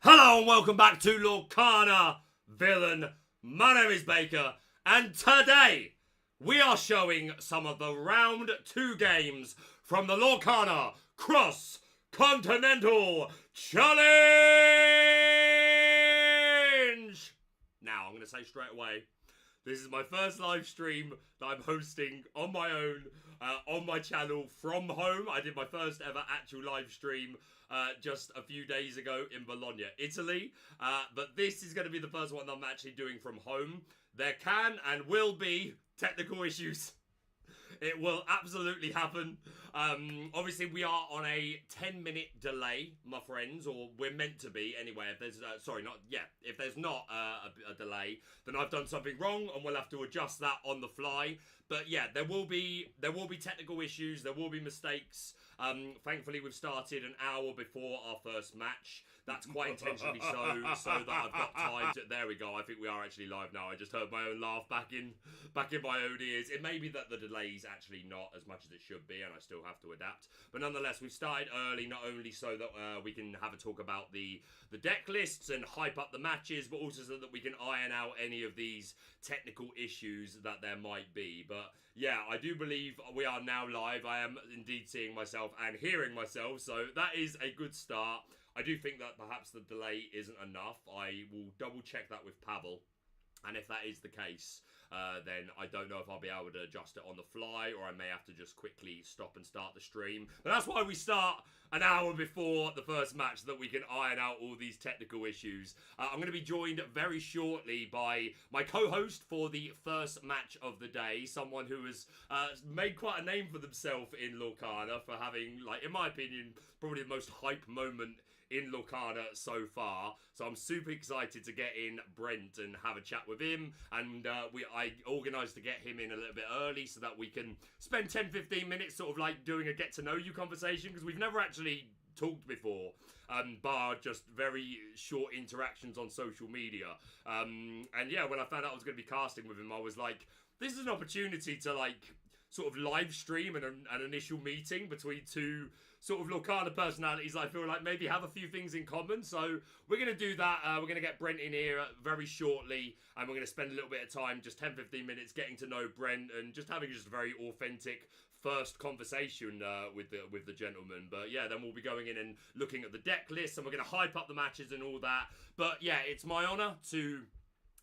Hello and welcome back to Lorcana Villain. My name is Baker, and today we are showing some of the round 2 games from the Lorcana Cross Continental Challenge. Now, I'm going to say straight away, this is my first live stream that I'm hosting on my own, on my channel from home. I did my first ever actual live stream just a few days ago in Bologna, Italy. But this is going to be the first one that I'm actually doing from home. There can and will be technical issues. It will absolutely happen. Obviously, we are on a 10-minute delay, my friends, or we're meant to be anyway. If there's, if there's not a delay, then I've done something wrong, and we'll have to adjust that on the fly. But yeah, there will be technical issues. There will be mistakes. Thankfully, we've started an hour before our first match. That's quite intentionally so that I've got time to... There we go. I think we are actually live now. I just heard my own laugh back in my own ears. It may be that the delay's actually not as much as it should be, and I still have to adapt. But nonetheless, we've started early, not only so that we can have a talk about the deck lists and hype up the matches, but also so that we can iron out any of these technical issues that there might be. But yeah, I do believe we are now live. I am indeed seeing myself and hearing myself, so that is a good start. I do think that perhaps the delay isn't enough. I will double check that with Pavel, and if that is the case, then I don't know if I'll be able to adjust it on the fly, or I may have to just quickly stop and start the stream. But that's why we start an hour before the first match, so that we can iron out all these technical issues. I'm going to be joined very shortly by my co-host for the first match of the day, someone who has made quite a name for themselves in Lorcana for having, like, in my opinion, probably the most hype moment in Lorcana so far. So I'm super excited to get in Brent and have a chat with him, and I organised to get him in a little bit early so that we can spend 10-15 minutes sort of like doing a get to know you conversation, because we've never actually talked before, bar just very short interactions on social media. And yeah, when I found out I was going to be casting with him, I was like, this is an opportunity to like sort of live stream an initial meeting between two sort of Lorcana personalities. I feel like maybe have a few things in common. So we're going to do that. We're going to get Brent in here very shortly, and we're going to spend a little bit of time, just 10-15 minutes, getting to know Brent and just having just a very authentic first conversation with the gentleman. But yeah, then we'll be going in and looking at the deck list, and we're going to hype up the matches and all that. But yeah, it's my honour to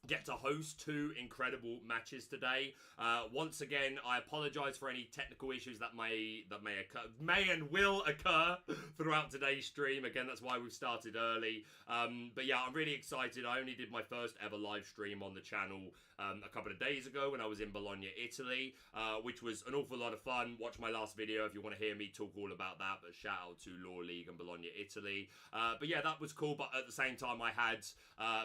get to host 2 incredible matches today. Once again, I apologise for any technical issues that may and will occur throughout today's stream. Again, that's why we've started early. But yeah, I'm really excited. I only did my first ever live stream on the channel a couple of days ago when I was in Bologna, Italy, which was an awful lot of fun. Watch my last video if you want to hear me talk all about that. But shout out to Law League and Bologna, Italy. But yeah, that was cool. But at the same time, I had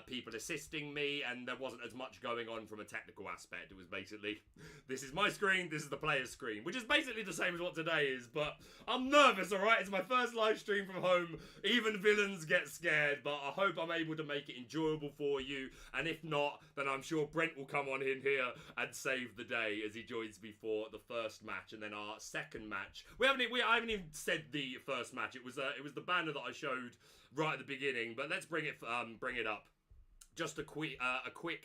people assisting me, and there wasn't as much going on from a technical aspect. It was basically, this is my screen, this is the player's screen, which is basically the same as what today is. But I'm nervous, alright? It's my first live stream from home. Even villains get scared, but I hope I'm able to make it enjoyable for you. And if not, then I'm sure Brent will come on in here and save the day as he joins me for the first match, and then our second match. I haven't even said the first match. It was the banner that I showed right at the beginning. But let's bring it up. Just a quick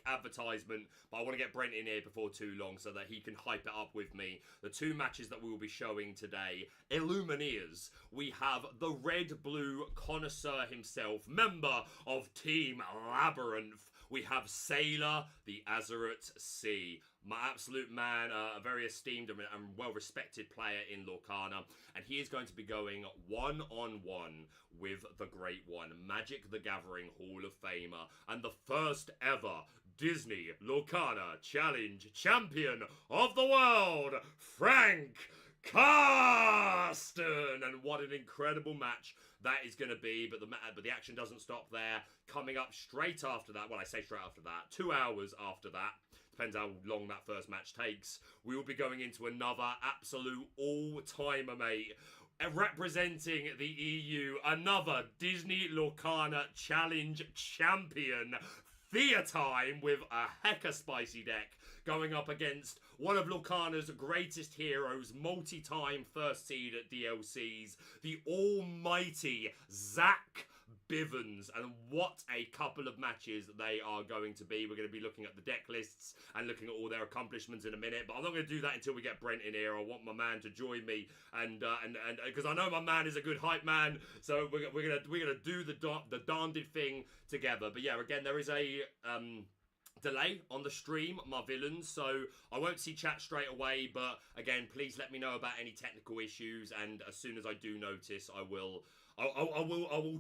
advertisement, but I want to get Brent in here before too long so that he can hype it up with me. The 2 matches that we will be showing today, Illumineers. We have the red-blue connoisseur himself, member of Team Labyrinth. We have Sailor, the Azeroth Sea. My absolute man, a very esteemed and well-respected player in Lorcana, and he is going to be going one-on-one with the Great One, Magic the Gathering Hall of Famer, and the first ever Disney Lorcana Challenge Champion of the World, Frank Karsten. And what an incredible match that is going to be. But the action doesn't stop there. Coming up straight after that, well, I say straight after that, 2 hours after that, depends how long that first match takes, we will be going into another absolute all-timer, mate. Representing the EU, another Disney Lorcana Challenge champion, Theotime with a hecka spicy deck going up against one of Lorcana's greatest heroes, multi-time first seed at DLCs, the almighty Zach Bivens. And what a couple of matches they are going to be. We're going to be looking at the deck lists and looking at all their accomplishments in a minute, but I'm not going to do that until we get Brent in here. I want my man to join me, and because I know my man is a good hype man, so we're gonna do the darnded thing together. But yeah, again, there is a delay on the stream, my villains, so I won't see chat straight away, but again, please let me know about any technical issues, and as soon as I do notice, I will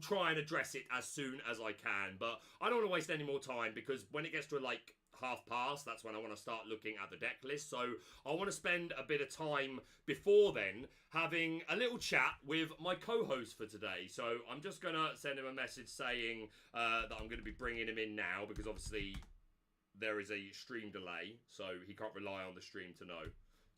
try and address it as soon as I can. But I don't want to waste any more time, because when it gets to like half past, that's when I want to start looking at the deck list. So I want to spend a bit of time before then having a little chat with my co-host for today. So I'm just gonna send him a message saying that I'm going to be bringing him in now, because obviously there is a stream delay, so he can't rely on the stream to know.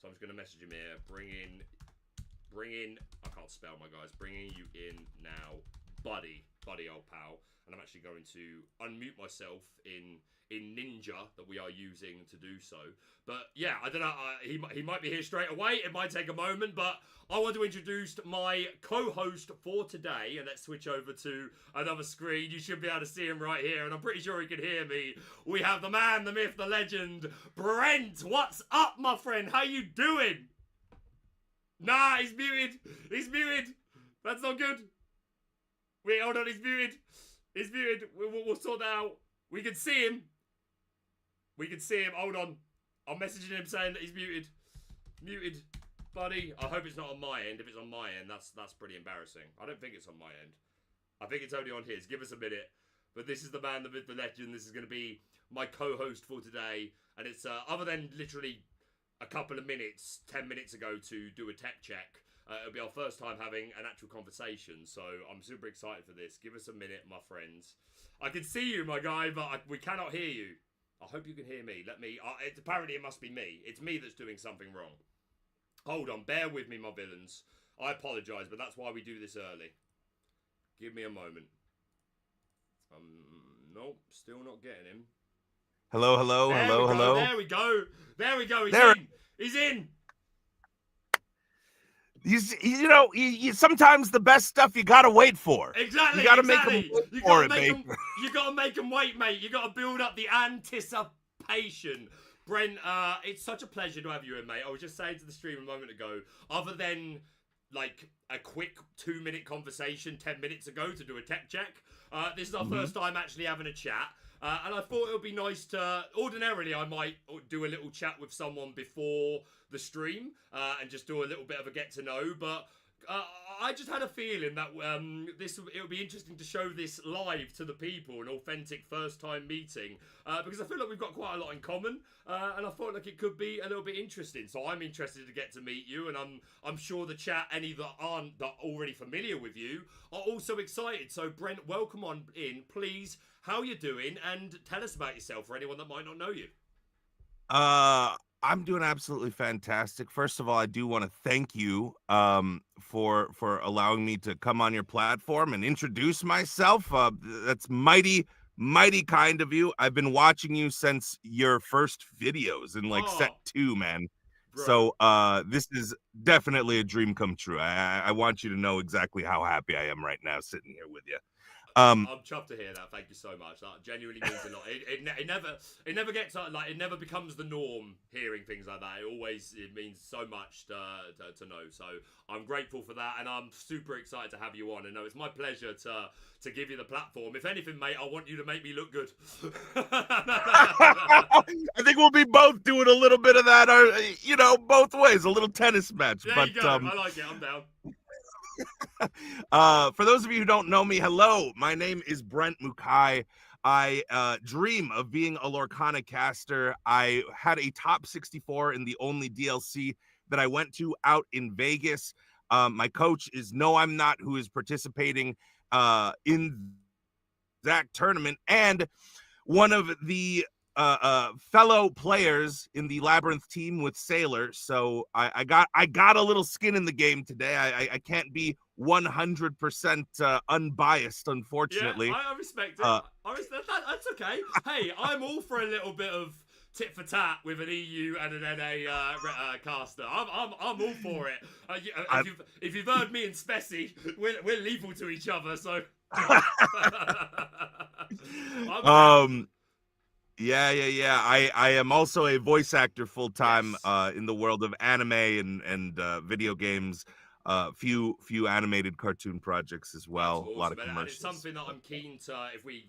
So I'm just going to message him here. Bring in, I can't spell, my guys. Bringing you in now, buddy, old pal. And I'm actually going to unmute myself in Ninja that we are using to do so. But yeah, I don't know, he might be here straight away. It might take a moment, but I want to introduce my co-host for today, and let's switch over to another screen. You should be able to see him right here, and I'm pretty sure he can hear me. We have the man, the myth, the legend, Brent. What's up, my friend? How you doing? Nah, he's muted. He's muted. That's not good. Wait, hold on, he's muted. He's muted. We'll sort that out. We can see him. We can see him. Hold on. I'm messaging him saying that he's muted. Muted, buddy. I hope it's not on my end. If it's on my end, that's pretty embarrassing. I don't think it's on my end. I think it's only on his. Give us a minute. But this is the man, the myth, the legend. This is going to be my co-host for today. And it's, other than literally a couple of minutes, 10 minutes ago to do a tech check, it'll be our first time having an actual conversation. So I'm super excited for this. Give us a minute, my friends. I can see you, my guy, but we cannot hear you. I hope you can hear me. Let me... apparently it must be me. It's me that's doing something wrong. Hold on. Bear with me, my villains. I apologise, but that's why we do this early. Give me a moment. Nope. Still not getting him. Hello. There we go. He's in. Sometimes the best stuff you gotta wait for. Exactly. You gotta make them wait for it, babe. You gotta make them wait, mate. You gotta build up the anticipation. Brent, it's such a pleasure to have you in, mate. I was just saying to the stream a moment ago, other than like a quick 2-minute conversation 10 minutes ago to do a tech check, this is our first time actually having a chat. And I thought it would be nice to... Ordinarily, I might do a little chat with someone before the stream and just do a little bit of a get-to-know. But I just had a feeling that it would be interesting to show this live to the people, an authentic first-time meeting, because I feel like we've got quite a lot in common, and I thought like it could be a little bit interesting. So I'm interested to get to meet you, and I'm sure the chat, any that aren't already familiar with you, are also excited. So Brent, welcome on in, please. How you doing? And tell us about yourself for anyone that might not know you. I'm doing absolutely fantastic. First of all, I do want to thank you for allowing me to come on your platform and introduce myself. That's mighty kind of you. I've been watching you since your first videos in set 2, man. Bro. So this is definitely a dream come true. I want you to know exactly how happy I am right now sitting here with you. I'm chuffed to hear that. Thank you so much. That genuinely means a lot. It never gets like, it never becomes the norm hearing things like that. It means so much to know. So I'm grateful for that, and I'm super excited to have you on. And no, it's my pleasure to give you the platform. If anything, mate, I want you to make me look good. I think we'll be both doing a little bit of that, or both ways, a little tennis match. There you go. I like it. I'm down. For those of you who don't know me, hello, my name is Brent Mukai. I dream of being a Lorcana caster. I had a top 64 in the only DLC that I went to out in Vegas. My coach is No I'm Not, who is participating in that tournament. And one of the fellow players in the Labyrinth team with Sailor, so I got a little skin in the game today. I can't be 100% unbiased, unfortunately. Yeah, I respect it. That's okay. Hey, I'm all for a little bit of tit for tat with an EU and an NA caster. I'm all for it. If you've heard me and Spessy, we're lethal to each other. So. Yeah. I am also a voice actor full time in the world of anime and video games. Few animated cartoon projects as well. Awesome. A lot of and commercials. It's something that I'm keen to. If we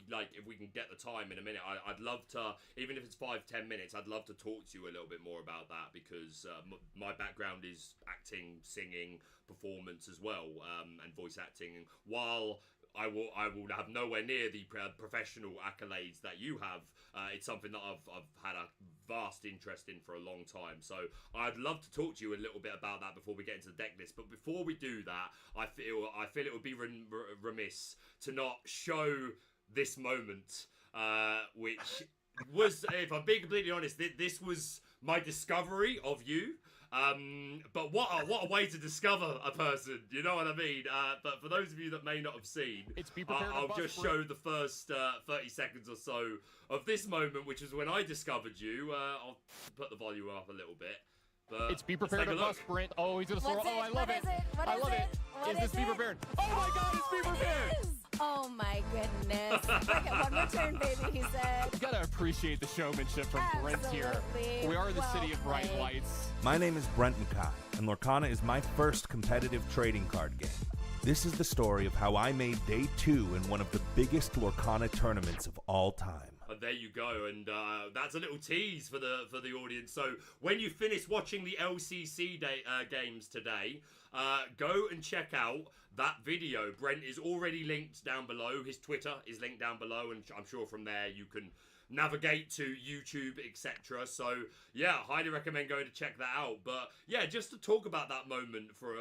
can get the time in a minute, I'd love to. Even if it's 5-10 minutes, I'd love to talk to you a little bit more about that because my background is acting, singing, performance as well, and voice acting. While I will have nowhere near the professional accolades that you have. It's something that I've had a vast interest in for a long time. So I'd love to talk to you a little bit about that before we get into the deck list. But before we do that, I feel it would be remiss to not show this moment, which was, if I'm being completely honest, this was my discovery of you. But what a way to discover a person, you know what I mean? But for those of you that may not have seen, I'll just show the first 30 seconds or so of this moment, which is when I discovered you. I'll put the volume up a little bit. But it's Be Prepared to Bust, Brent. Oh, he's gonna soar. Oh, I love it. I love it. Is this Be Prepared? Oh my God, it's Be Prepared! Oh my goodness. Bring it one more turn, baby, he said. You gotta appreciate the showmanship from Brent here. We are in the city of bright lights. My name is Brent Mukai, and Lorcana is my first competitive trading card game. This is the story of how I made day 2 in one of the biggest Lorcana tournaments of all time. And there you go, and that's a little tease for the audience. So when you finish watching the LCC games today, go and check out that video. Brent is already linked down below. His Twitter is linked down below, and I'm sure from there you can navigate to YouTube, etc. So yeah, highly recommend going to check that out. But yeah, just to talk about that moment for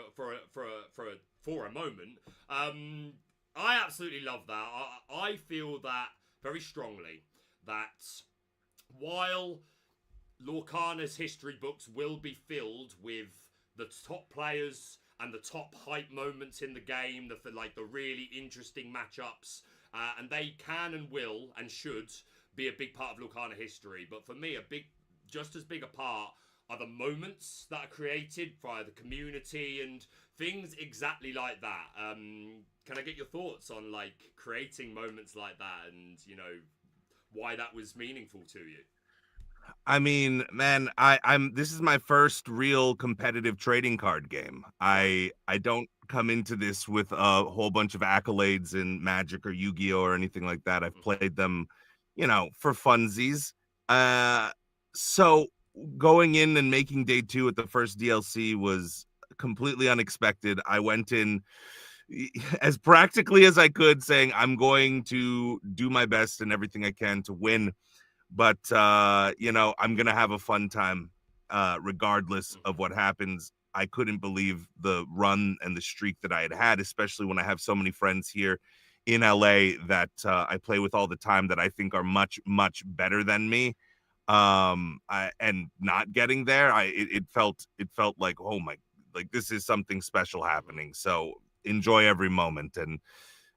a moment, I absolutely love that. I feel that very strongly that while Lorcana's history books will be filled with the top players and the top hype moments in the game, the really interesting matchups, and they can and will and should be a big part of Lorcana history. But for me, just as big a part are the moments that are created by the community and things exactly like that. Can I get your thoughts on creating moments like that and why that was meaningful to you? I mean, man, this is my first real competitive trading card game. I don't come into this with a whole bunch of accolades in Magic or Yu-Gi-Oh or anything like that. I've played them, for funsies. So going in and making day 2 at the first DLC was completely unexpected. I went in as practically as I could, saying I'm going to do my best and everything I can to win. But, I'm going to have a fun time regardless of what happens. I couldn't believe the run and the streak that I had, especially when I have so many friends here in LA that I play with all the time that I think are much, much better than me. And not getting there, it felt like, oh my, this is something special happening. So enjoy every moment. And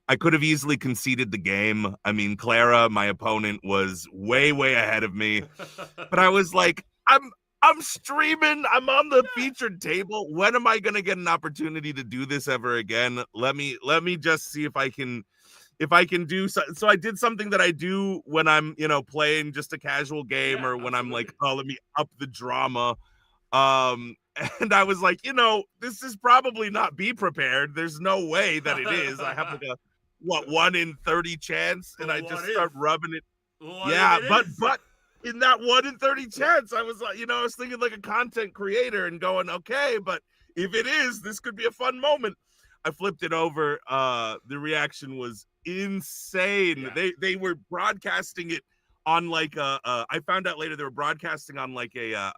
I could have easily conceded the game. I mean, Clara, my opponent, was way, way ahead of me. But I was like, I'm streaming. I'm on the featured table. When am I gonna get an opportunity to do this ever again? Let me just see if I can do so. So I did something that I do when I'm playing just a casual game, or when I'm like, oh, let me up the drama. And I was like, this is probably not Be Prepared. There's no way that it is. I have like a 1 in 30 chance, and I just start rubbing it. But in that 1 in 30 chance, I was like, I was thinking like a content creator and going, okay, but if it is, this could be a fun moment. I flipped it over. The reaction was insane. Yeah. They were broadcasting it on like I found out later they were broadcasting on like a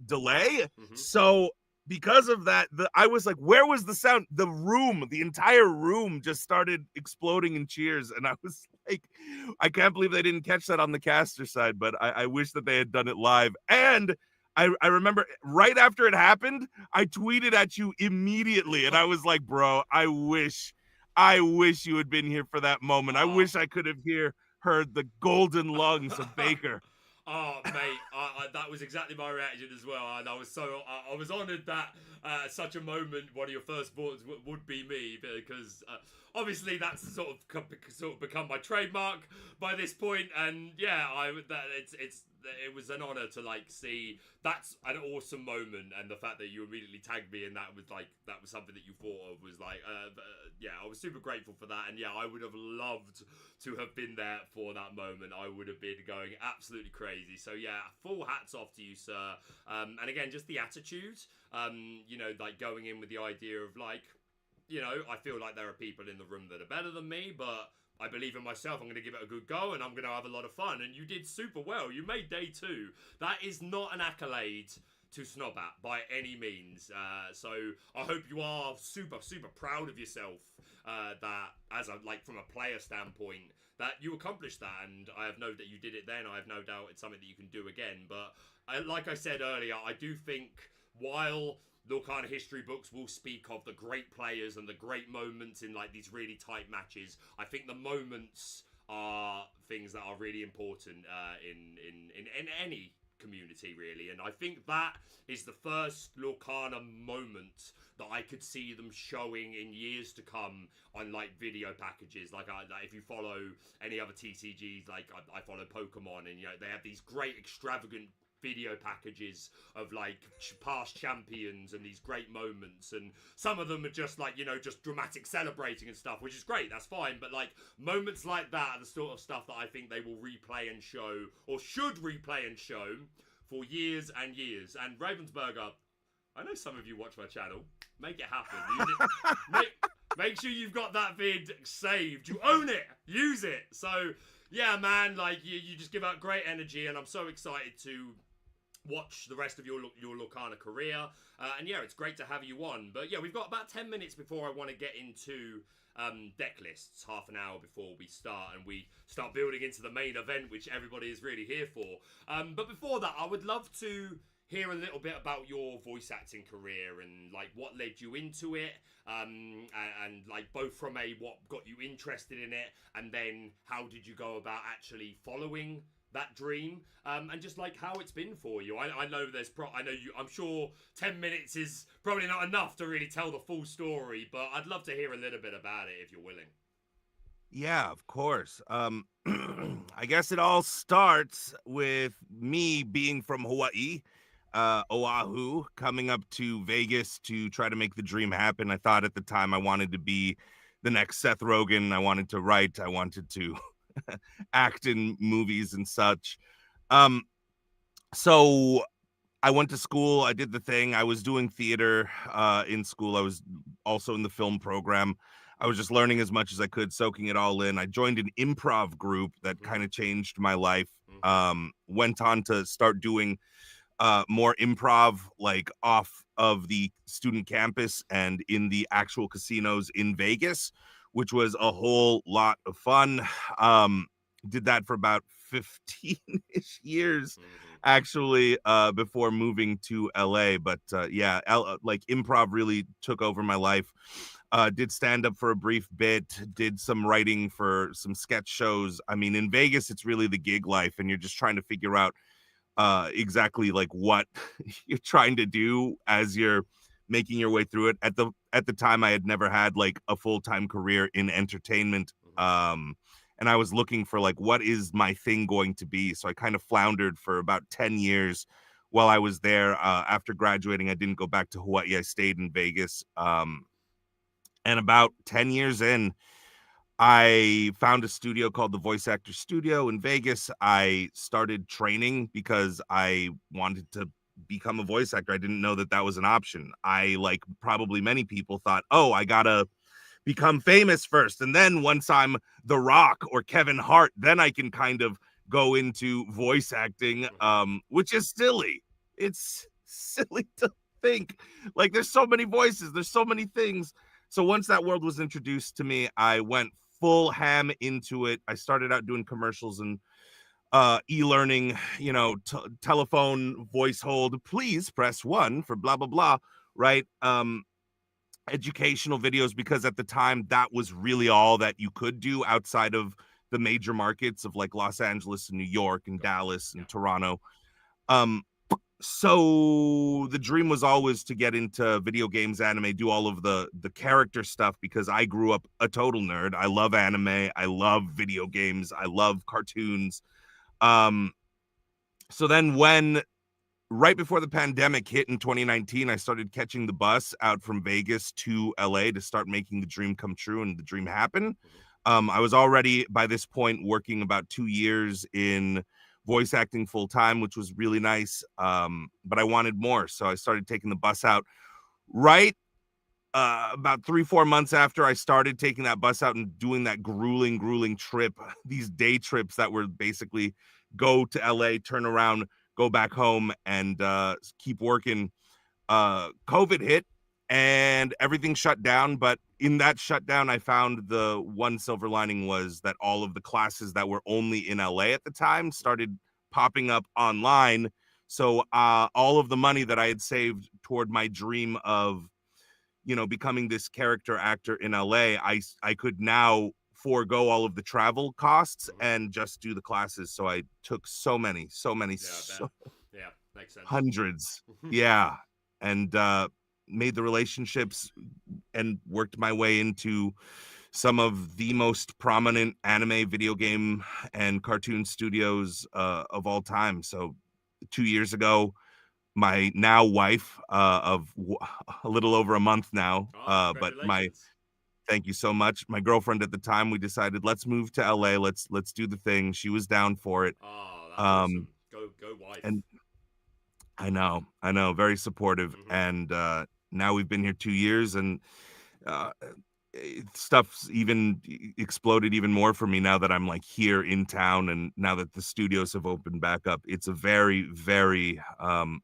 delay. Mm-hmm. So because of that, I was like, where was the sound? The entire room just started exploding in cheers, and I was like, I can't believe they didn't catch that on the caster side, but I wish that they had done it live. And I remember right after it happened, I tweeted at you immediately, and I was like, bro, I wish you had been here for that moment. I wish I could have heard the golden lungs of Baker. Oh, mate, that was exactly my reaction as well. And I was I was honoured that such a moment, one of your first thoughts would be me, because obviously that's sort of become my trademark by this point. And yeah, it was an honour to like see. That's an awesome moment, and the fact that you immediately tagged me and that was something that you thought of was like, yeah, I was super grateful for that. And yeah, I would have loved to have been there for that moment. I would have been going absolutely crazy. So yeah, full hats off to you, sir. And again, just the attitude, you know, like going in with the idea of like, you know, I feel like there are people in the room that are better than me, but I believe in myself. I'm going to give it a good go, and I'm going to have a lot of fun. And you did super well. You made day 2. That is not an accolade to snob at by any means. So I hope you are super, super proud of yourself, that as a, like, from a player standpoint, that you accomplished that. And I have no doubt that you did it then. I have no doubt it's something that you can do again. But like I said earlier, I do think while Lorcana history books will speak of the great players and the great moments in like these really tight matches, I think the moments are things that are really important in any community, really. And I think that is the first Lorcana moment that I could see them showing in years to come on like video packages. Like if you follow any other TCGs, like I follow Pokemon, and you know they have these great extravagant video packages of like past champions and these great moments, and some of them are just like, you know, just dramatic celebrating and stuff, which is great, that's fine, but like moments like that are the sort of stuff that I think they will replay and show, or should replay and show, for years and years. And Ravensburger, I know some of you watch my channel, make it happen. Make sure you've got that vid saved, you own it, use it. So yeah, man, like you just give out great energy, and I'm so excited to watch the rest of your Lorcana career. And yeah, it's great to have you on. But yeah, we've got about 10 minutes before I want to get into deck lists, half an hour before we start, and we start building into the main event, which everybody is really here for. But before that, I would love to hear a little bit about your voice acting career and like what led you into it, and like both from what got you interested in it, and then how did you go about actually following that dream, and just like how it's been for you. I know I'm sure 10 minutes is probably not enough to really tell the full story, but I'd love to hear a little bit about it if you're willing. Yeah, of course. I guess it all starts with me being from Hawaii, Oahu, coming up to Vegas to try to make the dream happen. I thought at the time I wanted to be the next Seth Rogen. I wanted to write. I wanted to act in movies and such. So I went to school. I did the thing. I was doing theater in school. I was also in the film program. I was just learning as much as I could, soaking it all in. I joined an improv group that kind of changed my life. Went on to start doing more improv, like off of the student campus and in the actual casinos in Vegas, which was a whole lot of fun. Did that for about 15-ish years, actually, before moving to LA. But yeah, like improv really took over my life. Did stand up for a brief bit, did some writing for some sketch shows. I mean, in Vegas, it's really the gig life, and you're just trying to figure out exactly like what you're trying to do as you're making your way through it. At the time, I had never had like a full-time career in entertainment, and I was looking for like, what is my thing going to be? So I kind of floundered for about 10 years while I was there. After graduating, I didn't go back to Hawaii. I stayed in Vegas, and about 10 years in, I found a studio called the Voice Actor Studio in Vegas. I started training because I wanted to become a voice actor. I didn't know that that was an option. I, like probably many people, thought, oh, I gotta become famous first, and then once I'm The Rock or Kevin Hart, then I can kind of go into voice acting, which is silly. It's silly to think. Like, there's so many voices, there's so many things. So once that world was introduced to me, I went full ham into it. I started out doing commercials and e-learning, telephone voice hold, please press 1 for blah blah blah, right? Educational videos, because at the time that was really all that you could do outside of the major markets of like Los Angeles and New York and Dallas and Toronto. So the dream was always to get into video games, anime, do all of the character stuff, because I grew up a total nerd. I love anime, I love video games, I love cartoons. So then right before the pandemic hit in 2019, I started catching the bus out from Vegas to LA to start making the dream come true, and the dream happened. I was already by this point working about 2 years in voice acting full time, which was really nice. But I wanted more. So I started taking the bus out right about 3-4 months after I started taking that bus out and doing that grueling trip, these day trips that were basically go to LA, turn around, go back home, and keep working. COVID hit and everything shut down. But in that shutdown, I found the one silver lining was that all of the classes that were only in LA at the time started popping up online. So all of the money that I had saved toward my dream of, becoming this character actor in LA, I could now forego all of the travel costs and just do the classes. So I took so many, Yeah, makes sense. hundreds. Yeah. And made the relationships and worked my way into some of the most prominent anime, video game, and cartoon studios of all time. So 2 years ago, my now wife of a little over a month now, but thank you so much. My girlfriend at the time, we decided, let's move to LA. Let's do the thing. She was down for it. Oh, that's awesome. Go wife. And I know, very supportive. And now we've been here 2 years, and stuff's even exploded even more for me now that I'm like here in town, and now that the studios have opened back up. It's a very, very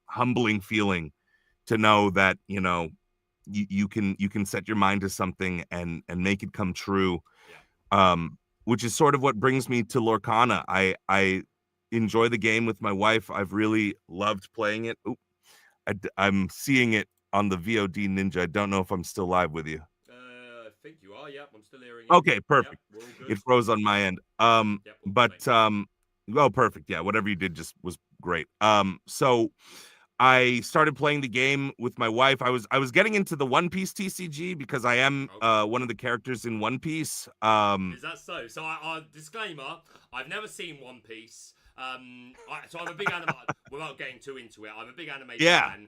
humbling feeling to know that you can set your mind to something and make it come true. Which is sort of what brings me to Lorcana. I enjoy the game with my wife. I've really loved playing it. I'm seeing it on the VOD Ninja. I don't know if I'm still live with you. I think you are. Yep, I'm still hearing it. Okay, perfect. Yep, we're all good. It froze on my end. Perfect. Yeah, whatever you did just was great. So I started playing the game with my wife. I was getting into the One Piece TCG because I am one of the characters in One Piece. Is that so? So I disclaimer, I've never seen One Piece. So I'm a big anime. Without getting too into it, I'm a big anime fan.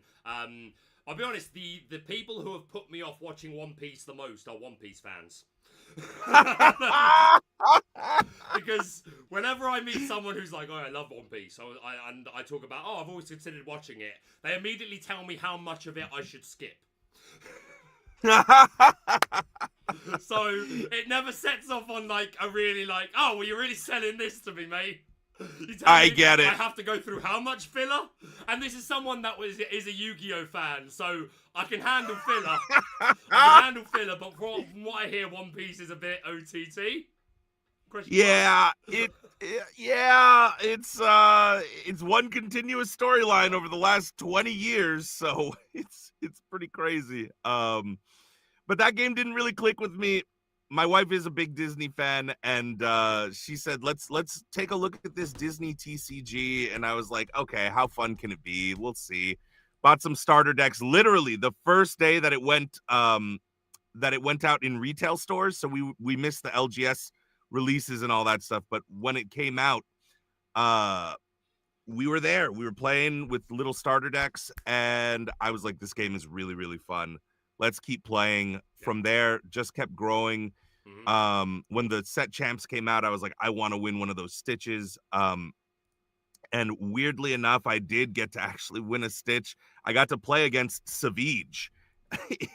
I'll be honest, the people who have put me off watching One Piece the most are One Piece fans. Because whenever I meet someone who's like, oh, I love One Piece, and I talk about, I've always considered watching it, they immediately tell me how much of it I should skip. So it never sets off on like a really like, oh, well, you're really selling this to me, mate. I get it. I have to go through how much filler? And this is someone that is a Yu-Gi-Oh fan, so I can handle filler. But from what I hear, One Piece is a bit OTT. It's one continuous storyline over the last 20 years, so it's pretty crazy. But that game didn't really click with me. My wife is a big Disney fan, and she said, let's take a look at this Disney TCG. And I was like, okay, how fun can it be? We'll see. Bought some starter decks literally the first day that it went out in retail stores. So we missed the LGS releases and all that stuff. But when it came out, we were there. We were playing with little starter decks, and I was like, this game is really, really fun. Let's keep playing. From there, just kept growing. When the set champs came out, I was like, I want to win one of those stitches. And weirdly enough, I did get to actually win a stitch. I got to play against Savage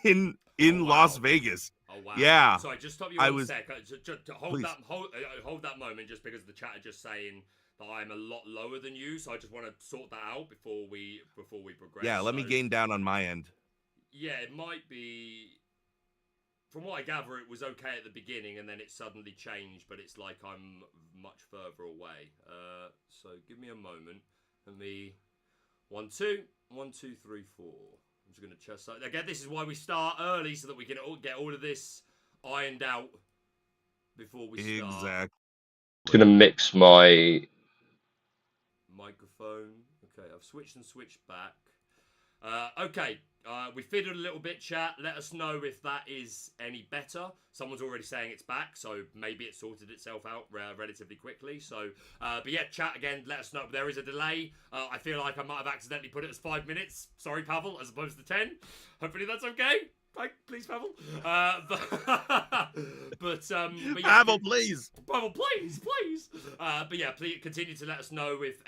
in Las Vegas. Oh wow! Yeah. So I just stop you one sec. Hold that moment, just because the chat are just saying that I'm a lot lower than you. So I just want to sort that out before we progress. Yeah. Let me gain down on my end. Yeah, it might be. from what I gather, it was okay at the beginning, and then it suddenly changed. But it's like I'm much further away. So give me a moment. Let me 1, 2, 1, 2, 3, 4. I'm just gonna chest that again. This is why we start early, so that we can all get all of this ironed out before we start. Exactly. Just gonna mix my Microphone. Okay, I've switched back. Okay, we fiddled a little bit, chat. Let us know if that is any better. Someone's already saying it's back, so maybe it sorted itself out relatively quickly. So, but yeah, chat again. Let us know. There is a delay. I feel like I might have accidentally put it as 5 minutes. Sorry, Pavel, as opposed to 10. Hopefully that's okay. Please, Pavel. But yeah, Pavel, please. Pavel, please. But yeah, please continue to let us know if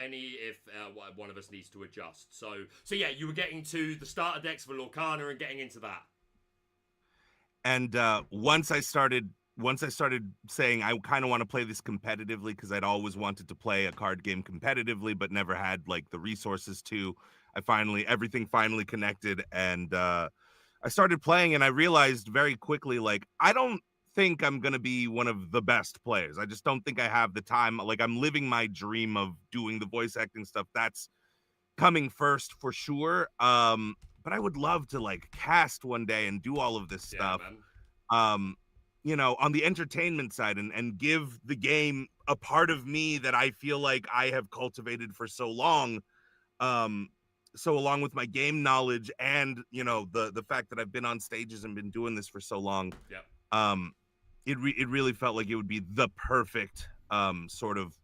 one of us needs to adjust. So yeah, you were getting to the starter decks for Lorcana and getting into that. And once I started saying I kind of want to play this competitively, because I'd always wanted to play a card game competitively, but never had like the resources to. Everything finally connected, and I started playing, and I realized very quickly, like, I don't think I'm going to be one of the best players. I just don't think I have the time. Like, I'm living my dream of doing the voice acting stuff. That's coming first for sure. But I would love to, like, cast one day and do all of this stuff. Man. You know, on the entertainment side, and give the game a part of me that I feel like I have cultivated for so long. So along with my game knowledge and, you know, the fact that I've been on stages and been doing this for so long, it really felt like it would be the perfect sort of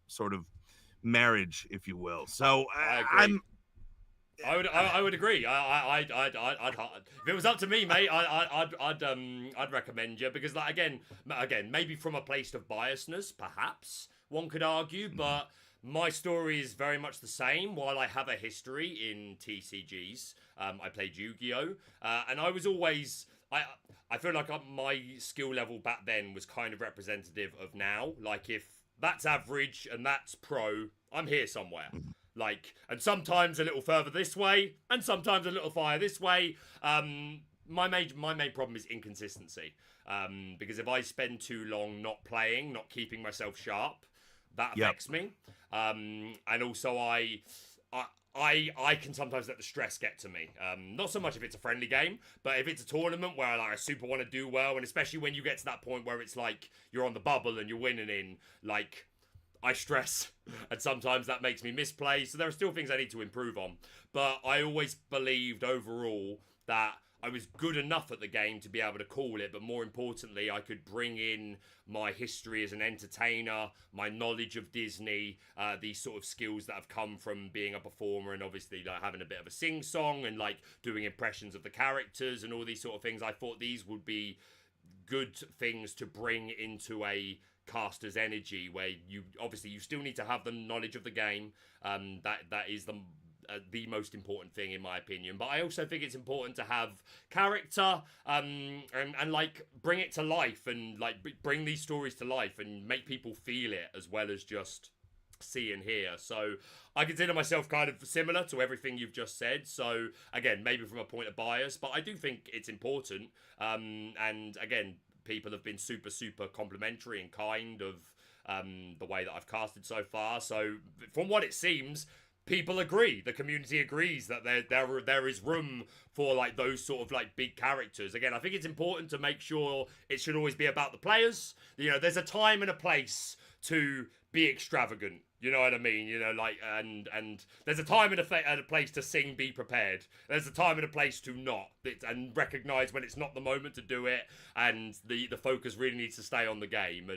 marriage, if you will. So I would agree. I'd if it was up to me, mate, I'd recommend you, because, like, again, maybe from a place of biasness, perhaps one could argue, but my story is very much the same. While I have a history in TCGs, I played Yu-Gi-Oh! And I was always... I feel like my skill level back then was kind of representative of now. Like, if that's average and that's pro, I'm here somewhere. Like, and sometimes a little further this way, and sometimes a little farther this way. My main problem is inconsistency. Because if I spend too long not playing, not keeping myself sharp, that affects me. And also I can sometimes let the stress get to me. Not so much if it's a friendly game, but if it's a tournament where, like, I super want to do well, and especially when you get to that point where it's like you're on the bubble and you're winning in, like, I stress, and sometimes that makes me misplay. So there are still things I need to improve on. But I always believed overall that I was good enough at the game to be able to call it, but more importantly, I could bring in my history as an entertainer, my knowledge of Disney, these sort of skills that have come from being a performer, and obviously, like, having a bit of a sing-song and, like, doing impressions of the characters and all these sort of things. I thought these would be good things to bring into a caster's energy, where you still need to have the knowledge of the game. That is the most important thing, in my opinion. But I also think it's important to have character, and like, bring it to life, and, like, bring these stories to life and make people feel it as well as just see and hear. So I consider myself kind of similar to everything you've just said. So again, maybe from a point of bias, but I do think it's important. And again, people have been super complimentary and kind of the way that I've casted so far. So from what it seems, people agree. The community agrees that there is room for, like, those sort of, like, big characters. Again, I think it's important to make sure it should always be about the players. You know, there's a time and a place to be extravagant. You know what I mean? You know, like, and there's a time and a place to sing Be Prepared. There's a time and a place to not, and recognize when it's not the moment to do it, and the focus really needs to stay on the game.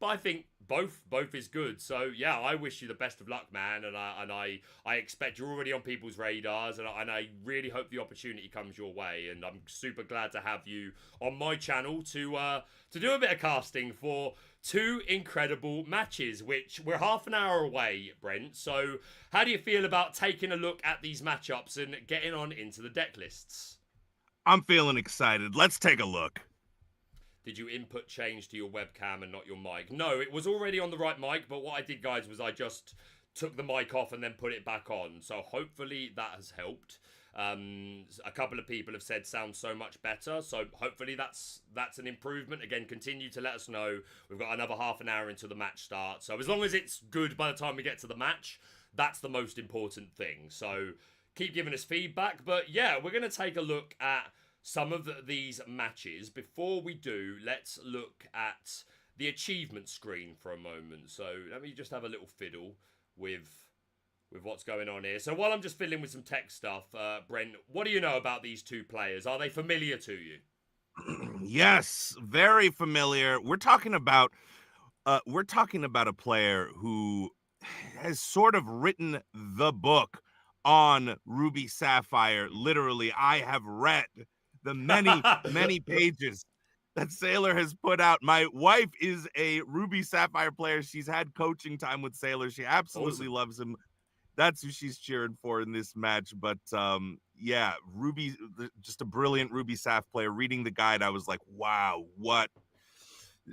But I think both is good. So yeah, I wish you the best of luck, man. And I expect you're already on people's radars, and I really hope the opportunity comes your way. And I'm super glad to have you on my channel to do a bit of casting for 2 incredible matches, which we're half an hour away, Brent. So how do you feel about taking a look at these matchups and getting on into the deck lists? I'm feeling excited. Let's take a look. Did you input change to your webcam and not your mic? No, it was already on the right mic, but what I did, guys, was I just took the mic off and then put it back on. So hopefully that has helped. A couple of people have said sounds so much better, so hopefully that's an improvement. Again, continue to let us know. We've got another half an hour until the match starts, so as long as it's good by the time we get to the match, that's the most important thing. So keep giving us feedback. But yeah, we're going to take a look at some of these matches. Before we do, let's look at the achievement screen for a moment. So let me just have a little fiddle with what's going on here. So while I'm just fiddling with some tech stuff, Brent, what do you know about these two players? Are they familiar to you? Yes, very familiar. We're talking about a player who has sort of written the book on Ruby Saphire. Literally, I have read the many pages that S4iler has put out. My wife is a Ruby Saphire player. She's had coaching time with S4iler. She absolutely loves him. That's who she's cheering for in this match. But yeah, Ruby, just a brilliant Ruby Saph player. Reading the guide, I was like, wow, what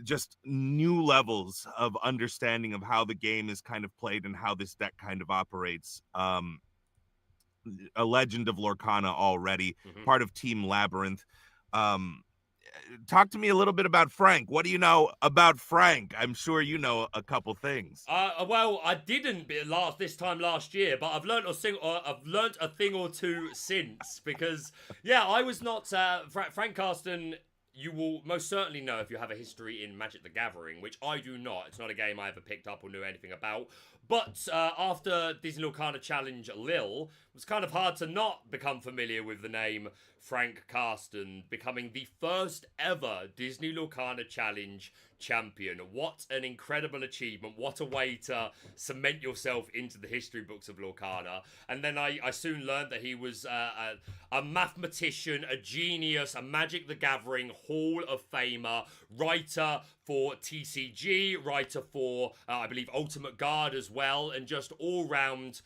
just new levels of understanding of how the game is kind of played and how this deck kind of operates. A legend of Lorcana already, part of Team Labyrinth. Talk to me a little bit about Frank. What do you know about Frank? I'm sure you know a couple things. Well, I didn't this time last year, but I've learnt a thing or two since, because yeah, I was not Frank Karsten. You will most certainly know if you have a history in Magic the Gathering, which I do not. It's not a game I ever picked up or knew anything about. But after Disney Lorcana Challenge Lille, it was kind of hard to not become familiar with the name Frank Karsten, becoming the first ever Disney Lorcana Challenge champion. What an incredible achievement. What a way to cement yourself into the history books of Lorcana. And then I soon learned that he was a mathematician, a genius, a Magic the Gathering Hall of Famer, writer for TCG, writer for, I believe, Ultimate Guard as well, and just all-round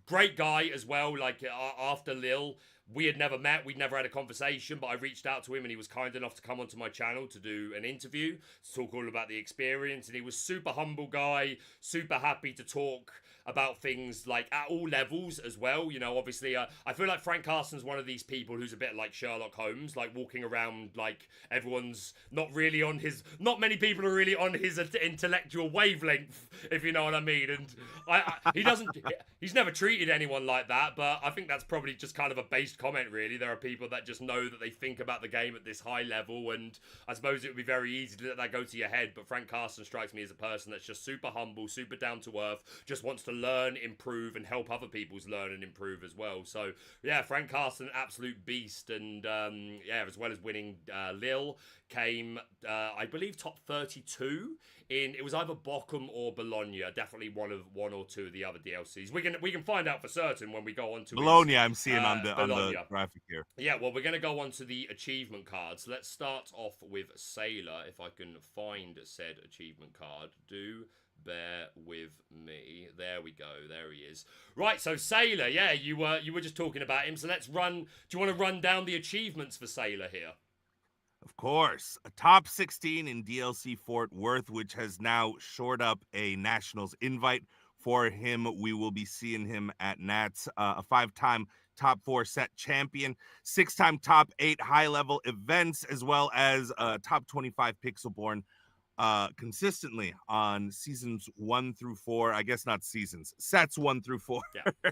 great guy as well. Like, after Lille, we had never met, we'd never had a conversation, but I reached out to him and he was kind enough to come onto my channel to do an interview, to talk all about the experience. And he was super humble guy, super happy to talk about things like at all levels as well. You know, obviously, I feel like Frank Karsten's one of these people who's a bit like Sherlock Holmes, like walking around like everyone's not many people are really on his intellectual wavelength, if you know what I mean. And he's never treated anyone like that, but I think that's probably just kind of a based comment, really. There are people that just know that they think about the game at this high level, and I suppose it would be very easy to let that go to your head, but Frank Karsten strikes me as a person that's just super humble, super down to earth, just wants to learn, improve, and help other people's learn and improve as well. So yeah, Frank Karsten, absolute beast. And yeah, as well as winning Lille, came I believe top 32 in, it was either Bochum or Bologna, definitely one or two of the other DLCs. We can find out for certain when we go on to Bologna. his, I'm seeing on the graphic here. Yeah, well, we're going to go on to the achievement cards. Let's start off with S4iler, if I can find said achievement card. Do bear with me. There we go. There he is. Right, so S4iler, yeah, you were just talking about him. So let's run. Do you want to run down the achievements for S4iler here? Of course, a top 16 in DLC Fort Worth, which has now shored up a Nationals invite for him. We will be seeing him at Nats, a 5-time top 4 set champion, 6-time top 8 high-level events, as well as top 25 Pixelborn consistently on seasons 1 through 4. I guess not seasons, sets 1 through 4. Yeah.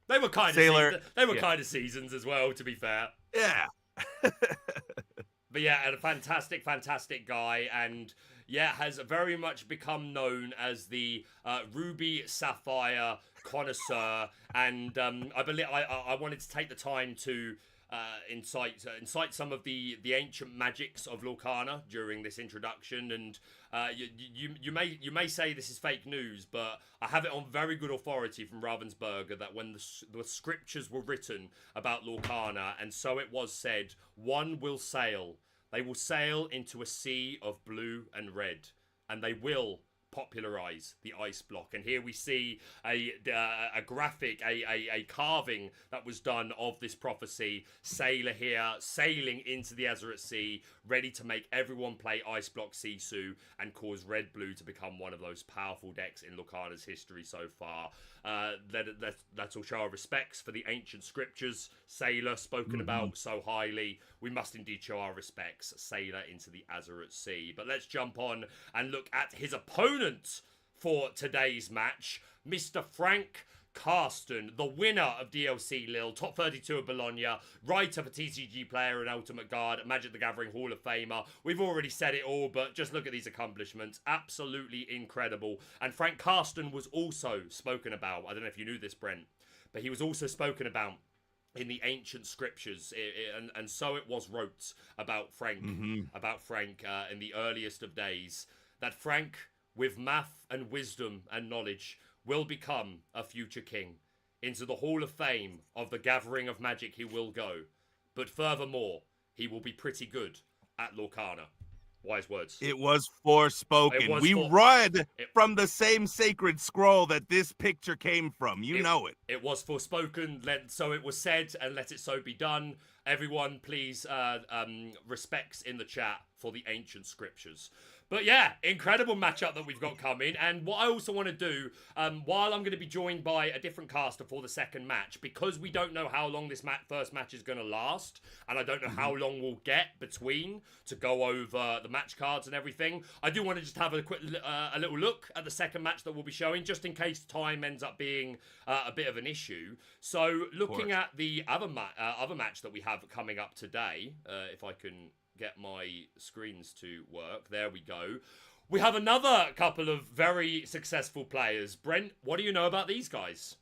They were kind of seasons as well, to be fair. Yeah. But yeah, and a fantastic guy, and yeah, has very much become known as the Ruby Saphire connoisseur. And I believe I wanted to take the time to incite some of the ancient magics of Lorcana during this introduction. And you may say this is fake news, but I have it on very good authority from Ravensburger that when the scriptures were written about Lorcana, and so it was said, one will sail. They will sail into a sea of blue and red, and they will popularize the ice block. And here we see a graphic, a carving that was done of this prophecy. Sailor here sailing into the Azeroth Sea, ready to make everyone play ice block Sisu and cause red-blue to become one of those powerful decks in Lorcana's history so far. Let's all show our respects for the ancient scriptures. Sailor, spoken about so highly. We must indeed show our respects. Sailor into the Azeroth Sea. But let's jump on and look at his opponent for today's match, Mr. Frank Karsten, the winner of DLC Lille, top 32 of Bologna, writer for TCG Player and Ultimate Guard, Magic the Gathering Hall of Famer. We've already said it all, but just look at these accomplishments. Absolutely incredible. And Frank Karsten was also spoken about. I don't know if you knew this, Brent, but he was also spoken about in the ancient scriptures, and so it was wrote about Frank, in the earliest of days, that Frank, with math and wisdom and knowledge, will become a future king. Into the Hall of Fame of the Gathering of Magic he will go. But furthermore, he will be pretty good at Lorcana. Wise words. It was forespoken. We read from the same sacred scroll that this picture came from. You know it. It was forespoken, so it was said, and let it so be done. Everyone, please, respects in the chat for the ancient scriptures. But yeah, incredible matchup that we've got coming. And what I also want to do, while I'm going to be joined by a different caster for the second match, because we don't know how long this first match is going to last, and I don't know how long we'll get between to go over the match cards and everything, I do want to just have a quick, a little look at the second match that we'll be showing, just in case time ends up being a bit of an issue. So looking at the other match that we have coming up today, if I can get my screens to work. There we go. We have another couple of very successful players. Brent, what do you know about these guys?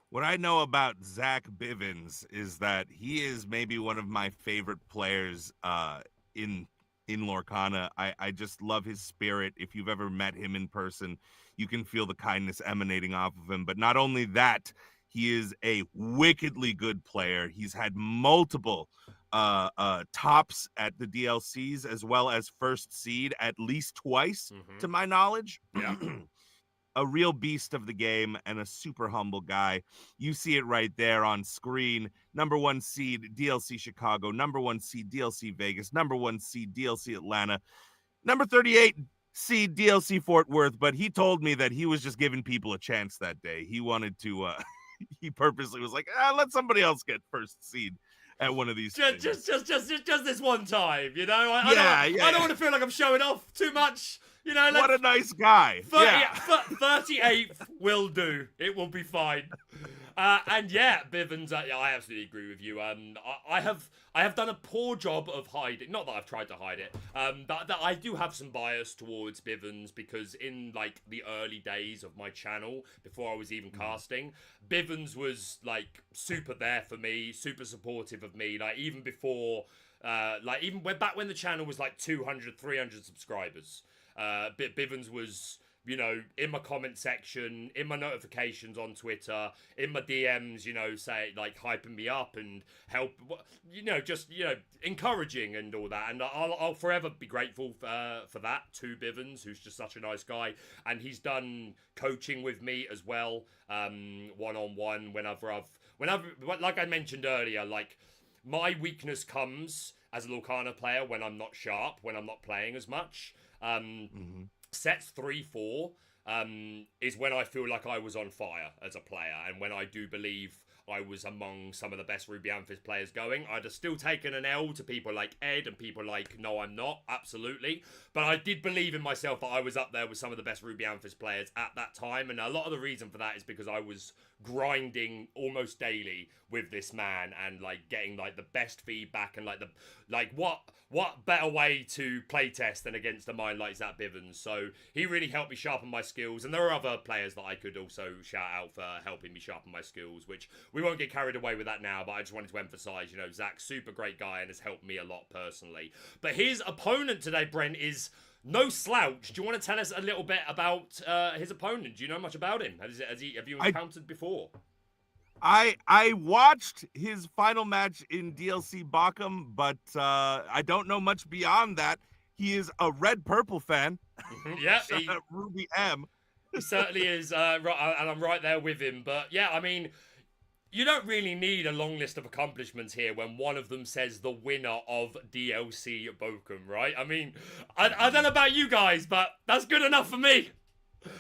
What I know about Zach Bivens is that he is maybe one of my favorite players in Lorcana. I just love his spirit. If you've ever met him in person, you can feel the kindness emanating off of him. But not only that, he is a wickedly good player. He's had multiple tops at the DLCs, as well as first seed at least twice, to my knowledge. Yeah. A real beast of the game and a super humble guy. You see it right there on screen. Number 1 seed DLC Chicago, number 1 seed DLC Vegas, number 1 seed DLC Atlanta, number 38 seed DLC Fort Worth. But he told me that he was just giving people a chance that day. He wanted to he purposely was like, let somebody else get first seed at one of these things. Just this one time, you know? I don't want to feel like I'm showing off too much, you know? What a nice guy. 38th will do. It will be fine. And yeah, Bivens, I absolutely agree with you. I have done a poor job of hiding. Not that I've tried to hide it. That I do have some bias towards Bivens, because in like the early days of my channel, before I was even casting, Bivens was like super there for me, super supportive of me. Like even before, back when the channel was like 200, 300 subscribers, Bivens was, you know, in my comment section, in my notifications on Twitter, in my DMs, you know, say, like, hyping me up and help, you know, just, you know, encouraging and all that. And I'll forever be grateful for that to Bivens, who's just such a nice guy. And he's done coaching with me as well, one-on-one, whenever, like I mentioned earlier, like, my weakness comes as a Lorcana player when I'm not sharp, when I'm not playing as much. Sets 3-4 is when I feel like I was on fire as a player, and when I do believe I was among some of the best Ruby Amethyst players going. I'd have still taken an L to people like Ed and people like No I'm Not, absolutely, but I did believe in myself that I was up there with some of the best Ruby Amethyst players at that time. And a lot of the reason for that is because I was grinding almost daily with this man, and like getting like the best feedback, and like what better way to play test than against a mind like Zach Bivens. So he really helped me sharpen my skills, and there are other players that I could also shout out for helping me sharpen my skills, which we won't get carried away with that now, but I just wanted to emphasize, you know, Zach's super great guy and has helped me a lot personally. But his opponent today, Brent, is no slouch. Do you want to tell us a little bit about his opponent? Do you know much about him? Have you encountered before? I watched his final match in DLC Bochum, but I don't know much beyond that. He is a red-purple fan. Yeah, Shout out Ruby M. he certainly is, right, and I'm right there with him. But yeah, I mean, you don't really need a long list of accomplishments here when one of them says the winner of DLC Bochum, right? I mean, I don't know about you guys, but that's good enough for me.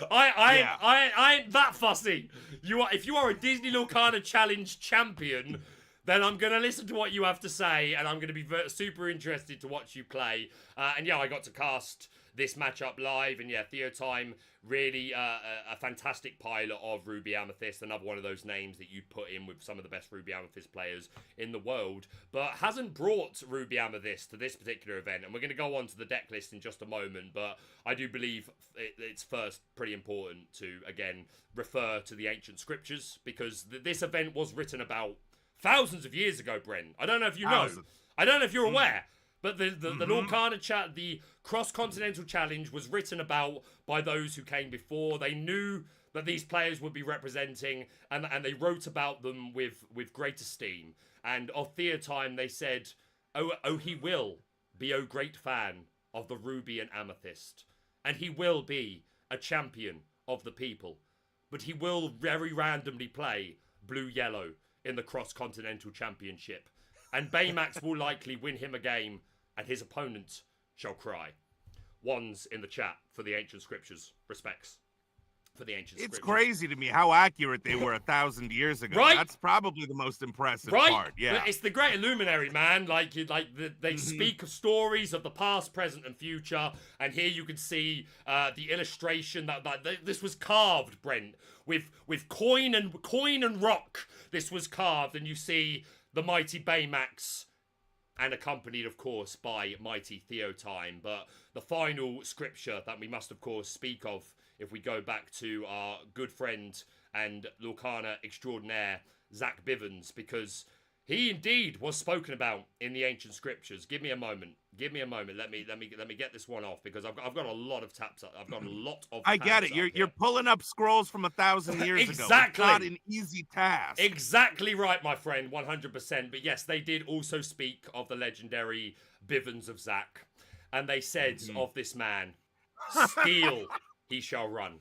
I ain't that fussy. If you are a Disney Lorcana Challenge champion, then I'm going to listen to what you have to say, and I'm going to be super interested to watch you play. And yeah, I got to cast this matchup live, and yeah, Theotime, really a fantastic pilot of Ruby Amethyst, another one of those names that you'd put in with some of the best Ruby Amethyst players in the world, but hasn't brought Ruby Amethyst to this particular event, and we're going to go on to the deck list in just a moment, but I do believe it's first pretty important to, again, refer to the ancient scriptures, because this event was written about thousands of years ago, Brent. I don't know if you know. I don't know if you're aware. But the Lorcana the Cross Continental Challenge was written about by those who came before. They knew that these players would be representing, and they wrote about them with great esteem. And of Theotime, they said, "Oh, he will be a great fan of the Ruby and Amethyst, and he will be a champion of the people, but he will very randomly play blue-yellow in the Cross Continental Championship, and Baymax will likely win him a game, and his opponent shall cry." Ones in the chat for the ancient scriptures. Respects for the ancient scriptures. It's crazy to me how accurate they were 1,000 years ago. Right? That's probably the most impressive Right? part. Yeah. It's the great illuminary, man. They speak of stories of the past, present, and future. And here you can see the illustration that this was carved, Brent, with coin and rock. This was carved, and you see the mighty Baymax, and accompanied, of course, by mighty Theotime. But the final scripture that we must, of course, speak of, if we go back to our good friend and Lorcana extraordinaire, Zach Bivens, because he indeed was spoken about in the ancient scriptures. Give me a moment. Give me a moment. Let me get this one off, because I've got a lot of taps up. I've got a lot of. I get it. You're pulling up scrolls from 1,000 years ago. Exactly. It's not an easy task. Exactly right, my friend. 100%. But yes, they did also speak of the legendary Bivens of Zach, and they said of this man, "Steel he shall run.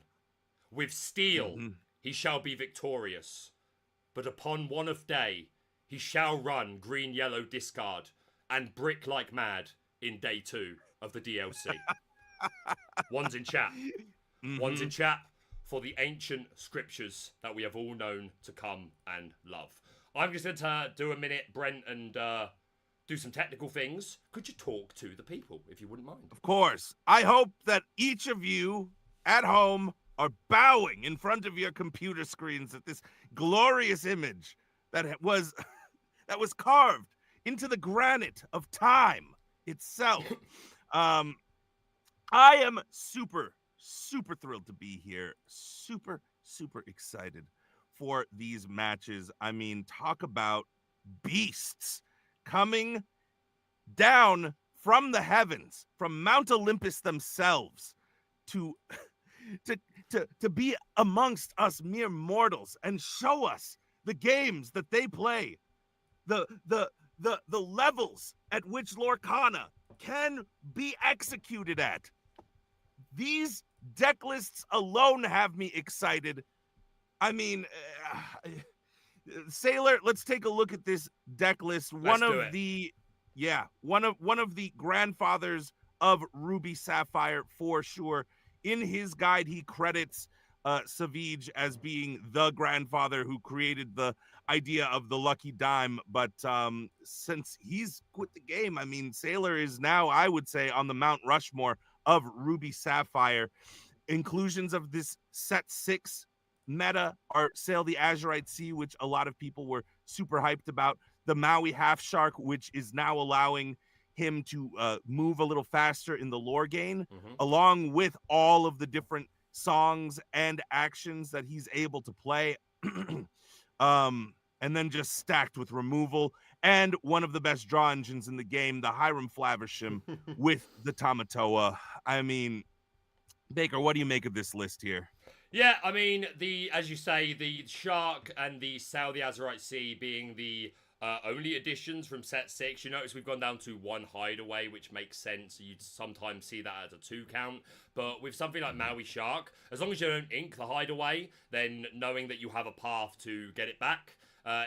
With steel he shall be victorious. But upon one of day he shall run green-yellow discard and brick like mad in day 2 of the DLC." One's in chat. One's in chat for the ancient scriptures that we have all known to come and love. I'm just going to do a minute, Brent, and do some technical things. Could you talk to the people, if you wouldn't mind? Of course. I hope that each of you at home are bowing in front of your computer screens at this glorious image that was carved into the granite of time itself. I am super thrilled to be here. Super excited for these matches. I mean, talk about beasts coming down from the heavens, from Mount Olympus themselves, to be amongst us mere mortals and show us the games that they play, the levels at which Lorcana can be executed at. These deck lists alone have me excited. I mean, Sailor, let's take a look at this deck list. One of the grandfathers of Ruby Saphire for sure. In his guide, he credits Savage as being the grandfather who created the idea of the lucky dime. But since he's quit the game, I mean, Sailor is now, I would say, on the Mount Rushmore of Ruby Saphire. Inclusions of this set 6 meta are Sail the Azurite Sea, which a lot of people were super hyped about. The Maui Half Shark, which is now allowing him to move a little faster in the lore gain, along with all of the different songs and actions that he's able to play. And then just stacked with removal and one of the best draw engines in the game, the Hiram Flaversham with the Tamatoa. I mean, Baker, what do you make of this list here? Yeah, I mean, as you say, the Shark and the Sail the Azurite Sea being the only additions from set 6. You notice we've gone down to 1 hideaway, which makes sense. You'd sometimes see that as a 2 count. But with something like Maui Shark, as long as you don't ink the hideaway, then knowing that you have a path to get it back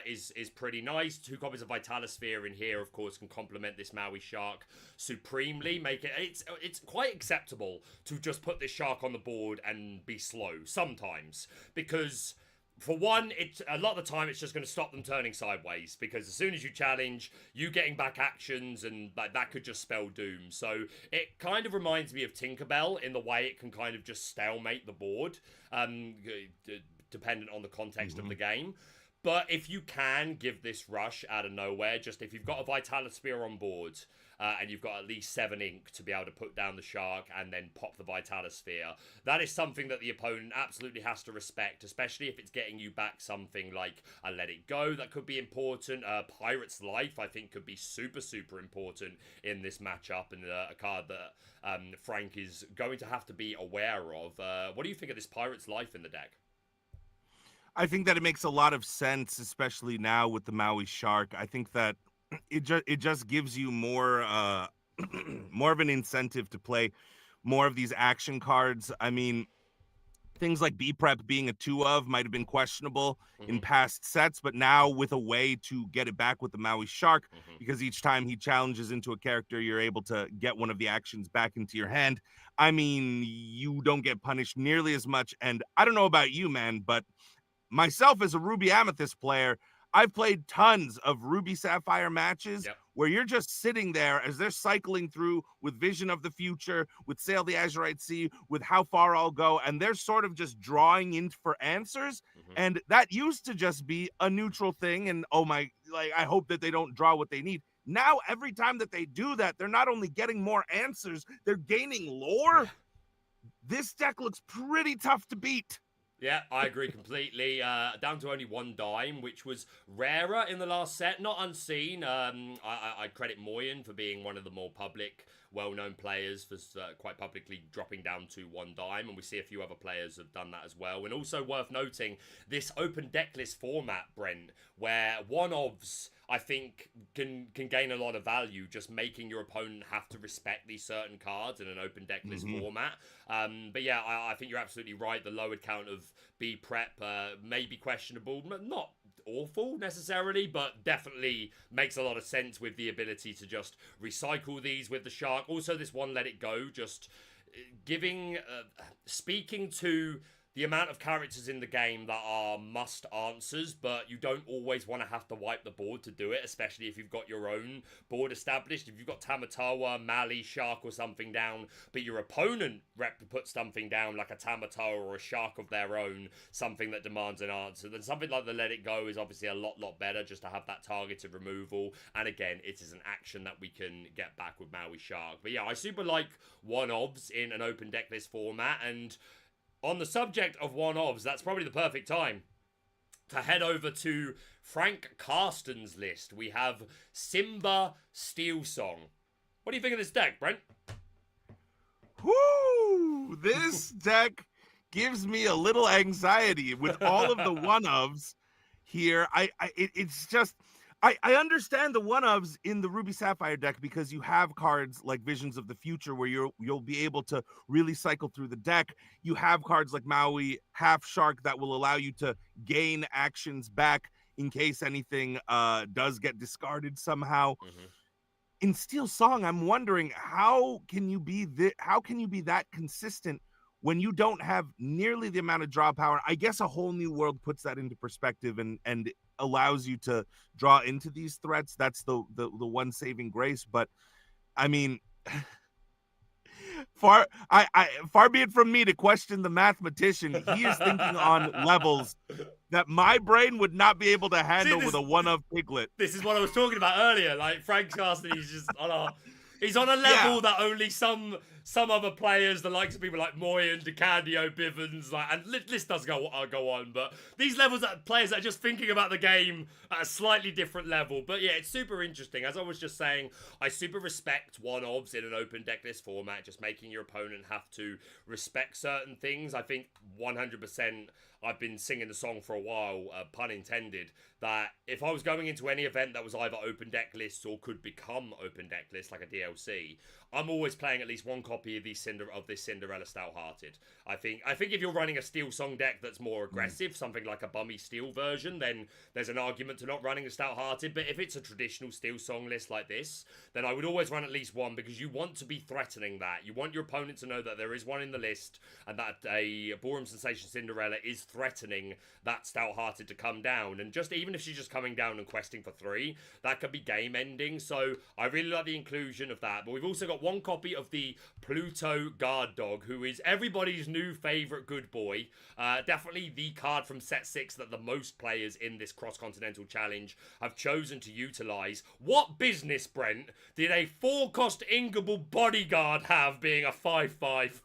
is pretty nice. 2 copies of Vitalosphere in here, of course, can complement this Maui Shark supremely. Make it it's quite acceptable to just put this shark on the board and be slow sometimes, because for one, a lot of the time it's just going to stop them turning sideways, because as soon as you challenge, you getting back actions, and that could just spell doom. So it kind of reminds me of Tinkerbell in the way it can kind of just stalemate the board, dependent on the context of the game. But if you can give this rush out of nowhere, just if you've got a Vitalosphere on board, and you've got at least 7 ink to be able to put down the shark and then pop the Vitalosphere, that is something that the opponent absolutely has to respect, especially if it's getting you back something like a Let It Go that could be important. Pirate's Life, I think, could be super, super important in this matchup, and a card that Frank is going to have to be aware of. What do you think of this Pirate's Life in the deck? I think that it makes a lot of sense, especially now with the Maui Shark. I think that it just gives you more more of an incentive to play more of these action cards. I mean, things like B-Prep being a 2 of might have been questionable in past sets, but now with a way to get it back with the Maui Shark, because each time he challenges into a character, you're able to get one of the actions back into your hand. I mean, you don't get punished nearly as much. And I don't know about you, man, but myself as a Ruby Amethyst player, I've played tons of Ruby Saphire matches where you're just sitting there as they're cycling through with Vision of the Future, with Sail the Azurite Sea, with How Far I'll Go, and they're sort of just drawing in for answers. And that used to just be a neutral thing, and I hope that they don't draw what they need. Now, every time that they do that, they're not only getting more answers, they're gaining lore. This deck looks pretty tough to beat. Yeah, I agree completely. Down to only 1 dime, which was rarer in the last set. Not unseen. I credit Moyen for being one of the more public, well-known players for quite publicly dropping down to 1 dime, and we see a few other players have done that as well. And also worth noting, this open decklist format, Brent, where 1-ofs, I think, can gain a lot of value, just making your opponent have to respect these certain cards in an open decklist format. But yeah, I think you're absolutely right. The lowered count of B-Prep may be questionable. Not awful necessarily, but definitely makes a lot of sense with the ability to just recycle these with the shark. Also, this 1 Let It Go, just giving, speaking to the amount of characters in the game that are must answers, but you don't always want to have to wipe the board to do it, especially if you've got your own board established. If you've got Tamatawa, Mali, Shark or something down, but your opponent puts something down like a Tamatawa or a Shark of their own, something that demands an answer, then something like the Let It Go is obviously a lot better, just to have that targeted removal. And again, it is an action that we can get back with Maui Shark. But yeah, I super like 1-ofs in an open decklist format, and on the subject of 1-ofs, that's probably the perfect time to head over to Frank Karsten's list. We have Simba Steel Song. What do you think of this deck, Brent? Whoo! This deck gives me a little anxiety with all of the 1-ofs here. It's just... I understand the 1-ofs in the Ruby Saphire deck because you have cards like Visions of the Future where you'll be able to really cycle through the deck. You have cards like Maui Half Shark that will allow you to gain actions back in case anything does get discarded somehow. In Steel Song, I'm wondering how can you be that consistent when you don't have nearly the amount of draw power? I guess A Whole New World puts that into perspective and allows you to draw into these threats. That's the one saving grace. But I mean, far be it from me to question the mathematician. He is thinking on levels that my brain would not be able to handle with a 1-of Piglet. This is what I was talking about earlier. Like Frank Karsten, he's on a level that only some some other players, the likes of people like Moyen, DeCandio, Bivens, like, and list does go on, but these levels that players that are just thinking about the game at a slightly different level. But yeah, it's super interesting. As I was just saying, I super respect one-ofs in an open decklist format, just making your opponent have to respect certain things. I think 100%, I've been singing the song for a while, pun intended, that if I was going into any event that was either open deck lists or could become open deck lists, like a DLC, I'm always playing at least one copy of this Cinderella Stout-Hearted. I think if you're running a Steel Song deck that's more aggressive, something like a Bummy Steel version, then there's an argument to not running a Stout-Hearted. But if it's a traditional Steel Song list like this, then I would always run at least one, because you want to be threatening that. You want your opponent to know that there is one in the list, and that a Bochum Sensation Cinderella is threatening that Stout-Hearted to come down. And just even if she's just coming down and questing for 3, that could be game ending. So I really like the inclusion of that. But we've also got one copy of the Pluto Guard Dog, who is everybody's new favorite good boy. Definitely the card from set 6 that the most players in this Cross Continental Challenge have chosen to utilize. What business, Brent, did a 4-cost Ingable Bodyguard have being a 5/5?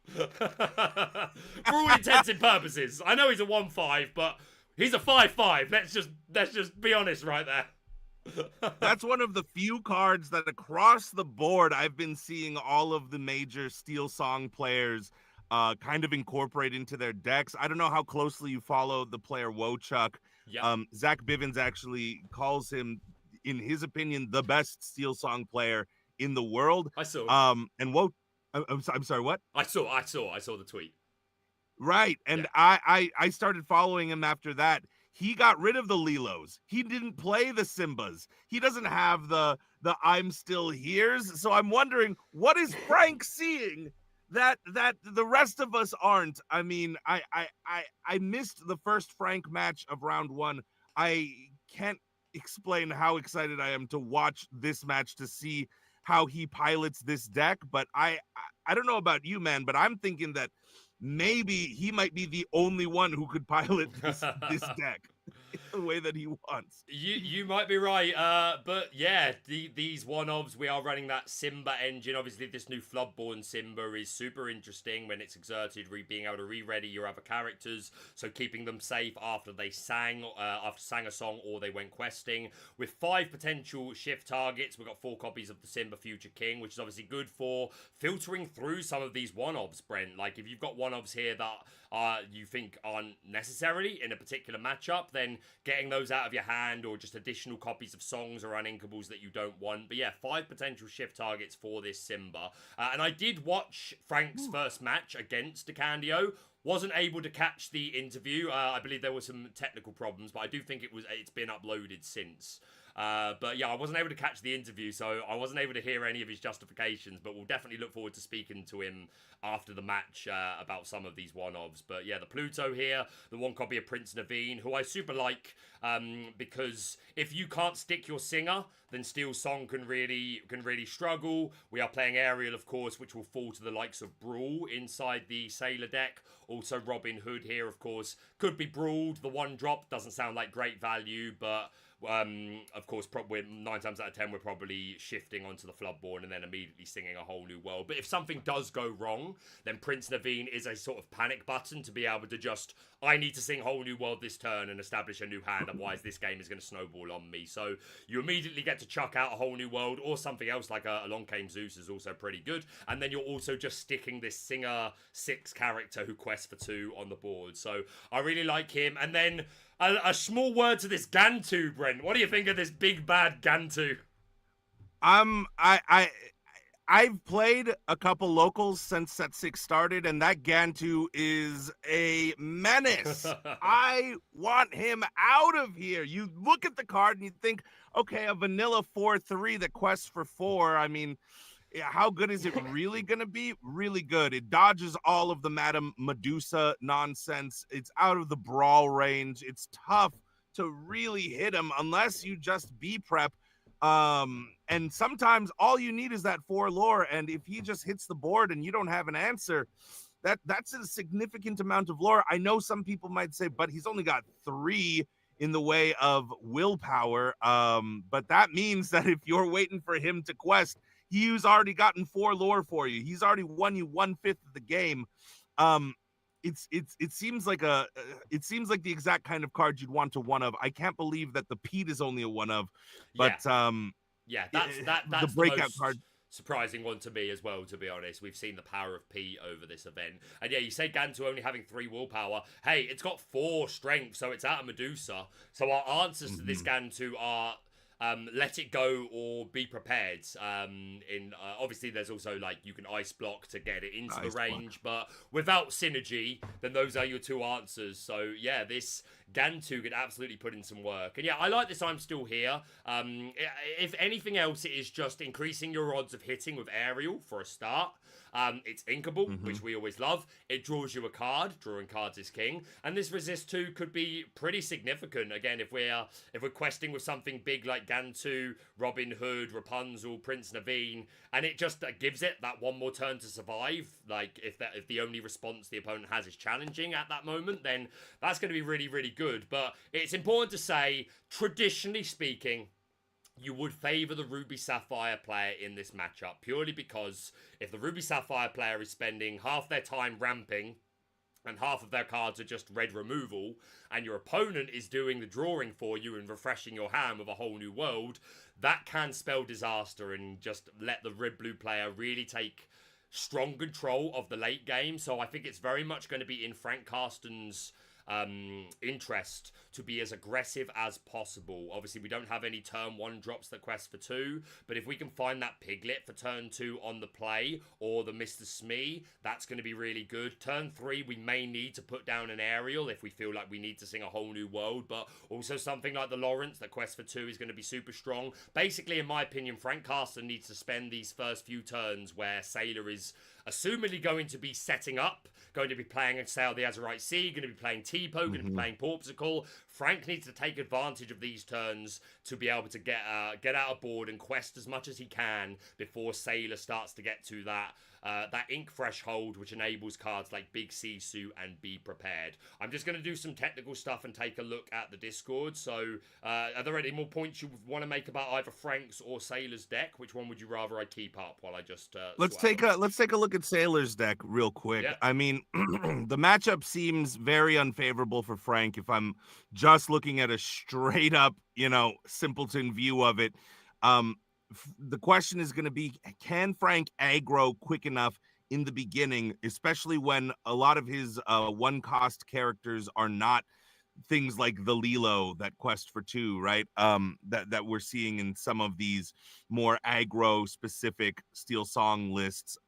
For all intents and purposes. I know he's a 1/5, but he's a 5/5. Let's just be honest right there. That's one of the few cards that across the board I've been seeing all of the major Steel Song players kind of incorporate into their decks. I don't know how closely you follow the player Wochuk. Yep. Zach Bivens actually calls him, in his opinion, the best Steel Song player in the world. I saw. I'm sorry, what? I saw the tweet. Right, and yeah. I started following him after that. He got rid of the Lilos. He didn't play the Simbas. He doesn't have the I'm still here's. So I'm wondering, what is Frank seeing that the rest of us aren't? I mean, I missed the first Frank match of round 1. I can't explain how excited I am to watch this match to see how he pilots this deck. But I don't know about you, man, but I'm thinking that maybe he might be the only one who could pilot this deck the way that he wants. You might be right, but yeah, these one-ofs, we are running that Simba engine. Obviously, this new Floodborn Simba is super interesting when it's exerted, being able to re-ready your other characters, so keeping them safe after they sang a song or they went questing. With 5 potential shift targets, we've got 4 copies of the Simba Future King, which is obviously good for filtering through some of these one-ofs, Brent. Like, if you've got one-ofs here that you think aren't necessary in a particular matchup, then getting those out of your hand, or just additional copies of songs or uninkables that you don't want. But yeah, 5 potential shift targets for this Simba. And I did watch Frank's first match against DeCandio. Wasn't able to catch the interview. I believe there were some technical problems, but I do think it's been uploaded since. But yeah, I wasn't able to catch the interview, so I wasn't able to hear any of his justifications, but we'll definitely look forward to speaking to him after the match about some of these one-ofs. But yeah, the Pluto here, the 1 copy of Prince Naveen, who I super like, because if you can't stick your singer, then Steel Song can really struggle. We are playing Ariel, of course, which will fall to the likes of Brawl inside the S4iler deck. Also Robin Hood here, of course, could be brawled. The 1-drop doesn't sound like great value, but of course, probably 9 times out of 10, we're probably shifting onto the Floodborn and then immediately singing a whole new world. But if something does go wrong, then Prince Naveen is a sort of panic button to be able to just, I need to sing whole new world this turn and establish a new hand, otherwise this game is going to snowball on me. So you immediately get to chuck out a whole new world, or something else like Along Came Zeus is also pretty good. And then you're also just sticking this Singer 6 character who quests for 2 on the board. So I really like him. And then a small word to this Gantu, Brent. What do you think of this big bad Gantu? I've played a couple locals since set 6 started, and that Gantu is a menace. I want him out of here. You look at the card and you think, okay, a vanilla 4/3 that quests for 4. I mean, how good is it really going to be? Really good. It dodges all of the Madame Medusa nonsense. It's out of the brawl range. It's tough to really hit him unless you just B-prep. And sometimes all you need is that 4 lore, and if he just hits the board and you don't have an answer, that's a significant amount of lore. I know some people might say, but he's only got 3 in the way of willpower. But that means that if you're waiting for him to quest, He's already gotten 4 lore for you. He's already won you 1/5 of the game. It seems like the exact kind of card you'd want to one of. I can't believe that the Pete is only a one of, but that's the breakout most card. Surprising one to me as well, to be honest. We've seen the power of P over this event. And yeah, you say Gantu only having 3 willpower. Hey, it's got 4 strength, so it's out of Medusa. So our answers to this Gantu are let it go or be prepared. Obviously, there's also like you can ice block to get it into the range, but without synergy, then those are your 2 answers. So yeah, this Gantu could absolutely put in some work. And yeah, I like this I'm still here. If anything else, it is just increasing your odds of hitting with aerial for a start. It's inkable, which we always love. It draws you a card. Drawing cards is king. And this resist 2 could be pretty significant. Again, if we're questing with something big like Gantu, Robin Hood, Rapunzel, Prince Naveen, and it just gives it that 1 more turn to survive. Like if the only response the opponent has is challenging at that moment, then that's going to be really, really good. But it's important to say, traditionally speaking, you would favour the Ruby Saphire player in this matchup, purely because if the Ruby Saphire player is spending half their time ramping and half of their cards are just red removal, and your opponent is doing the drawing for you and refreshing your hand with a whole new world, that can spell disaster and just let the red-blue player really take strong control of the late game. So I think it's very much going to be in Frank Karsten's interest to be as aggressive as possible. Obviously, we don't have any turn 1 drops that quest for 2, but if we can find that Piglet for turn 2 on the play, or the Mr. Smee, that's going to be really good. Turn 3, we may need to put down an aerial if we feel like we need to sing a whole new world, but also something like the Lawrence that quest for 2 is going to be super strong. Basically, in my opinion, Frank Karsten needs to spend these first few turns where Sailor is assumedly going to be setting up, going to be playing Sail the Azurite Sea, going to be playing T-Po, going to be playing Porpsicle. Frank needs to take advantage of these turns to be able to get out of board and quest as much as he can before Sailor starts to get to that ink threshold, which enables cards like Big Sisu and Be Prepared. I'm just going to do some technical stuff and take a look at the Discord. So are there any more points you want to make about either Frank's or Sailor's deck? Which one would you rather I keep up while I just let's take a look at Sailor's deck real quick. Yeah. I mean, the matchup seems very unfavorable for Frank if I'm just looking at a straight up, simpleton view of it. The question is going to be, can Frank aggro quick enough in the beginning, especially when a lot of his 1-cost characters are not things like the Lilo that quest for 2, right? That we're seeing in some of these more aggro specific Steel Song lists.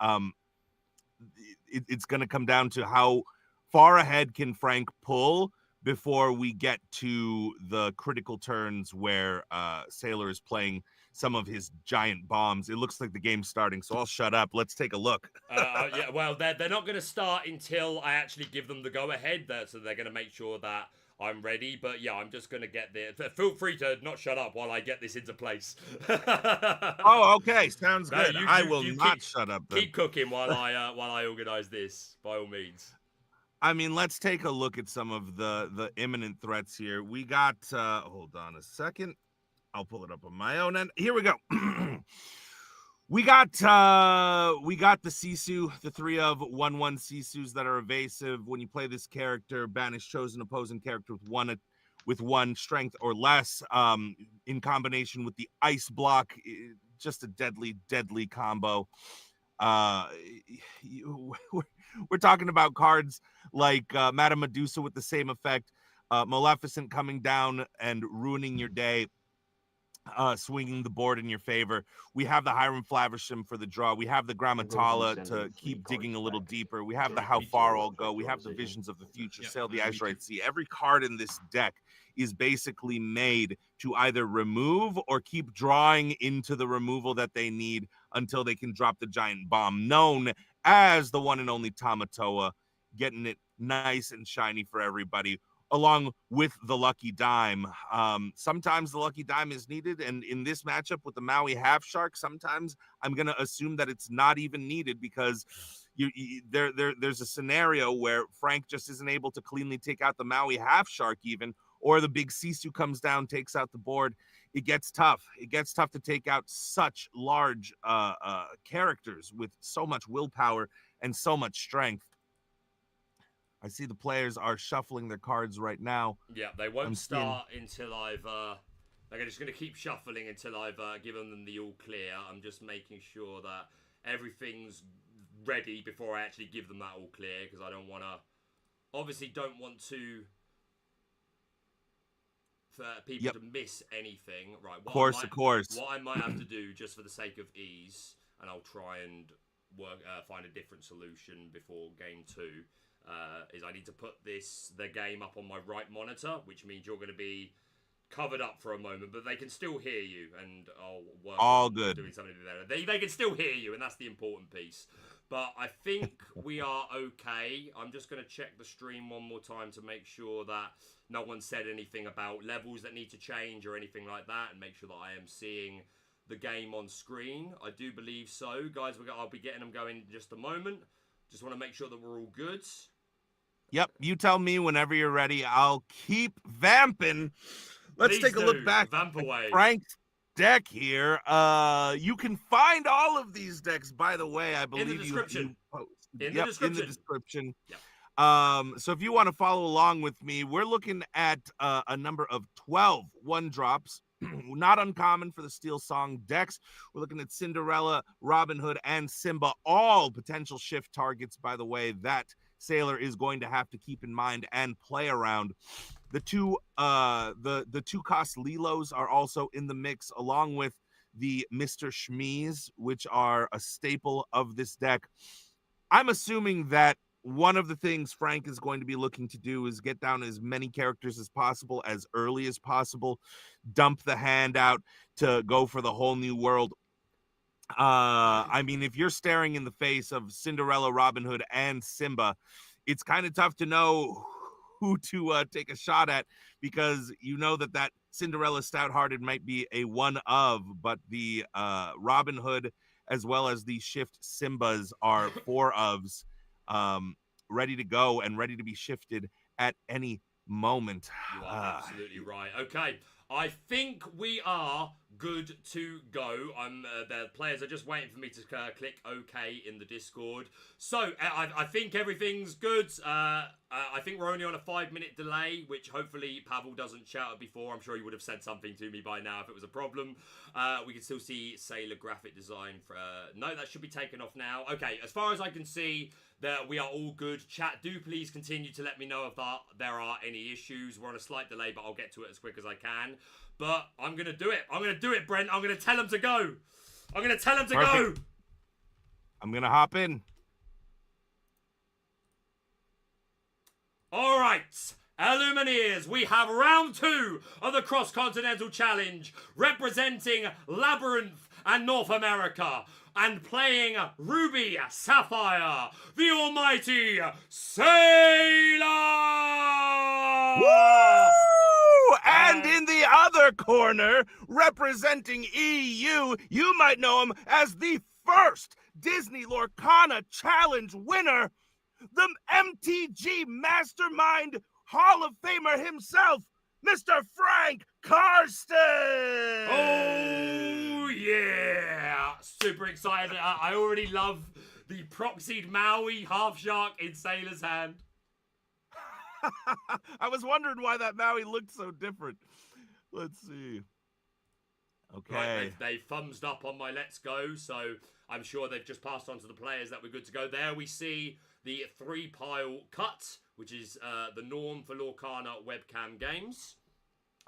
It's going to come down to how far ahead can Frank pull before we get to the critical turns where Sailor is playing some of his giant bombs. It looks like the game's starting, so I'll shut up. Let's take a look. Yeah, well, they're not going to start until I actually give them the go-ahead, so they're going to make sure that I'm ready. But yeah, I'm just going to get there. Feel free to not shut up while I get this into place. Oh, okay. Sounds good. I will not shut up then. Keep cooking while I organize this, by all means. I mean, let's take a look at some of the imminent threats here. We got, hold on a second. I'll pull it up on my own end. Here we go. we got the Sisu, the 3 of 1/1 Sisus that are evasive. When you play this character, banish chosen opposing character with 1 strength or less. In combination with the ice block, just a deadly combo. We're talking about cards like Madame Medusa with the same effect, Maleficent coming down and ruining your day, swinging the board in your favor. We have the Hiram Flaversham for the draw. We have the Grammatala to keep digging a little deeper. We have the How Far I'll Go. We have the Visions of the Future, Sail the Azurite Sea. Every card in this deck is basically made to either remove or keep drawing into the removal that they need until they can drop the giant bomb, known as the one and only Tamatoa, getting it nice and shiny for everybody, along with the Lucky Dime. Sometimes the Lucky Dime is needed, and in this matchup with the Maui Half Shark, sometimes I'm going to assume that it's not even needed because there's a scenario where Frank just isn't able to cleanly take out the Maui Half Shark even, or the big Sisu comes down, takes out the board, it gets tough. It gets tough to take out such large characters with so much willpower and so much strength. I see the players are shuffling their cards right now. Yeah, they won't start until I've... They're just going to keep shuffling until I've given them the all clear. I'm just making sure that everything's ready before I actually give them that all clear, because I don't want to... Obviously, don't want to... for people to miss anything. Right, of course. What I might have to do, just for the sake of ease, and I'll try and find a different solution before game 2, is I need to put the game up on my right monitor, which means you're going to be covered up for a moment, but they can still hear you, and I'll work on doing something there. They can still hear you, and that's the important piece. But I think we are okay. I'm just going to check the stream one more time to make sure that no one said anything about levels that need to change or anything like that, and make sure that I am seeing the game on screen. I do believe so. Guys, I'll be getting them going in just a moment. Just want to make sure that we're all good. Yep, you tell me whenever you're ready. I'll keep vamping. Let's take a look back Vamp away. at Frank's deck here. You can find all of these decks, by the way. I believe in the description. In the description. Yep. So if you want to follow along with me, we're looking at a number of 12 1-drops. Not uncommon for the Steel Song decks. We're looking at Cinderella, Robin Hood, and Simba, all potential shift targets, by the way, that Sailor is going to have to keep in mind and play around. The two cost Lilos are also in the mix, along with the Mr. Shmees, which are a staple of this deck. I'm assuming that one of the things Frank is going to be looking to do is get down as many characters as possible, as early as possible, dump the hand out to go for the whole new world. I mean, if you're staring in the face of Cinderella, Robin Hood, and Simba, it's kind of tough to know who to take a shot at, because you know that Cinderella Stout-Hearted might be a one of, but the Robin Hood as well as the shift Simbas are 4 ofs, ready to go and ready to be shifted at any moment. You are absolutely right. Okay, I think we are good to go. The players are just waiting for me to click OK in the Discord. So I think everything's good. I think we're only on a 5-minute delay, which hopefully Pavel doesn't shout at before. I'm sure he would have said something to me by now if it was a problem. We can still see Sailor graphic design. No, that should be taken off now. Okay, as far as I can see, that we are all good. Chat, do please continue to let me know if there are any issues. We're on a slight delay, but I'll get to it as quick as I can. But I'm going to do it. I'm going to do it, Brent. I'm going to tell him to go. I'm going to tell him to go. I'm going to hop in. All right. Illumineers, we have round 2 of the Cross Continental Challenge, representing Labyrinth and North America, and playing Ruby Saphire, the almighty Sailor! Woo! And in the other corner, representing EU, you might know him as the first Disney Lorcana Challenge winner, the MTG Mastermind Hall of Famer himself, Mr. Frank Karsten! Oh, yeah! Super excited. I already love the proxied Maui half shark in Sailor's hand. I was wondering why that Maui looked so different. Let's see. Okay. Right, they thumbs up on my let's go, so I'm sure they've just passed on to the players that we're good to go. There we see the 3-pile cut, which is the norm for Lorcana webcam games.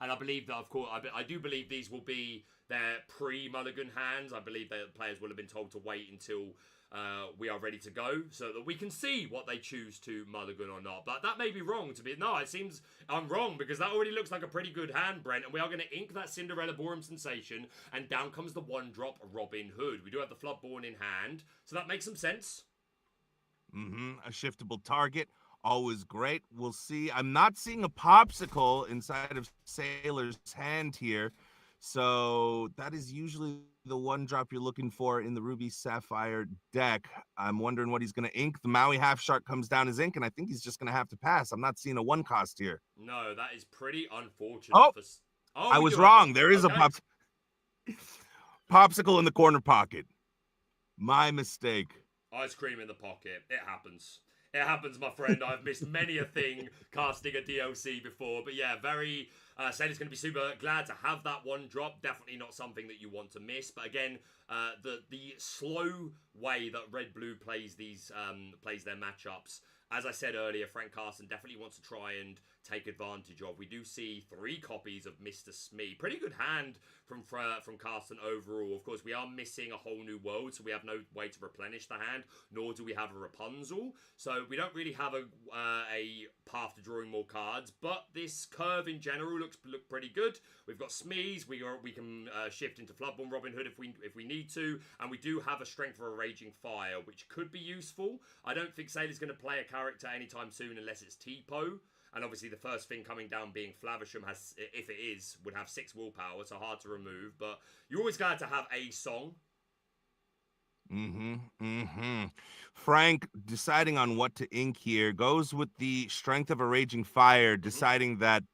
And I believe that, of course, I do believe these will be their pre-mulligan hands. I believe that the players will have been told to wait until we are ready to go, so that we can see what they choose to mulligan or not. But that may be wrong to be. No, it seems I'm wrong, because that already looks like a pretty good hand, Brent. And we are going to ink that Cinderella Borum Sensation, and down comes the 1-drop Robin Hood. We do have the Floodborn in hand, so that makes some sense. A shiftable target, always great. We'll see. I'm not seeing a popsicle inside of Sailor's hand here, so that is usually the one drop you're looking for in the Ruby Saphire deck. I'm wondering what he's going to ink. The Maui Half Shark comes down as ink, and I think he's just going to have to pass. I'm not seeing a 1 cost here. No, that is pretty unfortunate. Oh, oh I we was do have wrong. one. There is Okay. a popsicle in the corner pocket. My mistake. Ice cream in the pocket. It happens. It happens, my friend. I've missed many a thing casting a DLC before. But yeah, very... Sailor's going to be super glad to have that one drop. Definitely not something that you want to miss. But again, the slow way that Red-Blue plays their matchups, as I said earlier, Frank Karsten definitely wants to try and take advantage of. We do see 3 copies of Mr. Smee. Pretty good hand from Karsten overall. Of course, we are missing a whole new world, so we have no way to replenish the hand, nor do we have a Rapunzel. So we don't really have a path to drawing more cards, but this curve in general look pretty good. We've got Smees, we can shift into Floodborn Robin Hood if we need to, and we do have a Strength of a Raging Fire, which could be useful. I don't think Sailor's going to play a character anytime soon unless it's Tipo. And obviously the first thing coming down being Flavisham has, if it is, would have 6 willpower, so hard to remove. But you're always glad to have a song. Frank, deciding on what to ink here, goes with the Strength of a Raging Fire, deciding that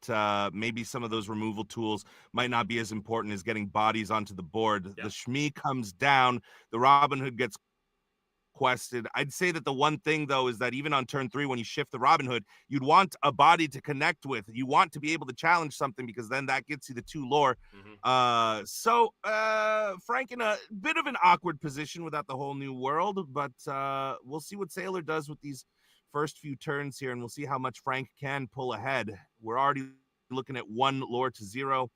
maybe some of those removal tools might not be as important as getting bodies onto the board. Yep. The Shmee comes down, the Robin Hood gets quested. I'd say that the one thing, though, is that even on turn 3, when you shift the Robin Hood, you'd want a body to connect with. You want to be able to challenge something because then that gets you the 2 lore. So Frank in a bit of an awkward position without the whole new world, but we'll see what Sailor does with these first few turns here, and we'll see how much Frank can pull ahead. We're already looking at 1 lore to 0.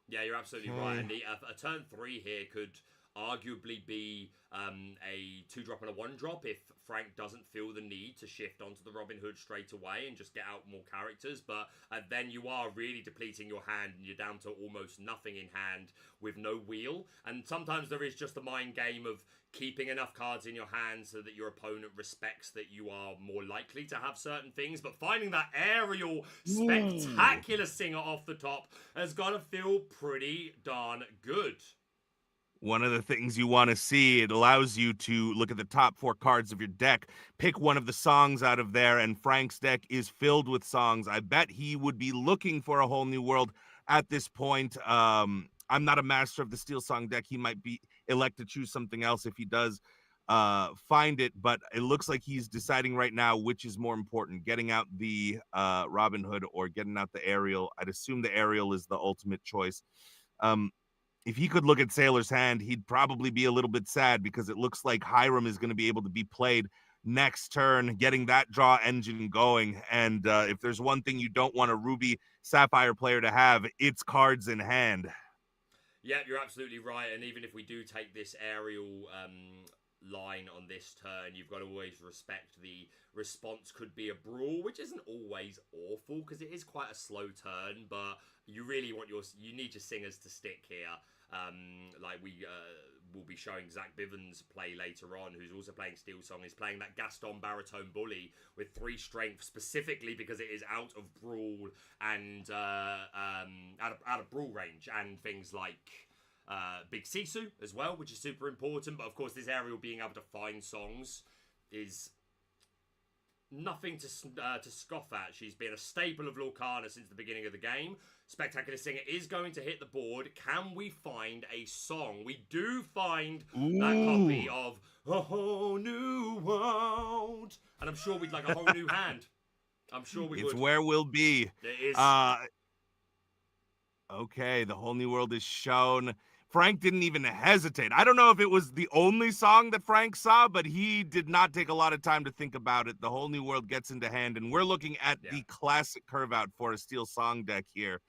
Yeah, you're absolutely right. And a turn 3 here could arguably be a 2-drop and a 1-drop if Frank doesn't feel the need to shift onto the Robin Hood straight away and just get out more characters. But then you are really depleting your hand and you're down to almost nothing in hand with no wheel. And sometimes there is just a mind game of keeping enough cards in your hand so that your opponent respects that you are more likely to have certain things. But finding that aerial spectacular singer off the top has got to feel pretty darn good. One of the things you want to see, it allows you to look at the top 4 cards of your deck, pick one of the songs out of there, and Frank's deck is filled with songs. I bet he would be looking for a whole new world at this point. I'm not a master of the Steel Song deck. He might elect to choose something else if he does find it, but it looks like he's deciding right now which is more important, getting out the Robin Hood or getting out the aerial. I'd assume the aerial is the ultimate choice. If he could look at Sailor's hand, he'd probably be a little bit sad because it looks like Hiram is going to be able to be played next turn, getting that draw engine going. And if there's one thing you don't want a Ruby Saphire player to have, it's cards in hand. Yeah, you're absolutely right. And even if we do take this aerial line on this turn, you've got to always respect the response could be a brawl, which isn't always awful because it is quite a slow turn, but you really want you need your singers to stick here. Like we will be showing Zach Bivens play later on, who's also playing Steel Song, is playing that Gaston Baritone Bully with 3 strength, specifically because it is out of brawl and out of brawl range and things like Big Sisu as well, which is super important. But of course, this aerial being able to find songs is nothing to scoff at. She's been a staple of Lorcana since the beginning of the game. Spectacular Singer is going to hit the board. Can we find a song? We do find that copy of A Whole New World. And I'm sure we'd like a whole new hand. I'm sure we would. It's where we'll be. It is. Okay, the whole new world is shown. Frank didn't even hesitate. I don't know if it was the only song that Frank saw, but he did not take a lot of time to think about it. The whole new world gets into hand, and we're looking at the classic curve out for a Steel Song deck here.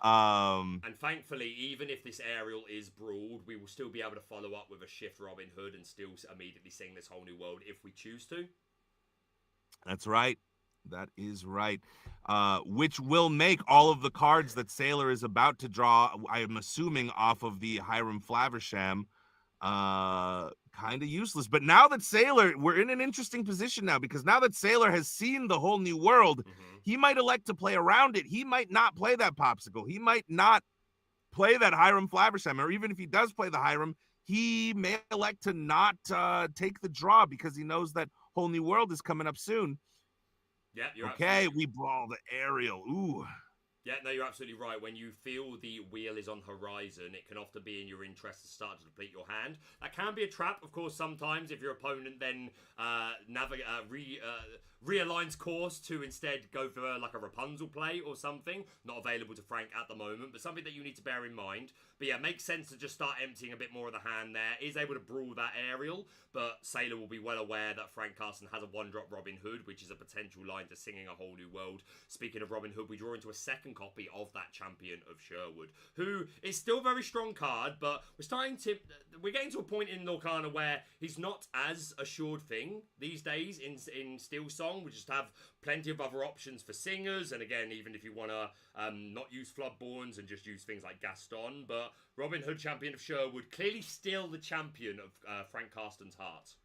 And thankfully, even if this aerial is brawled, we will still be able to follow up with a shift Robin Hood and still immediately sing this whole new world if we choose to. That's right. That is right. Which will make all of the cards that Sailor is about to draw, I am assuming off of the Hiram Flaversham, kind of useless. But now that Sailor, we're in an interesting position now, because now that Sailor has seen the whole new world, he might elect to play around it. He might not play that popsicle. He might not play that Hiram Flaversheim, or even if he does play the Hiram, he may elect to not take the draw because he knows that Whole New World is coming up soon. Yeah, you're okay. We brawl the aerial. Ooh. Yeah, no, you're absolutely right. When you feel the wheel is on horizon, it can often be in your interest to start to deplete your hand. That can be a trap, of course, sometimes if your opponent then realigns course to instead go for like a Rapunzel play or something. Not available to Frank at the moment, but something that you need to bear in mind. But yeah, makes sense to just start emptying a bit more of the hand there. Is able to brawl that aerial, but Sailor will be well aware that Frank Karsten has a 1-drop Robin Hood, which is a potential line to Singing a Whole New World. Speaking of Robin Hood, we draw into a second copy of that Champion of Sherwood, who is still a very strong card, but we're getting to a point in Lorcana where he's not as assured thing these days in Steel Song. We just have plenty of other options for singers, and again, even if you want to not use Floodborns and just use things like Gaston, but Robin Hood, Champion of Sherwood, clearly still the champion of Frank Karsten's heart.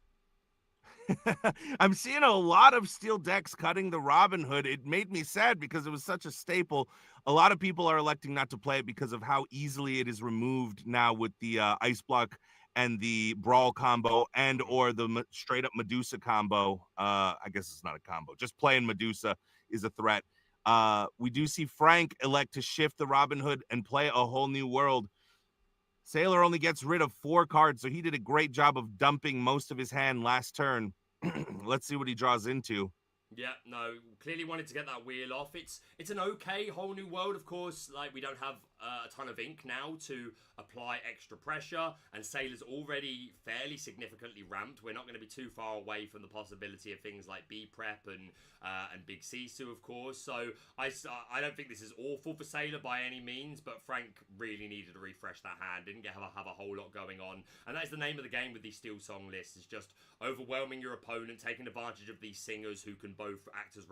I'm seeing a lot of steel decks cutting the Robin Hood. It made me sad because it was such a staple. A lot of people are electing not to play it because of how easily it is removed now with the Ice Block and the Brawl combo and or the straight up Medusa combo. I guess it's not a combo. Just playing Medusa is a threat. We do see Frank elect to shift the Robin Hood and play a Whole New World. Sailor only gets rid of 4 cards, so he did a great job of dumping most of his hand last turn. Let's see what he draws into. Yeah, no, clearly wanted to get that wheel off. It's an okay Whole New World, of course. Like, we don't have a ton of ink now to apply extra pressure, and Sailor's already fairly significantly ramped. We're not going to be too far away from the possibility of things like B-Prep and Big Sisu, of course. So I don't think this is awful for Sailor by any means, but Frank really needed to refresh that hand. Didn't have a whole lot going on, and that is the name of the game with these Steel Song lists. Is just overwhelming your opponent, taking advantage of these singers who can both act as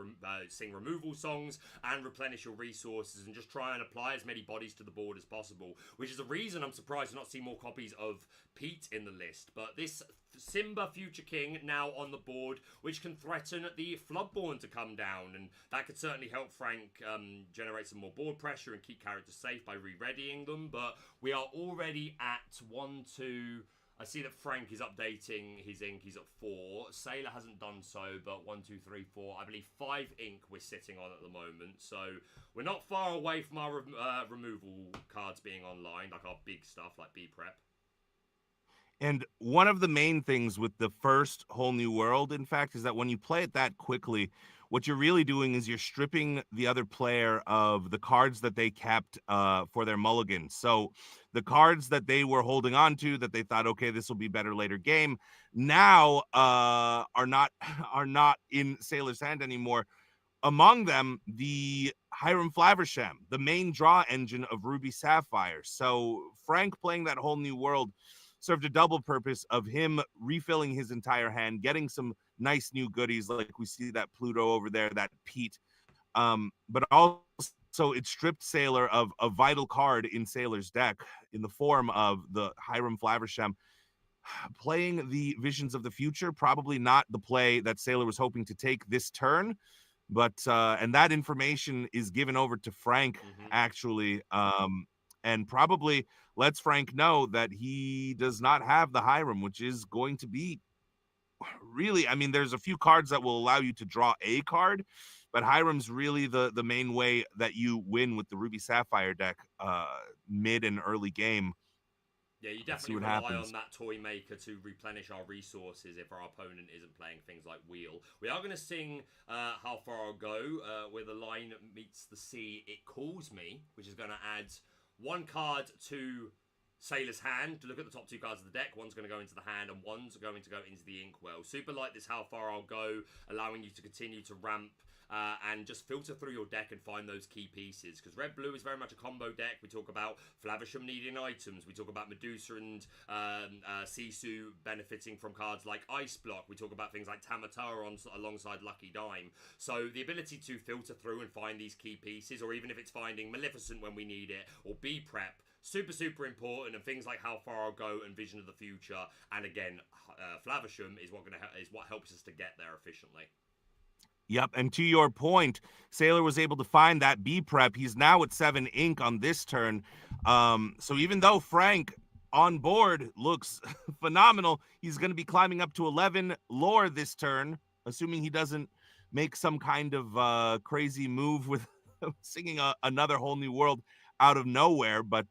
sing removal songs and replenish your resources, and just try and apply as many bodies to the board as possible, which is the reason I'm surprised to not see more copies of Pete in the list. But this Simba Future King now on the board, which can threaten the Floodborn to come down, and that could certainly help Frank generate some more board pressure and keep characters safe by re-readying them. But we are already at 1, 2... I see that Frank is updating his ink. He's at 4. Sailor hasn't done so, but 1, 2, 3, 4. I believe 5 ink we're sitting on at the moment. So we're not far away from our removal cards being online, like our big stuff like B-Prep. And one of the main things with the first Whole New World, in fact, is that when you play it that quickly, what you're really doing is you're stripping the other player of the cards that they kept for their mulligan. So the cards that they were holding on to, that they thought, okay, this will be better later game, now are not in Sailor's hand anymore. Among them, the Hiram Flaversheim, the main draw engine of Ruby Saphire. So Frank playing that Whole New World served a double purpose of him refilling his entire hand, getting some nice new goodies, like we see that Pluto over there, that Pete. But also it stripped Sailor of a vital card in Sailor's deck in the form of the Hiram Flaversheim. Playing the Visions of the Future, probably not the play that Sailor was hoping to take this turn, but and that information is given over to Frank, actually, and probably lets Frank know that he does not have the Hiram, which is going to be really, I mean, there's a few cards that will allow you to draw a card, but Hiram's really the main way that you win with the Ruby Saphire deck mid and early game. Yeah, you definitely rely on that toy maker to replenish our resources if our opponent isn't playing things like Wheel. We are going to sing How Far I'll Go, where the line meets the sea, It Calls Me, which is going to add 1 card to Sailor's hand to look at the top 2 cards of the deck. One's going to go into the hand and one's going to go into the inkwell. Super like this How Far I'll Go, allowing you to continue to ramp and just filter through your deck and find those key pieces. Because Red-Blue is very much a combo deck. We talk about Flaversheim needing items. We talk about Medusa and Sisu benefiting from cards like Ice Block. We talk about things like Tamatara alongside Lucky Dime. So the ability to filter through and find these key pieces, or even if it's finding Maleficent when we need it, or B-Prep, super important. And things like How Far I'll Go and Vision of the Future, and again Flaversheim is what helps us to get there efficiently. Yep, and to your point, Sailor was able to find that B-Prep. He's now at 7 ink on this turn. So even though Frank on board looks phenomenal, he's going to be climbing up to 11 lore this turn, assuming he doesn't make some kind of crazy move with singing another whole new world out of nowhere. But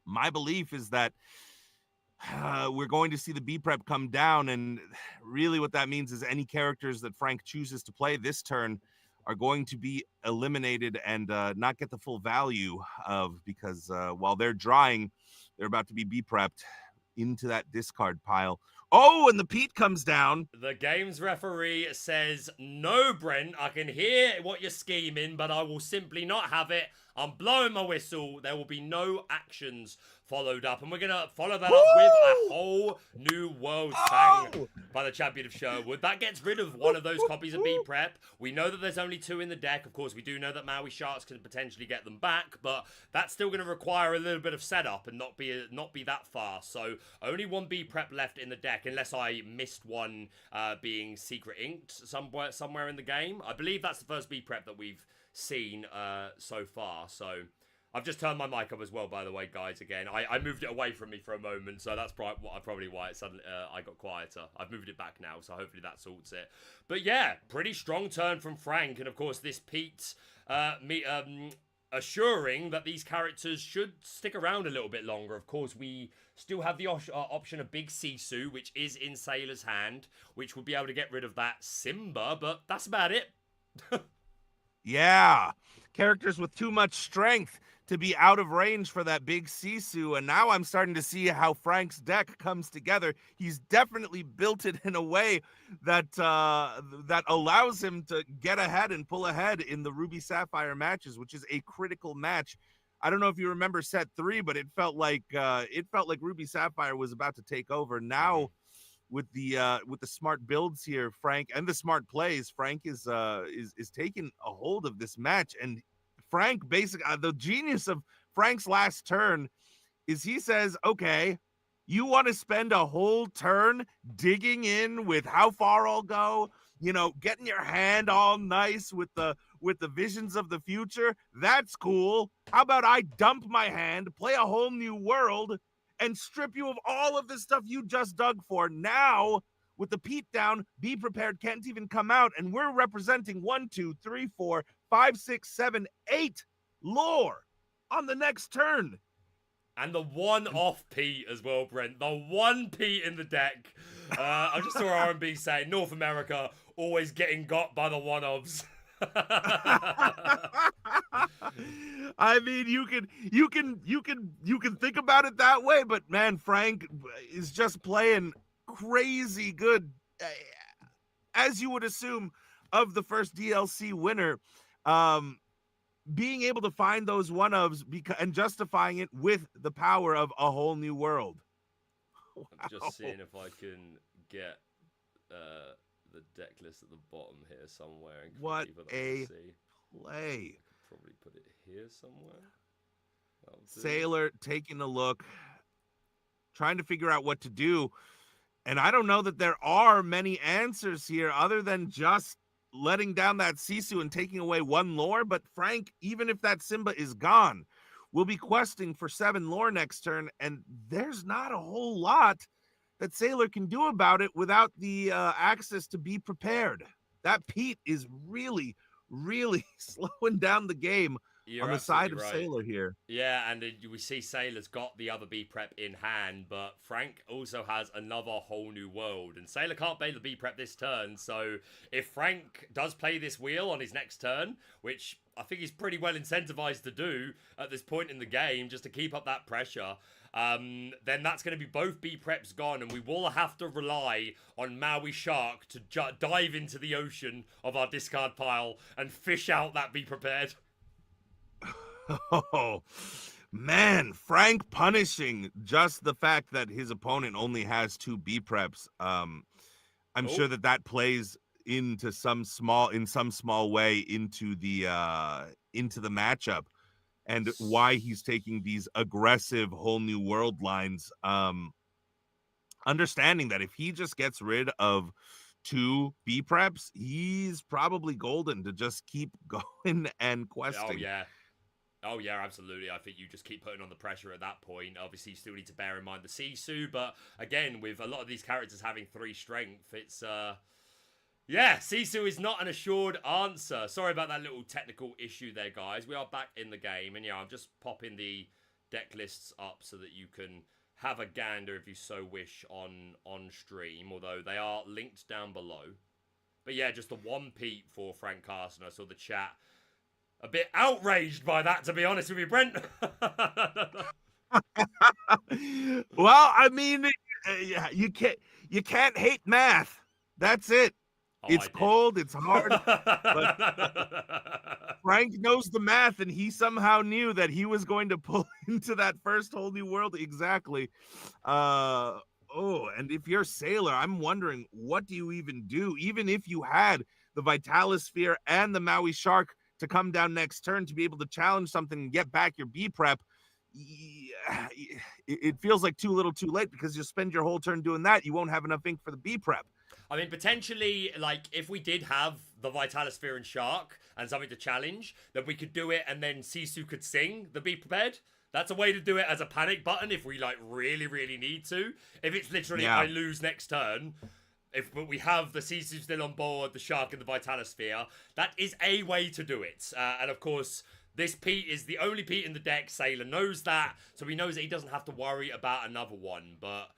my belief is that we're going to see the B prep come down, and really what that means is any characters that Frank chooses to play this turn are going to be eliminated and not get the full value of, because while they're drying, they're about to be B-prepped into that discard pile. Oh, and the Pete comes down. The game's referee says, no, Brent, I can hear what you're scheming, but I will simply not have it. I'm blowing my whistle. There will be no actions followed up. And we're going to follow that up with a whole new world sang by the champion of Sherwood. That gets rid of one of those copies of B-Prep. We know that there's only 2 in the deck. Of course, we do know that Maui Sharks can potentially get them back, but that's still going to require a little bit of setup and not be that fast. So only 1 B-Prep left in the deck, unless I missed one being secret inked somewhere in the game. I believe that's the first B-Prep that we've seen so far. So I've just turned my mic up as well, by the way, guys. Again, I moved it away from me for a moment, so that's probably why it suddenly I got quieter. I've moved it back now, so hopefully that sorts it. But yeah, pretty strong turn from Frank, and of course this Pete assuring that these characters should stick around a little bit longer. Of course, we still have the option of Big Sisu, which is in Sailor's hand, which will be able to get rid of that Simba, but that's about it. Yeah, characters with too much strength to be out of range for that Big Sisu, and now I'm starting to see how Frank's deck comes together. He's definitely built it in a way that that allows him to get ahead and pull ahead in the Ruby Saphire matches, which is a critical match. I don't know if you remember set 3, but it felt like Ruby Saphire was about to take over. Now, with the smart builds here, Frank, and the smart plays, Frank is taking a hold of this match. And Frank, basically, the genius of Frank's last turn is he says, okay, you want to spend a whole turn digging in with how far I'll go, getting your hand all nice with the visions of the future. That's cool. How about I dump my hand, play a whole new world, and strip you of all of the stuff you just dug for. Now, with the Pete down, Be Prepared can't even come out, and we're representing 1, 2, 3, 4, 5, 6, 7, 8 lore on the next turn. And the one off Pete as well, Brent. The one Pete in the deck. I just saw R&B saying North America always getting got by the one-offs. I mean, you can think about it that way, but man, Frank is just playing crazy good, as you would assume of the first DLC winner. Being able to find those one-ofs and justifying it with the power of a whole new world. Wow. I'm just seeing if I can get the deck list at the bottom here somewhere. What a play. Probably put it here somewhere. Sailor taking a look, trying to figure out what to do. And I don't know that there are many answers here other than just letting down that Sisu and taking away 1 lore. But Frank, even if that Simba is gone, will be questing for 7 lore next turn. And there's not a whole lot that Sailor can do about it without the access to Be Prepared. That Pete is really, really slowing down the game. You're on the side of right. Sailor here. Yeah, and we see Sailor's got the other B-Prep in hand, but Frank also has another whole new world, and Sailor can't play the B-Prep this turn, so if Frank does play this wheel on his next turn, which I think he's pretty well incentivized to do at this point in the game, just to keep up that pressure, then that's going to be both B-Preps gone, and we will have to rely on Maui Shark to dive into the ocean of our discard pile and fish out that Be Prepared. Oh, man, Frank punishing just the fact that his opponent only has 2 B-Preps. I'm sure that plays into some small way into the matchup and why he's taking these aggressive whole new world lines. Understanding that if he just gets rid of 2 B-Preps, he's probably golden to just keep going and questing. Oh, yeah. Oh, yeah, absolutely. I think you just keep putting on the pressure at that point. Obviously, you still need to bear in mind the Sisu, but again, with a lot of these characters having 3 strength, it's, yeah, Sisu is not an assured answer. Sorry about that little technical issue there, guys. We are back in the game, and yeah, I'm just popping the deck lists up so that you can have a gander if you so wish on stream, although they are linked down below. But yeah, just the 1 Pete for Frank Karsten. I saw the chat a bit outraged by that, to be honest with you, Brent. Well, I mean, you can't hate math. That's it. Oh, It's cold. It's hard. But Frank knows the math, and he somehow knew that he was going to pull into that first whole new world. Exactly. And if you're Sailor, I'm wondering, what do you even do? Even if you had the Vitalisphere and the Maui Shark to come down next turn to be able to challenge something and get back your B prep, it feels like too little too late, because you spend your whole turn doing that, you won't have enough ink for the B prep. I mean, potentially, like, if we did have the Vitalisphere and Shark and something to challenge, then we could do it, and then Sisu could sing the Be Prepared. That's a way to do it as a panic button if we, like, really, really need to. If it's literally, I lose next turn, but we have the Sisu still on board, the Shark and the Vitalisphere, that is a way to do it. And, of course, this Pete is the only Pete in the deck. Sailor knows that, so he knows that he doesn't have to worry about another one, but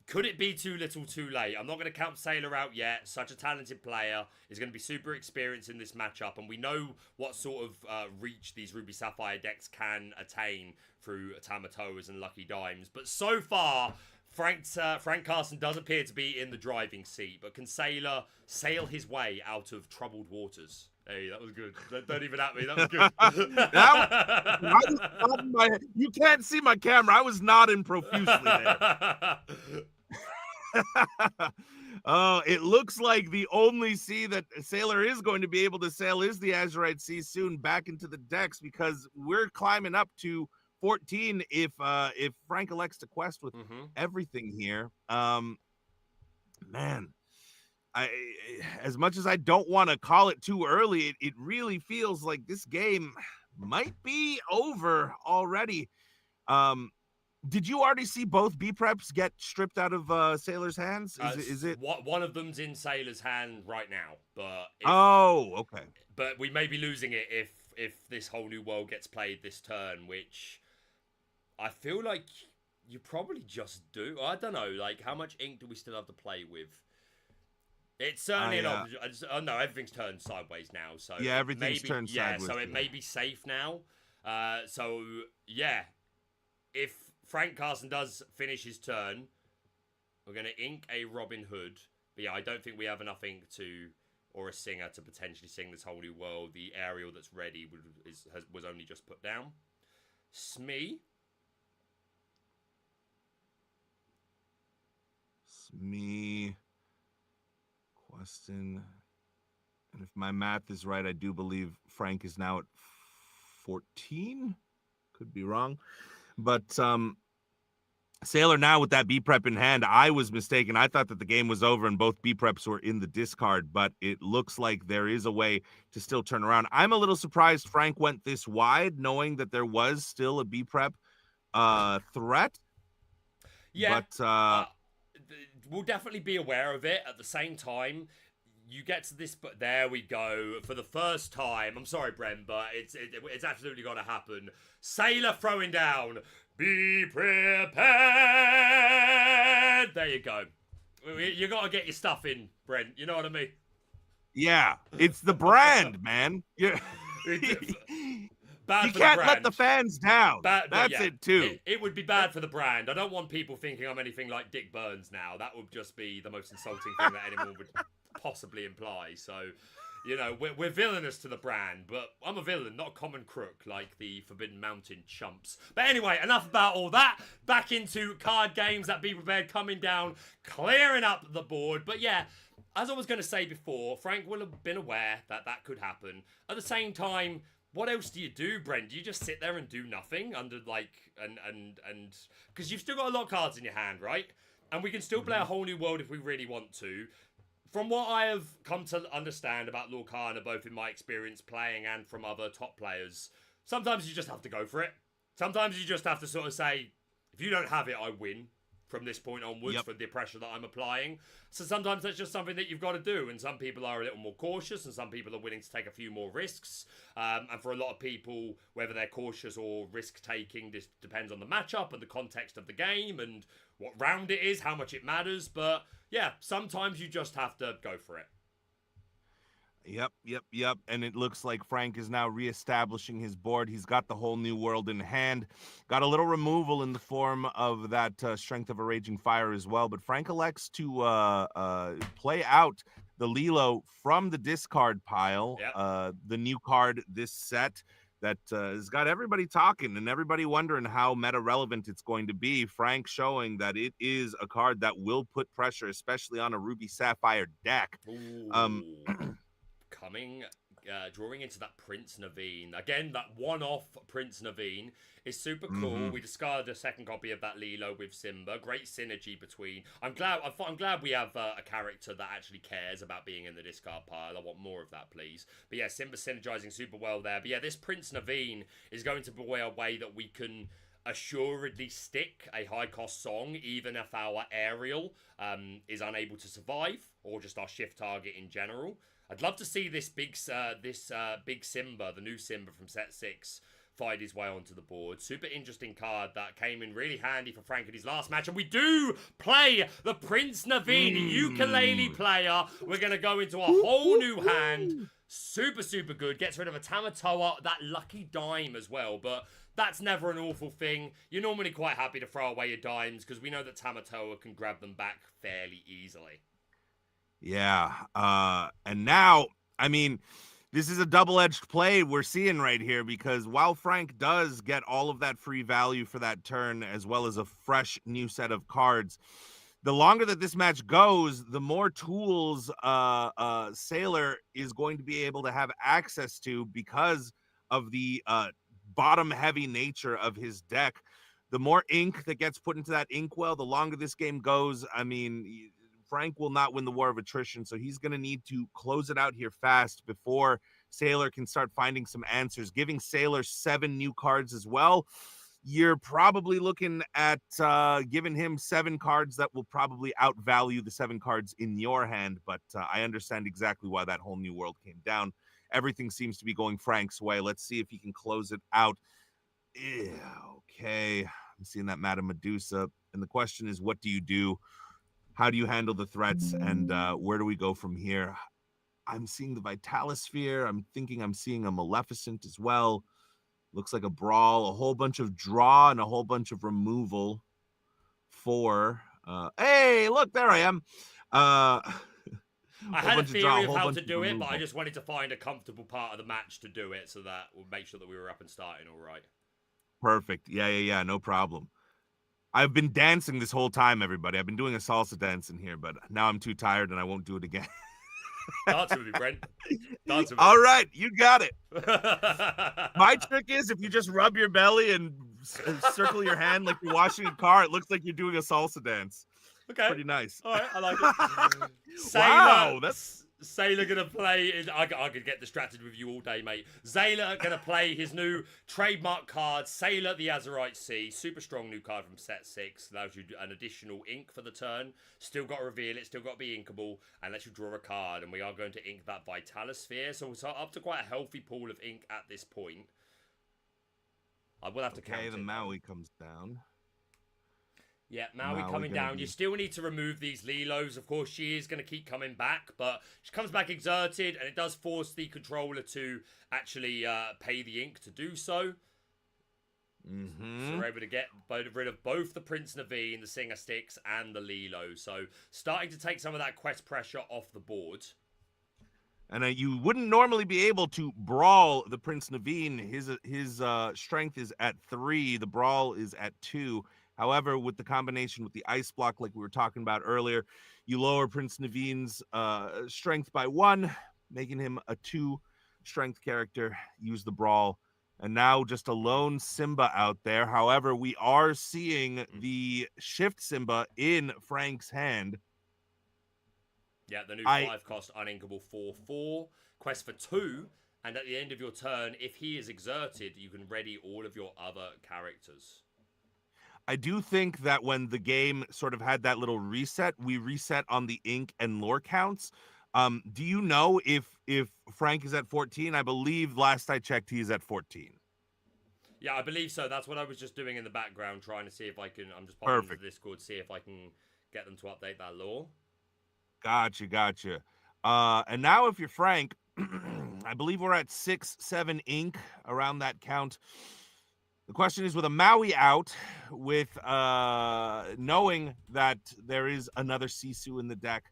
could it be too little too late? I'm not going to count Sailor out yet. Such a talented player. Is going to be super experienced in this matchup, and we know what sort of reach these Ruby Saphire decks can attain through Tamatoas and Lucky Dimes. But so far, Frank Karsten does appear to be in the driving seat, but can Sailor sail his way out of troubled waters? Hey, that was good. Don't even at me. That was good. You can't see my camera. I was nodding profusely there. It looks like the only sea that Sailor is going to be able to sail is the Azurite Sea soon back into the decks, because we're climbing up to 14 if Frank elects to quest with everything here. Man, as much as I don't want to call it too early, it really feels like this game might be over already. Did you already see both B preps get stripped out of Sailor's hands? Is it one of them's in Sailor's hand right now? But okay. But we may be losing it if this whole new world gets played this turn, which I feel like you probably just do. I don't know. Like, how much ink do we still have to play with? It's certainly not. No, everything's turned sideways now. So yeah, everything's turned sideways. So it may be safe now. So yeah, if Frank Karsten does finish his turn, we're going to ink a Robin Hood. But yeah, I don't think we have enough ink or a singer to potentially sing this whole new world. The aerial that's ready was only just put down. Smee, Queston. And if my math is right, I do believe Frank is now at 14. Could be wrong. But Sailor now with that B prep in hand, I was mistaken. I thought that the game was over and both B preps were in the discard, but it looks like there is a way to still turn around. I'm a little surprised Frank went this wide, knowing that there was still a B prep threat. Yeah, but we'll definitely be aware of it. At the same time, you get to this, but there we go. For the first time, I'm sorry, Brent, but it's absolutely got to happen. Sailor throwing down. Be prepared. There you go. You got to get your stuff in, Brent. You know what I mean? Yeah, it's the brand, man. You can't let the fans down. That's it, too. It would be bad for the brand. I don't want people thinking I'm anything like Dick Burns now. That would just be the most insulting thing that anyone would possibly imply. So, you know, we're villainous to the brand, but I'm a villain, not a common crook like the Forbidden Mountain chumps. But anyway, enough about all that. Back into card games. That Be Prepared coming down, clearing up the board. But yeah, as I was going to say before, Frank will have been aware that that could happen. At the same time, what else do you do, Brent? Do you just sit there and do nothing under and because you've still got a lot of cards in your hand, right? And we can still play a whole new world if we really want to. From what I have come to understand about Lorcana, both in my experience playing and from other top players, sometimes you just have to go for it. Sometimes you just have to sort of say, if you don't have it, I win from this point onwards for the pressure that I'm applying. So sometimes that's just something that you've got to do. And some people are a little more cautious and some people are willing to take a few more risks. And for a lot of people, whether they're cautious or risk-taking, this depends on the matchup and the context of the game and what round it is, how much it matters. But yeah, sometimes you just have to go for it. Yep. And it looks like Frank is now reestablishing his board. He's got the whole new world in hand. Got a little removal in the form of that Strength of a Raging Fire as well. But Frank elects to play out the Lilo from the discard pile. The new card this set that has got everybody talking and everybody wondering how meta relevant it's going to be. Frank showing that it is a card that will put pressure, especially on a Ruby Saphire deck. Drawing into that Prince Naveen. Again, that one-off Prince Naveen is super cool. We discarded a second copy of that Lilo with Simba. Great synergy between... I'm glad we have a character that actually cares about being in the discard pile. I want more of that, please. But yeah, Simba synergizing super well there. But yeah, this Prince Naveen is going to be a way that we can assuredly stick a high-cost song, even if our aerial is unable to survive, or just our shift target in general. I'd love to see this big Simba, the new Simba from set 6, find his way onto the board. Super interesting card that came in really handy for Frank in his last match. And we do play the Prince Naveen ukulele player. We're going to go into a whole new hand. Super, super good. Gets rid of a Tamatoa, that lucky dime as well. But that's never an awful thing. You're normally quite happy to throw away your dimes because we know that Tamatoa can grab them back fairly easily. Yeah, and now, I mean, this is a double-edged play we're seeing right here because while Frank does get all of that free value for that turn as well as a fresh new set of cards, the longer that this match goes, the more tools Sailor is going to be able to have access to because of the bottom-heavy nature of his deck. The more ink that gets put into that inkwell, the longer this game goes. I mean, Frank will not win the war of attrition, so he's going to need to close it out here fast before Sailor can start finding some answers. Giving Sailor 7 new cards as well. You're probably looking at giving him 7 cards that will probably outvalue the 7 cards in your hand, but I understand exactly why that whole new world came down. Everything seems to be going Frank's way. Let's see if he can close it out. Okay, I'm seeing that Madame Medusa, and the question is, what do you do? How do you handle the threats, and where do we go from here? I'm seeing the Vitalosphere. I'm thinking I'm seeing a Maleficent as well. Looks like a Brawl, a whole bunch of draw, and a whole bunch of removal for... hey, look, there I am. I had a theory of how to do it, but I just wanted to find a comfortable part of the match to do it so that we'll make sure that we were up and starting all right. Perfect. Yeah, no problem. I've been dancing this whole time, everybody. I've been doing a salsa dance in here, but now I'm too tired and I won't do it again. Dance with me, Brent. Dance with me. All right, you got it. My trick is if you just rub your belly and circle your hand like you're washing a car, it looks like you're doing a salsa dance. Okay. Pretty nice. All right, I like it. Wow, that's... Sailor gonna play. I could get distracted with you all day, mate. Sailor gonna play his new trademark card, Sailor the Azurite Sea. Super strong new card from set 6. Allows you an additional ink for the turn. Still got to reveal it. Still got to be inkable, and lets you draw a card. And we are going to ink that Vitalosphere. So we're up to quite a healthy pool of ink at this point. I will have to count. Okay, the Maui comes down. Yeah, Maui coming down. You still need to remove these Lilos. Of course, she is going to keep coming back, but she comes back exerted, and it does force the controller to actually pay the ink to do so. So we're able to get rid of both the Prince Naveen, the Singer Sticks, and the Lilo. So starting to take some of that quest pressure off the board. And you wouldn't normally be able to brawl the Prince Naveen. His strength is at 3. The brawl is at 2. However, with the combination with the ice block, like we were talking about earlier, you lower Prince Naveen's strength by 1, making him a 2 strength character. Use the brawl. And now just a lone Simba out there. However, we are seeing the shift Simba in Frank's hand. Yeah, the new 5-cost uninkable 4/4. Quest for 2. And at the end of your turn, if he is exerted, you can ready all of your other characters. I do think that when the game sort of had that little reset, we reset on the ink and lore counts. Do you know if Frank is at 14? I believe last I checked, he's at 14. Yeah, I believe so. That's what I was just doing in the background, trying to see if I can. I'm just popping into Discord, see if I can get them to update that lore. Gotcha. And now if you're Frank, I believe we're at 6, 7 ink, around that count. The question is, with a Maui out, with knowing that there is another Sisu in the deck,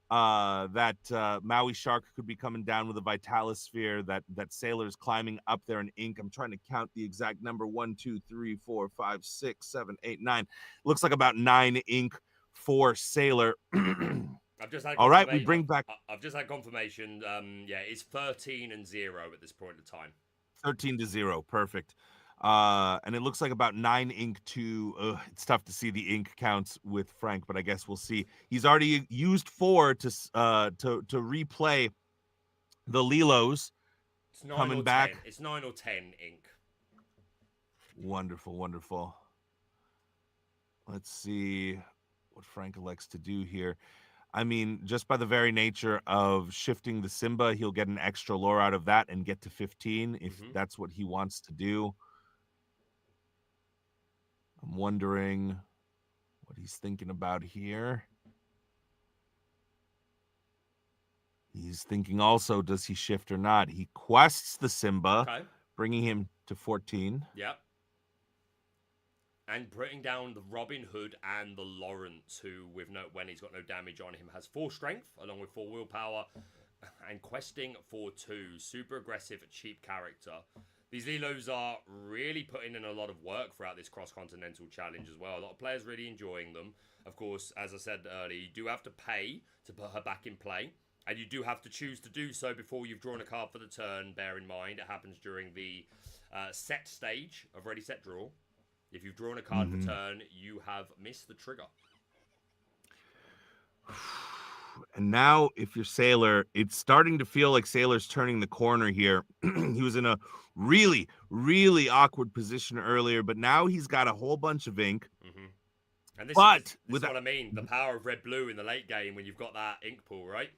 that Maui Shark could be coming down with a Vitalis Sphere, that Sailor's climbing up there in ink. I'm trying to count the exact number. 1, 2, 3, 4, 5, 6, 7, 8, 9. Looks like about 9 ink for Sailor. I've just had all right, we bring back. I've just had confirmation. Yeah, it's 13-0 at this point in time. 13-0, perfect. And it looks like about 9 ink to. It's tough to see the ink counts with Frank, but I guess we'll see. He's already used 4 to replay the Lilos. It's 9 coming or back. 10. It's 9 or 10 ink. Wonderful. Let's see what Frank elects to do here. I mean, just by the very nature of shifting the Simba, he'll get an extra lore out of that and get to 15 if that's what he wants to do. I'm wondering what he's thinking about here. He's thinking also, does he shift or not? He quests the Simba, bringing him to 14. Yep. And putting down the Robin Hood and the Lawrence, who, when he's got no damage on him, has 4 strength, along with 4 willpower, and questing for 2. Super aggressive, cheap character. These Lilos are really putting in a lot of work throughout this Cross Continental challenge as well. A lot of players really enjoying them. Of course, as I said earlier, you do have to pay to put her back in play. And you do have to choose to do so before you've drawn a card for the turn. Bear in mind, it happens during the set stage of Ready, Set, Draw. If you've drawn a card for turn, you have missed the trigger. And now, if you're Sailor, it's starting to feel like Sailor's turning the corner here. He was in a really, really awkward position earlier, but now he's got a whole bunch of ink. And this is what I mean. The power of red-blue in the late game when you've got that ink pool, right?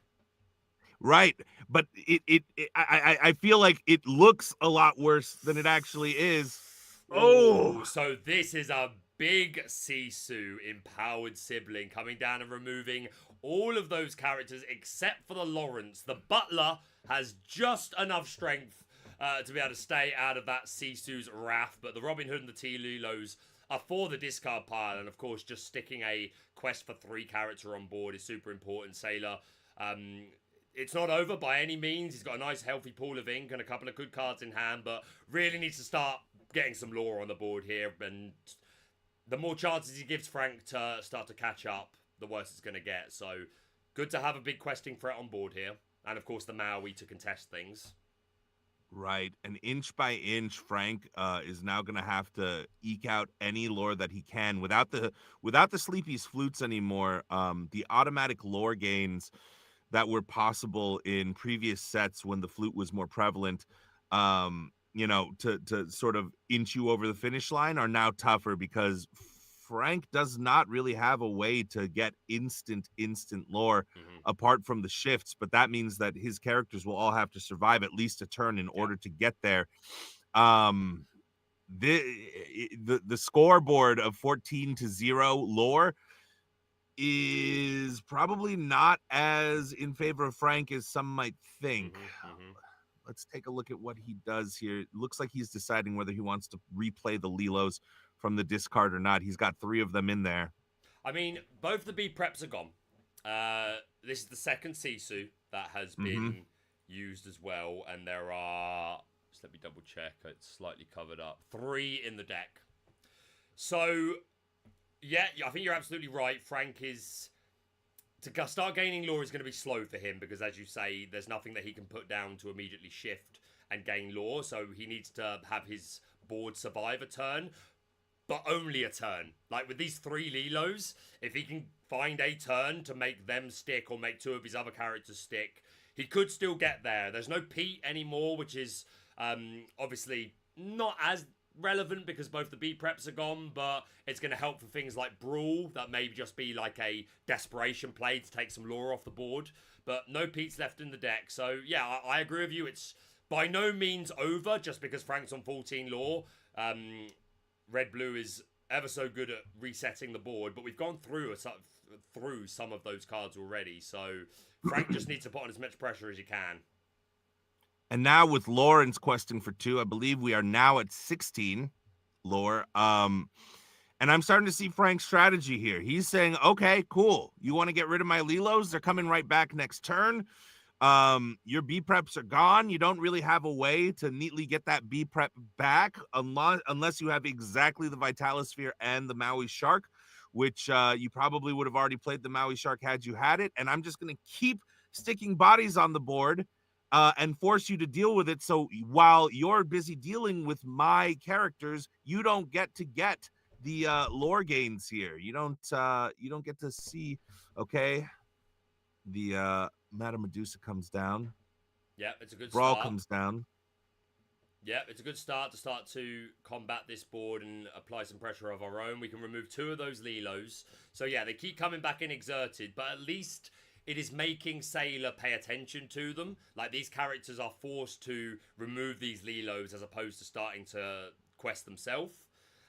Right, but I feel like it looks a lot worse than it actually is. Oh, so this is a big Sisu empowered sibling coming down and removing all of those characters except for the Lawrence. The Butler has just enough strength to be able to stay out of that Sisu's wrath, but the Robin Hood and the T-Lilos are for the discard pile, and of course just sticking a quest for 3 character on board is super important. Sailor, it's not over by any means. He's got a nice healthy pool of ink and a couple of good cards in hand, but really needs to start getting some lore on the board here, and the more chances he gives Frank to start to catch up, the worse it's going to get. So good to have a big questing threat on board here, and of course the Maui to contest things. Right, and inch by inch, Frank is now going to have to eke out any lore that he can without the Sleepy's Flutes anymore. The automatic lore gains that were possible in previous sets when the flute was more prevalent, to sort of inch you over the finish line are now tougher because Frank does not really have a way to get instant lore apart from the shifts, but that means that his characters will all have to survive at least a turn in order to get there. The scoreboard of 14-0 lore is probably not as in favor of Frank as some might think. Let's take a look at what he does here. It looks like he's deciding whether he wants to replay the Lilos from the discard or not. He's got 3 of them in there. I mean, both the B preps are gone. This is the second Sisu that has been used as well, and there are, just let me double check, it's slightly covered up, 3 in the deck. So yeah, I think you're absolutely right. Frank is, to start gaining lore is going to be slow for him because, as you say, there's nothing that he can put down to immediately shift and gain lore. So he needs to have his board survive a turn, but only a turn. Like with these 3 Lilos, if he can find a turn to make them stick or make 2 of his other characters stick, he could still get there. There's no Pete anymore, which is obviously not as relevant because both the B preps are gone, but it's going to help for things like Brawl. That may just be like a desperation play to take some lore off the board. But no Pete's left in the deck. So yeah, I agree with you. It's by no means over just because Frank's on 14 lore. Red-Blue is ever so good at resetting the board, but we've gone through some of those cards already. So Frank just needs to put on as much pressure as he can. And now with Lauren's questing for 2, I believe we are now at 16 lore. And I'm starting to see Frank's strategy here. He's saying, okay, cool. You want to get rid of my Lilos? They're coming right back next turn. Your B preps are gone. You don't really have a way to neatly get that B prep back unless you have exactly the Vitalosphere and the Maui Shark, which you probably would have already played the Maui Shark had you had it. And I'm just going to keep sticking bodies on the board and force you to deal with it. So while you're busy dealing with my characters, you don't get to get the lore gains here. You don't get to see. Okay, the Madame Medusa comes down. Yeah, it's a good Brawl start. comes down. Yeah, it's a good start to combat this board and apply some pressure of our own. We can remove 2 of those Lilos. So yeah, they keep coming back in exerted, but at least it is making Sailor pay attention to them. Like, these characters are forced to remove these Lilos as opposed to starting to quest themselves.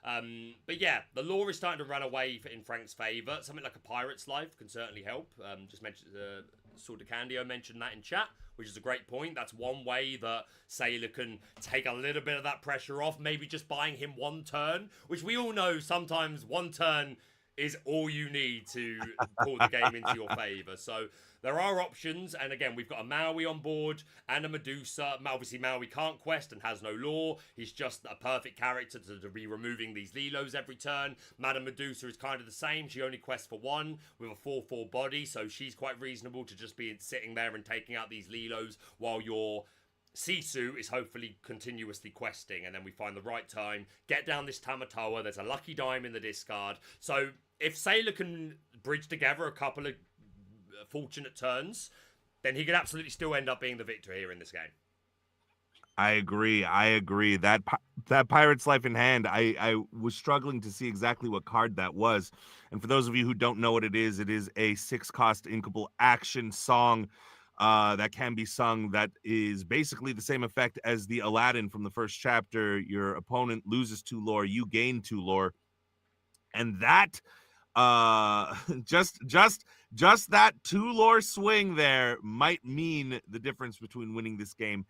But yeah, the lore is starting to run away in Frank's favour. Something like a Pirate's Life can certainly help. Just mentioned, Sword of Candio mentioned that in chat, which is a great point. That's one way that Sailor can take a little bit of that pressure off. Maybe just buying him 1 turn, which we all know sometimes 1 turn is all you need to pull the game into your favour. So there are options, and again, we've got a Maui on board and a Medusa. Obviously, Maui can't quest and has no lore. He's just a perfect character to be removing these Lilos every turn. Madame Medusa is kind of the same. She only quests for 1 with a 4/4 body, so she's quite reasonable to just be sitting there and taking out these Lilos while your Sisu is hopefully continuously questing, and then we find the right time, get down this Tamatoa. There's a lucky dime in the discard. So if Sailor can bridge together a couple of fortunate turns, then he could absolutely still end up being the victor here in this game. I agree. That Pirate's Life in hand, I was struggling to see exactly what card that was. And for those of you who don't know what it is a 6-cost inkable action song that can be sung that is basically the same effect as the Aladdin from the first chapter. Your opponent loses 2 lore, you gain 2 lore. And that just that 2 lore swing there might mean the difference between winning this game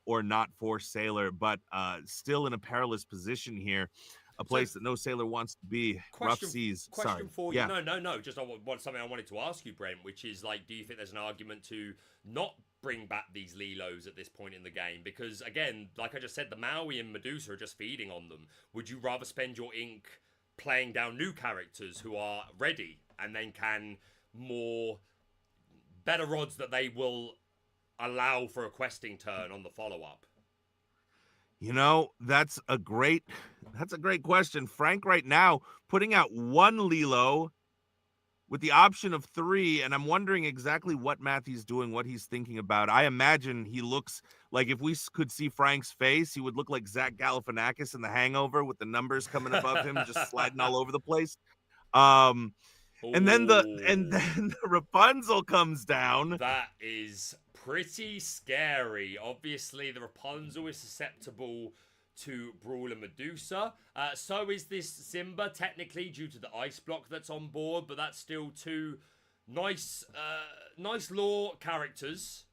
or not for Sailor, but still in a perilous position here. A place that no sailor wants to be. Rough seas. Question for you. Yeah. No. Just something I wanted to ask you, Brent, which is, like, do you think there's an argument to not bring back these Lilos at this point in the game? Because, again, like I just said, the Maui and Medusa are just feeding on them. Would you rather spend your ink playing down new characters who are ready and then can better odds that they will allow for a questing turn on the follow-up? You know, that's a great question. Frank right now putting out 1 Lilo with the option of 3, and I'm wondering exactly what math he's doing, what he's thinking about. I imagine he looks like, if we could see Frank's face, he would look like Zach Galifianakis in The Hangover with the numbers coming above him, just sliding all over the place. And then the Rapunzel comes down. That is pretty scary. Obviously, the Rapunzel is susceptible to Brawl and Medusa. So is this Simba, technically, due to the ice block that's on board, but that's still 2 nice lore characters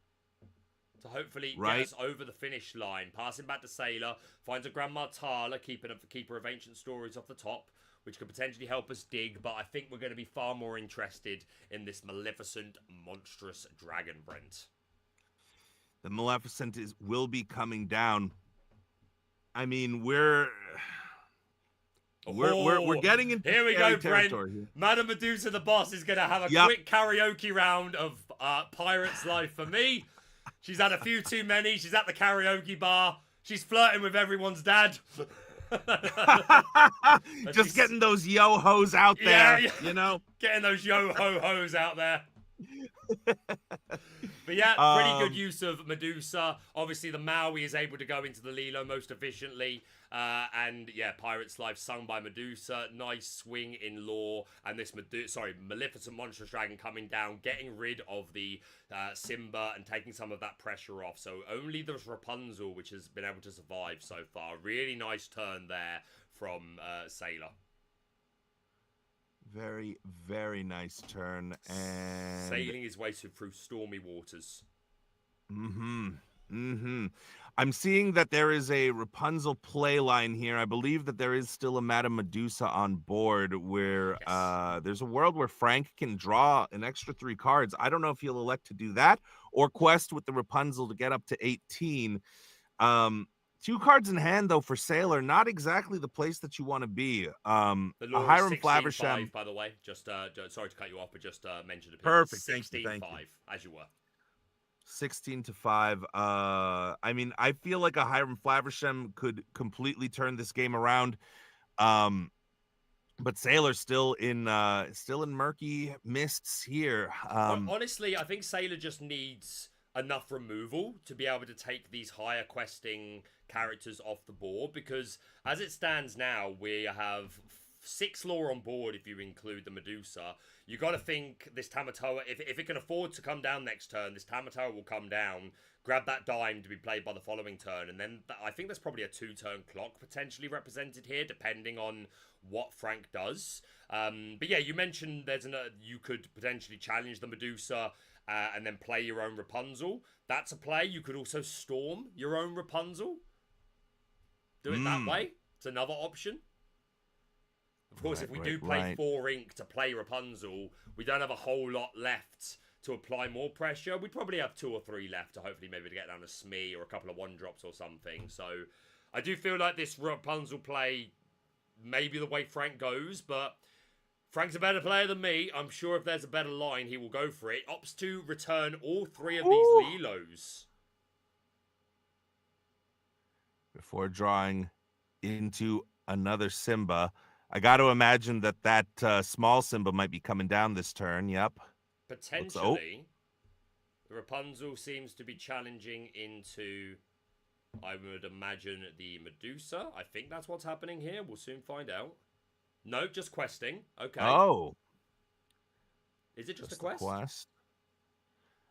to hopefully get us over the finish line. Passing back to Sailor, finds a Grandma Tala, keeper of ancient stories off the top, which could potentially help us dig, but I think we're going to be far more interested in this Maleficent, monstrous dragon, Brent. The Maleficent will be coming down. I mean, we're getting into here we go, Brent. Madame Medusa, the boss, is going to have a quick karaoke round of Pirate's Life for me. She's had a few too many. She's at the karaoke bar. She's flirting with everyone's dad. Just getting those yo-hos out there, you know? Getting those yo-ho-hos out there. But But yeah, pretty good use of Medusa. Obviously, the Maui is able to go into the Lilo most efficiently. And yeah, Pirate's Life sung by Medusa. Nice swing in lore. And this Maleficent Monstrous Dragon coming down, getting rid of the Simba and taking some of that pressure off. So only there's Rapunzel, which has been able to survive so far. Really nice turn there from S4iler. Very, very nice turn. And Sailing his way through stormy waters. I'm seeing that there is a Rapunzel play line here. I believe that there is still a Madame Medusa on board where there's a world where Frank can draw an extra 3 cards. I don't know if he'll elect to do that or quest with the Rapunzel to get up to 18. 2 cards in hand, though, for S4iler, not exactly the place that you want to be. The a Hiram 16-5, Flaversham, by the way. Just sorry to cut you off, but just mentioned it. Perfect. 16-5, Thank you. as you were. 16-5. I mean, I feel like a Hiram Flaversham could completely turn this game around. But S4iler still in murky mists here. Honestly, I think S4iler just needs enough removal to be able to take these higher questing characters off the board, because as it stands now, we have 6 lore on board if you include the Medusa. You got to think this Tamatoa, if it can afford to come down next turn, this Tamatoa will come down, grab that dime to be played by the following turn, and then I think there's probably a 2-turn clock potentially represented here, depending on what Frank does. But yeah, you mentioned you could potentially challenge the Medusa and then play your own Rapunzel. That's a play. You could also storm your own Rapunzel. Do it that way. It's another option. Of course, if we do play 4 ink to play Rapunzel, we don't have a whole lot left to apply more pressure. We'd probably have 2 or 3 left to hopefully maybe to get down a Smee or a couple of 1-drops or something. So I do feel like this Rapunzel play may be the way Frank goes, but Frank's a better player than me. I'm sure if there's a better line, he will go for it. Opts to return all 3 of these Lilos. Before drawing into another Simba. I got to imagine that small Simba might be coming down this turn. Yep. Potentially. The Rapunzel seems to be challenging into, I would imagine, the Medusa. I think that's what's happening here. We'll soon find out. No, just questing. Okay. Oh. Is it just a quest?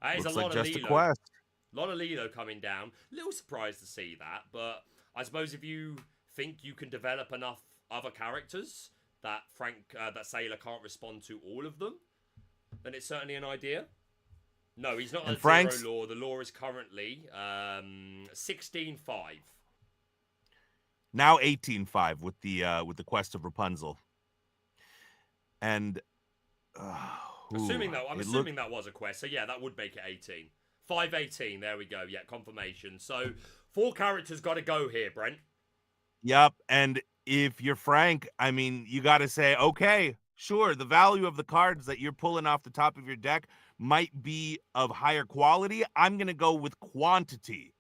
That is Looks a lot like of just Lilo. a quest. A lot of Lilo coming down. Little surprised to see that, but I suppose if you think you can develop enough other characters that S4iler can't respond to all of them, then it's certainly an idea. No, he's not on Frank's 0 lore. The lore is currently 16-5. Now 18-5 with the quest of Rapunzel. And I'm assuming that was a quest. So yeah, that would make it 18. 5-18. There we go. Yeah, confirmation. So 4 characters got to go here, Brent. Yep. And if you're Frank, I mean, you got to say, okay, sure, the value of the cards that you're pulling off the top of your deck might be of higher quality. I'm going to go with quantity.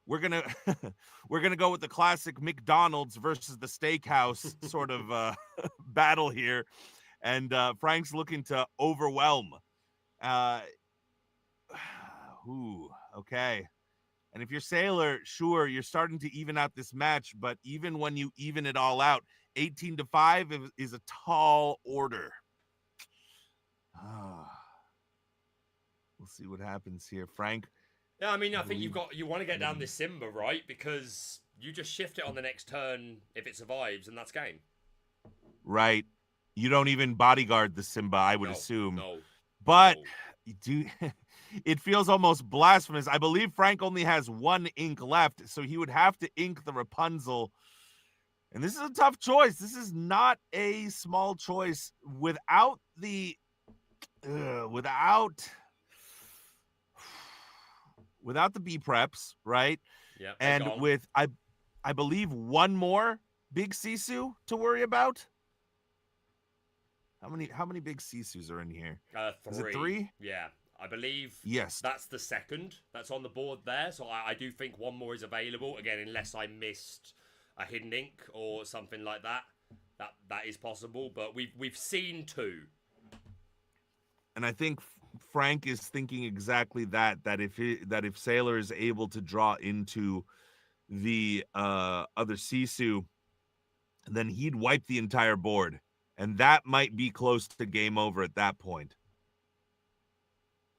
We're going to go with the classic McDonald's versus the steakhouse sort of battle here. And Frank's looking to overwhelm. Okay. And if you're S4iler, sure, you're starting to even out this match, but even when you even it all out, 18-5 is a tall order. We'll see what happens here, Frank. Yeah, I mean, I think you want to get down this Simba, right? Because you just shift it on the next turn if it survives, and that's game. Right. You don't even bodyguard the Simba, I would assume. No. But you do. It feels almost blasphemous. I believe Frank only has 1 ink left, so he would have to ink the Rapunzel. And this is a tough choice. This is not a small choice. Without the B preps, right? Yeah. And with I believe 1 more big Sisu to worry about. How many big Sisus are in here? 3. Is it 3? Yeah. I believe yes. That's the second that's on the board there. So I do think 1 more is available. Again, unless I missed a hidden ink or something like that. That is possible. But we've seen 2. And I think Frank is thinking exactly that if Sailor is able to draw into the other Sisu, then he'd wipe the entire board, and that might be close to game over at that point.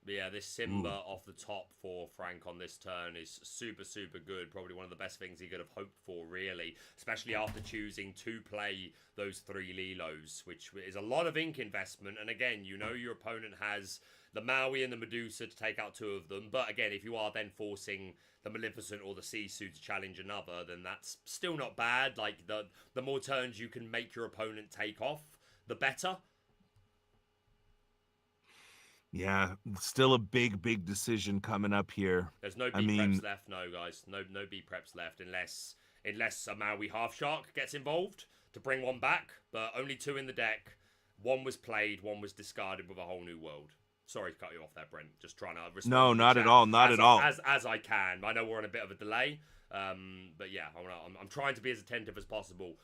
Yeah, this Simba off the top for Frank on this turn is super, super good. Probably one of the best things he could have hoped for, really. Especially after choosing to play those 3 Lilos, which is a lot of ink investment. And again, you know your opponent has the Maui and the Medusa to take out 2 of them. But again, if you are then forcing the Maleficent or the Sisu to challenge another, then that's still not bad. Like, the more turns you can make your opponent take off, the better. Yeah, still a big decision coming up here. There's no B preps left, no, guys. No B preps left unless a Maui Half Shark gets involved to bring one back. But only 2 in the deck. 1 was played, 1 was discarded with a whole new world. Sorry to cut you off there, Brent. Just trying to respond. No, to the not chat at all. Not at all. As I can. I know we're on a bit of a delay. But yeah, I'm trying to be as attentive as possible.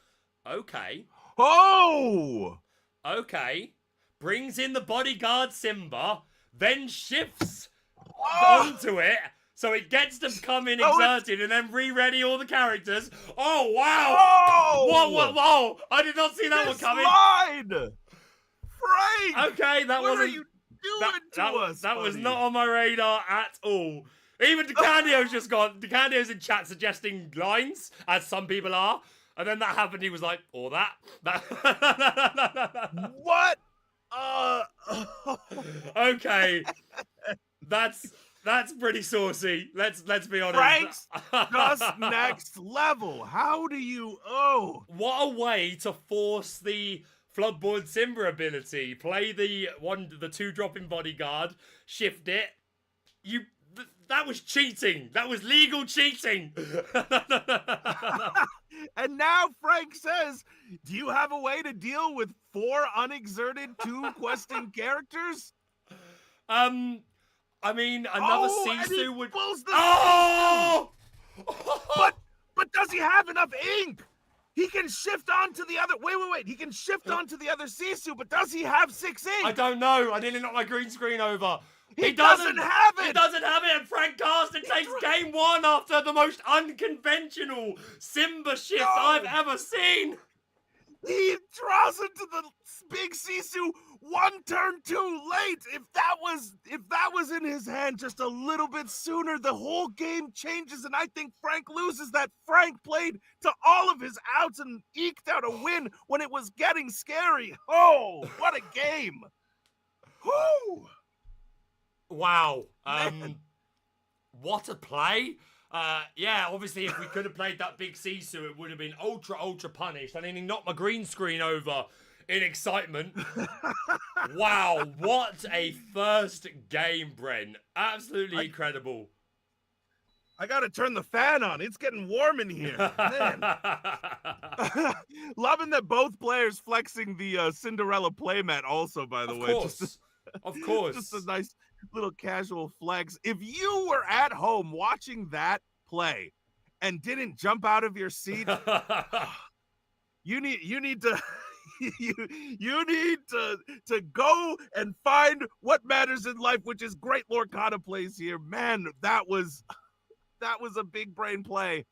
Okay. Oh! Okay. Brings in the bodyguard Simba, then shifts onto it, so it gets to come in exerted and then re-ready all the characters. Oh, wow! Oh! Whoa! I did not see that one coming. Line! Frank! Okay, that what wasn't... are you doing to us, That buddy? was not on my radar at all. Even DeCandio's just gone. DeCandio's in chat suggesting lines, as some people are. And then that happened, he was like, or that. What? Okay. That's pretty saucy. Let's be honest. Frank's just next level. How do you... Oh. What a way to force the Floodboard Simba ability. Play the 2-drop-in bodyguard, shift it. That was cheating. That was legal cheating. And now Frank says, do you have a way to deal with 4 unexerted 2 questing characters? I mean, another Sisu would... Oh! But does he have enough ink? He can shift onto the other... Wait. He can shift onto the other Sisu, but does he have 6 ink? I don't know. I nearly knocked my green screen over. He doesn't have it! He doesn't have it, and Frank Karsten takes game 1 after the most unconventional Simba shift I've ever seen. He draws into the big Sisu 1 turn too late. If that was in his hand just a little bit sooner, the whole game changes, and I think Frank loses that. Frank played to all of his outs and eked out a win when it was getting scary. Oh, what a game. Whoo! Wow. What a play. Yeah, obviously if we could have played that big Sisu, it would have been ultra punished. I mean, he knocked my green screen over in excitement. Wow, what a first game, Brent. Absolutely incredible. I gotta turn the fan on. It's getting warm in here. Man. Loving that both players flexing the Cinderella playmat also, by the way. Of course. Just a nice little casual flex. If you were at home watching that play and didn't jump out of your seat, you need to you need to go and find what matters in life, which is great Lorcana plays here. Man, that was a big brain play.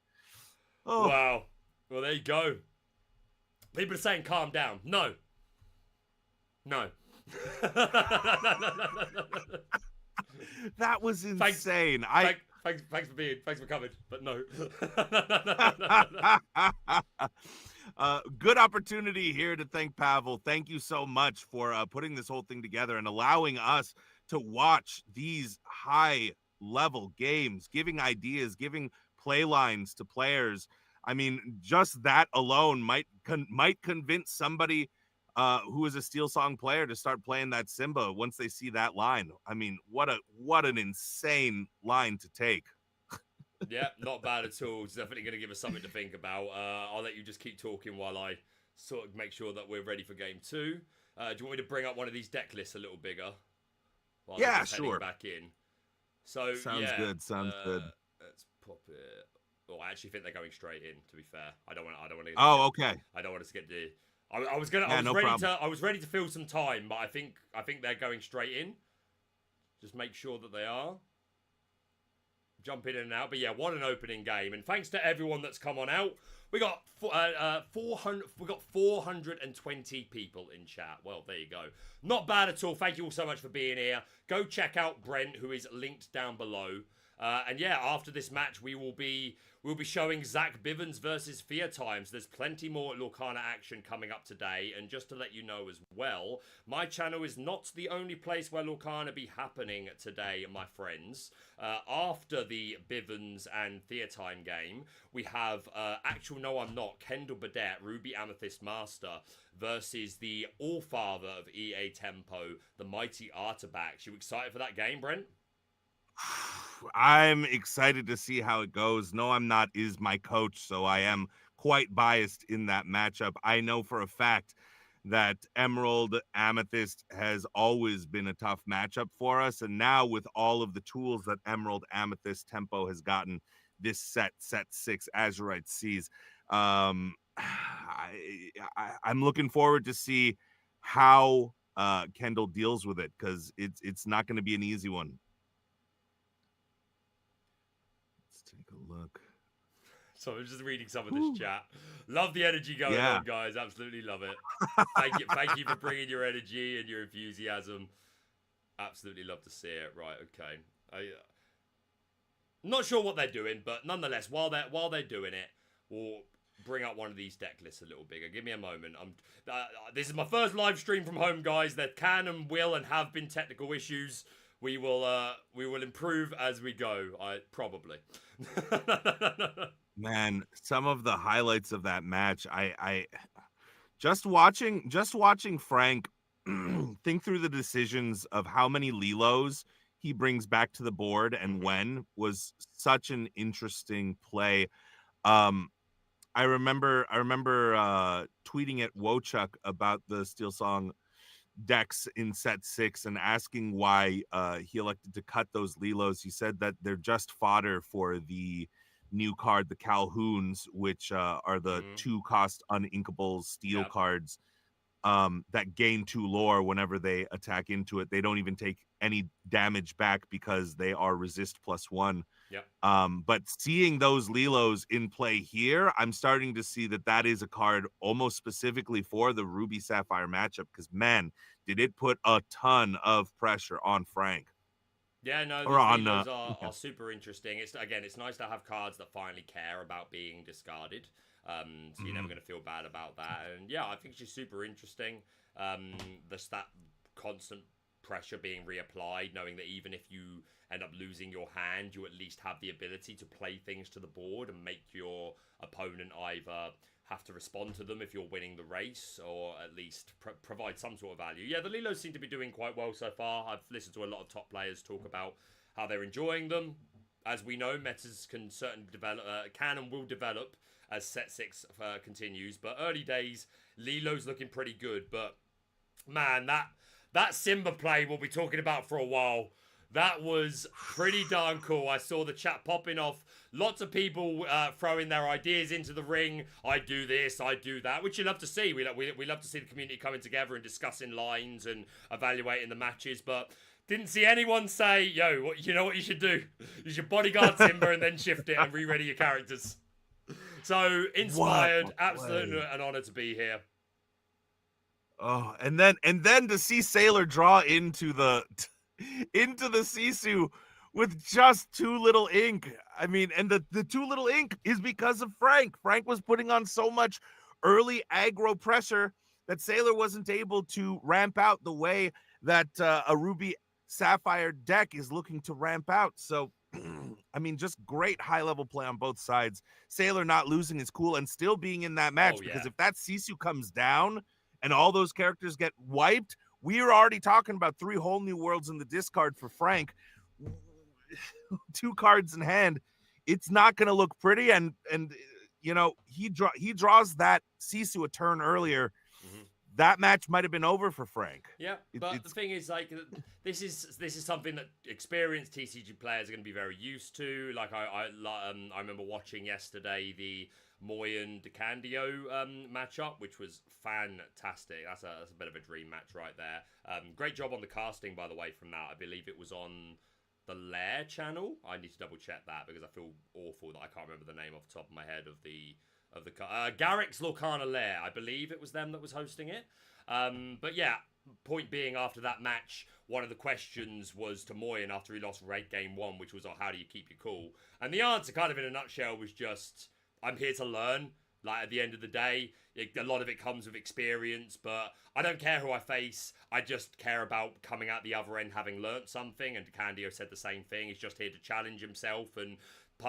Oh. Wow. Well, there you go. People are saying calm down. No. That was insane. Thanks for coming, but no. Good opportunity here to thank Pavel. Thank you so much for putting this whole thing together and allowing us to watch these high level games, giving ideas, giving play lines to players. I mean, just that alone might convince somebody who is a Steel Song player to start playing that Simba once they see that line. I mean, what an insane line to take. Yeah, not bad at all. It's definitely going to give us something to think about. I'll let you just keep talking while I sort of make sure that we're ready for game 2. Do you want me to bring up one of these deck lists a little bigger? Yeah, sure. Back in. So sounds good. Let's pop it. Oh, I actually think they're going straight in. To be fair, I don't want to. Oh, okay. I don't want us to get the. I was ready to fill some time, but I think they're going straight in. Just make sure that they are. Jump in and out. But yeah, what an opening game. And thanks to everyone that's come on out. We got 420 people in chat. Well, there you go. Not bad at all. Thank you all so much for being here. Go check out Brent, who is linked down below. And yeah, after this match, we'll be showing Zach Bivens versus Theotime. So there's plenty more Lorcana action coming up today. And just to let you know as well, my channel is not the only place where Lorcana be happening today, my friends. After the Bivens and Theotime game, we have actual No I'm Not, Kendall Badette, Ruby Amethyst Master versus the All-Father of EA Tempo, the Mighty Artabax. You excited for that game, Brent? I'm excited to see how it goes. No, I'm not is my coach, so I am quite biased in that matchup. I know for a fact that Emerald Amethyst has always been a tough matchup for us, and now with all of the tools that Emerald Amethyst Tempo has gotten this set 6 Azurite Seas, I'm looking forward to see how Kendall deals with it, because it's not going to be an easy one. Take a look. So I'm just reading some of this chat. Love the energy going on, guys. Absolutely love it. Thank you for bringing your energy and your enthusiasm. Absolutely love to see it. Right, okay. Not sure what they're doing, but nonetheless, while they're doing it, we'll bring up one of these deck lists a little bigger. Give me a moment. This is my first live stream from home, guys. There can and will and have been technical issues. We will improve as we go. Probably. Man, some of the highlights of that match, I just watching Frank think through the decisions of how many Lilos he brings back to the board and when was such an interesting play. I remember tweeting at Wochuk about the Steel Song decks in set 6 and asking why he elected to cut those Lilos. He said that they're just fodder for the new card, the Calhouns, which are the 2-cost uninkable steel cards that gain 2 lore whenever they attack into it. They don't even take any damage back because they are resist +1. Yep. But seeing those Lilos in play here, I'm starting to see that is a card almost specifically for the Ruby Saphire matchup, because man, did it put a ton of pressure on Frank. Yeah, no, these Lilos are super interesting. It's nice to have cards that finally care about being discarded. So you're never going to feel bad about that. And yeah, I think she's super interesting. There's that constant pressure being reapplied, knowing that even if you end up losing your hand, you at least have the ability to play things to the board and make your opponent either have to respond to them if you're winning the race, or at least provide some sort of value. Yeah, the Lilos seem to be doing quite well so far. I've listened to a lot of top players talk about how they're enjoying them. As we know, metas can certainly develop, can and will develop as set 6 continues. But early days, Lilo's looking pretty good. But man, that Simba play we'll be talking about for a while. That was pretty darn cool. I saw the chat popping off. Lots of people throwing their ideas into the ring. I do this, I do that, which you love to see. We love to see the community coming together and discussing lines and evaluating the matches. But didn't see anyone say, yo, you know what you should do? You should bodyguard Simba and then shift it and re-ready your characters. So inspired. Absolutely an honor to be here. Oh, and then to see Sailor draw into the Sisu with just 2 little ink. I mean, and the 2 little ink is because of Frank. Frank was putting on so much early aggro pressure that Sailor wasn't able to ramp out the way that a Ruby Saphire deck is looking to ramp out. So, I mean, just great high-level play on both sides. Sailor not losing his cool and still being in that match, because if that Sisu comes down and all those characters get wiped, we are already talking about 3 whole new worlds in the discard for Frank. 2 cards in hand. It's not going to look pretty. And you know, he draws that Sisu a turn earlier. that match might have been over for Frank. Yeah, but the thing is, like, this is something that experienced TCG players are going to be very used to. Like, I remember watching yesterday the Moyen DeCandio matchup, which was fantastic. That's a bit of a dream match right there. Great job on the casting, by the way, from that. I believe it was on the Lair channel. I need to double check that because I feel awful that I can't remember the name off the top of my head of the Garrick's Lorcana Lair. I believe it was them that was hosting it. But yeah, point being, after that match, one of the questions was to Moyen after he lost game 1, which was, oh, how do you keep your cool? And the answer, kind of in a nutshell, was just, I'm here to learn. Like, at the end of the day, a lot of it comes with experience, but I don't care who I face. I just care about coming out the other end having learnt something, and DeCandio said the same thing. He's just here to challenge himself, and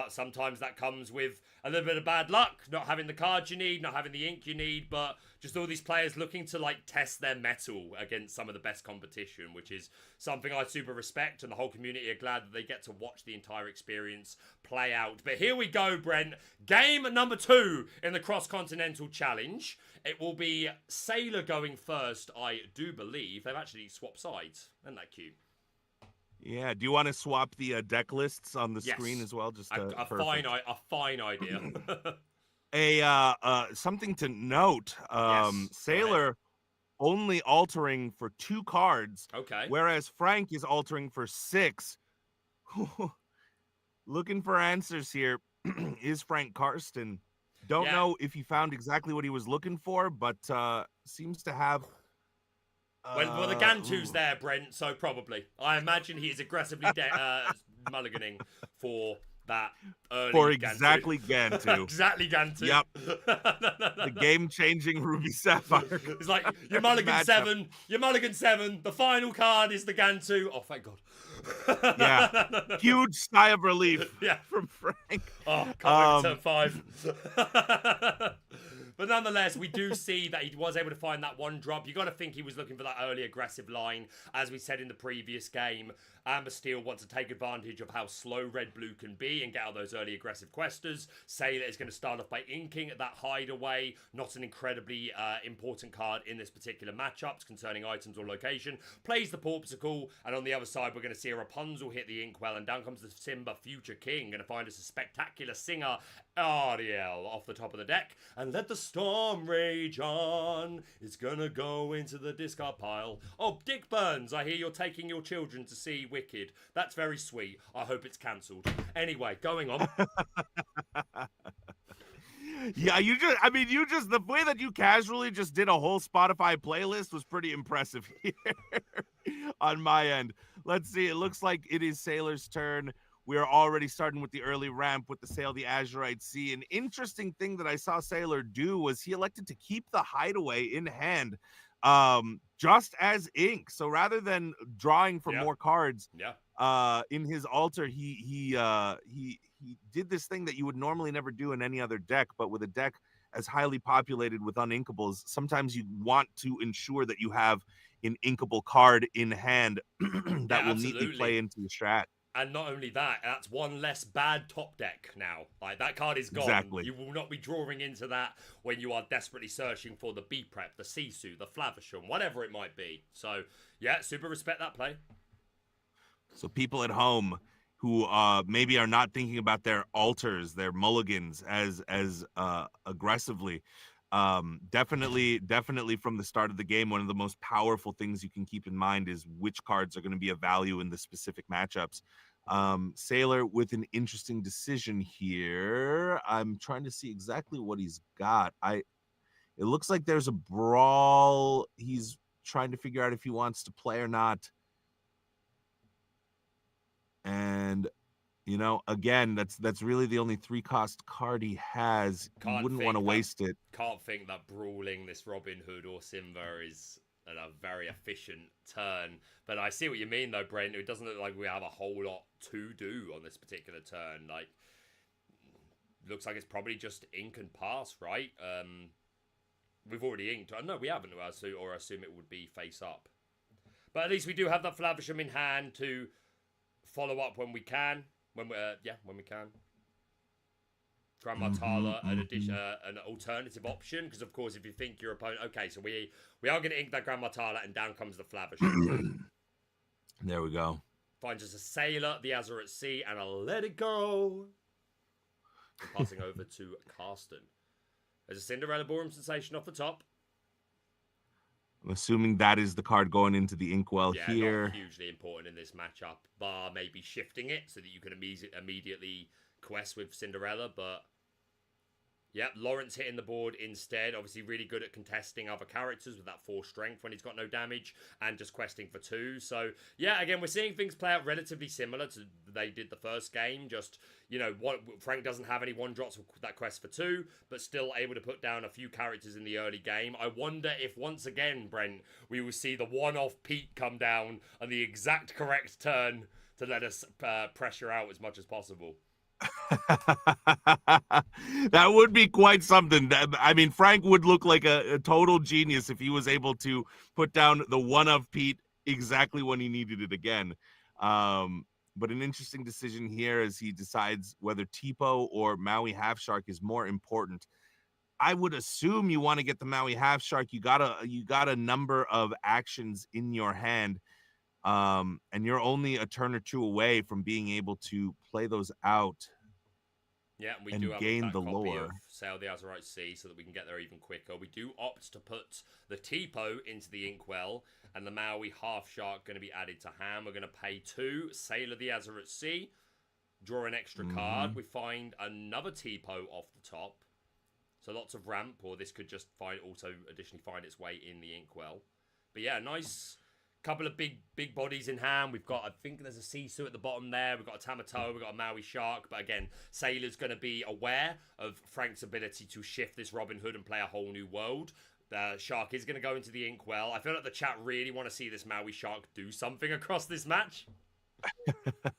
sometimes that comes with a little bit of bad luck, not having the cards you need, not having the ink you need, but just all these players looking to, like, test their mettle against some of the best competition, which is something I super respect, and the whole community are glad that they get to watch the entire experience play out. But here we go, Brent. Game number 2 in the Cross Continental Challenge. It will be S4iler going first, I do believe. They've actually swapped sides. Isn't that cute? Yeah. Do you want to swap the deck lists on the screen as well? Just a fine idea. Something to note. S4iler only altering for 2 cards. Okay. Whereas Frank is altering for 6. Looking for answers here. Is Frank Karsten? Don't know if he found exactly what he was looking for, but seems to have. Well, the Gantu's there, Brent, so probably. I imagine he is aggressively mulliganing for that early for exactly Gantu. Exactly Gantu. Yep. The game-changing Ruby Saphire. It's like, you mulligan 7, you mulligan 7, the final card is the Gantu. Oh, thank God. Yeah. Huge sigh of relief from Frank. Oh, can't wait to turn 5. But nonetheless, we do see that he was able to find that one drop. You got to think he was looking for that early aggressive line. As we said in the previous game, Amber Steel wants to take advantage of how slow Red-Blue can be and get out those early aggressive questers. S4iler is going to start off by inking at that hideaway. Not an incredibly important card in this particular matchup concerning items or location. Plays the Porpsicle, and on the other side, we're going to see a Rapunzel hit the inkwell, and down comes the Simba Future King. Going to find us a spectacular Singer, Ariel, off the top of the deck. And let the storm rage on. It's gonna go into the discard pile. Oh, Dick Burns, I hear you're taking your children to see Wicked. That's very sweet. I hope it's cancelled. Anyway, going on. Yeah, the way that you casually just did a whole Spotify playlist was pretty impressive here on my end. Let's see. It looks like it is S4iler's turn. We are already starting with the early ramp with the Sail the Azurite Sea. An interesting thing that I saw S4iler do was he elected to keep the hideaway in hand, just as ink. So rather than drawing for more cards, in his altar, he did this thing that you would normally never do in any other deck, but with a deck as highly populated with uninkables, sometimes you want to ensure that you have an inkable card in hand that will neatly play into your strat. And not only that, that's one less bad top deck now. Like, that card is gone. Exactly. You will not be drawing into that when you are desperately searching for the B-Prep, the Sisu, the Flavisham, whatever it might be. So, yeah, super respect that play. So people at home who maybe are not thinking about their alters, their mulligans as aggressively, definitely from the start of the game, one of the most powerful things you can keep in mind is which cards are going to be of value in the specific matchups. S4iler with an interesting decision here. I'm trying to see exactly what he's got. It looks like there's a brawl. He's trying to figure out if he wants to play or not. And again, that's really the only 3-cost card he has. You wouldn't want to waste it. Can't think that brawling this Robin Hood or Simba is a very efficient turn. But I see what you mean, though, Brent. It doesn't look like we have a whole lot to do on this particular turn. Like, looks like it's probably just ink and pass, right? We've already inked. No, we haven't, or I assume it would be face up. But at least we do have that Flavisham in hand to follow up when we can. When we can. Grand Martala an alternative option, because of course if you think your opponent, okay, so we are going to ink that Grand Martala, and down comes the Flaversham. There we go. Finds us a Sailor, the Azure at Sea, and a Let It Go. And passing over to Karsten. There's a Cinderella Ballroom Sensation off the top. I'm assuming that is the card going into the inkwell here. Not hugely important in this matchup, bar maybe shifting it so that you can immediately quest with Cinderella, but yep, Lawrence hitting the board instead. Obviously really good at contesting other characters with that 4 strength when he's got no damage, and just questing for 2. So yeah, again, we're seeing things play out relatively similar to they did the first game. Just, you know, Frank doesn't have any 1-drops with that quest for 2, but still able to put down a few characters in the early game. I wonder if once again, Brent, we will see the one-off Pete come down on the exact correct turn to let us pressure out as much as possible. That would be quite something. I mean, Frank would look like a total genius if he was able to put down the one of Pete exactly when he needed it again. But an interesting decision here as he decides whether Tipo or Maui Half Shark is more important. I would assume you want to get the Maui Half Shark. You got a number of actions in your hand. And you're only a turn or 2 away from being able to play those out. Yeah, we and do have gain that the copy lore. of Sail the Azurite Sea so that we can get there even quicker. We do opt to put the Tipo into the inkwell, and the Maui Half Shark going to be added to hand. We're going to pay 2, Sailor the Azurite Sea, draw an extra card. We find another Tipo off the top. So lots of ramp, or this could just additionally find its way in the inkwell. But yeah, nice couple of big bodies in hand. We've got, I think there's a Sisu at the bottom there. We've got a Tamatoa, we've got a Maui Shark. But again, Sailor's going to be aware of Frank's ability to shift this Robin Hood and play a whole new world. The Shark is going to go into the inkwell. I feel like the chat really want to see this Maui Shark do something across this match.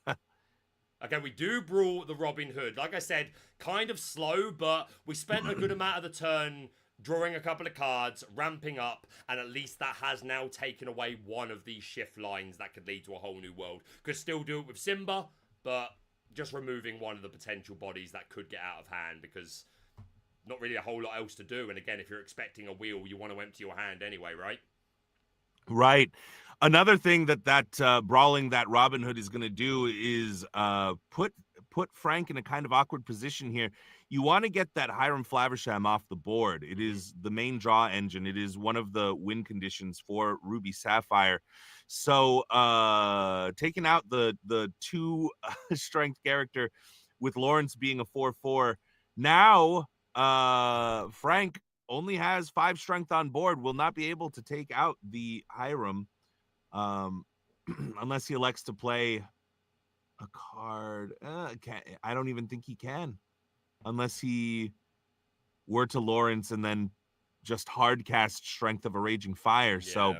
Okay, we do brawl the Robin Hood. Like I said, kind of slow, but we spent a good amount of the turn drawing a couple of cards, ramping up, and at least that has now taken away one of these shift lines that could lead to a whole new world. Could still do it with Simba, but just removing one of the potential bodies that could get out of hand, because not really a whole lot else to do. And again, if you're expecting a wheel, you want to empty your hand anyway, right? Right. Another thing that brawling that Robin Hood is going to do is put Frank in a kind of awkward position here. You want to get that Hiram Flaversham off the board. It is the main draw engine. It is one of the win conditions for Ruby Saphire. So taking out the 2 strength character with Lawrence being a 4/4. Now Frank only has 5 strength on board, will not be able to take out the Hiram unless he elects to play a card. I don't even think he can, unless he were to Lawrence and then just hard cast Strength of a Raging Fire. Yeah, so,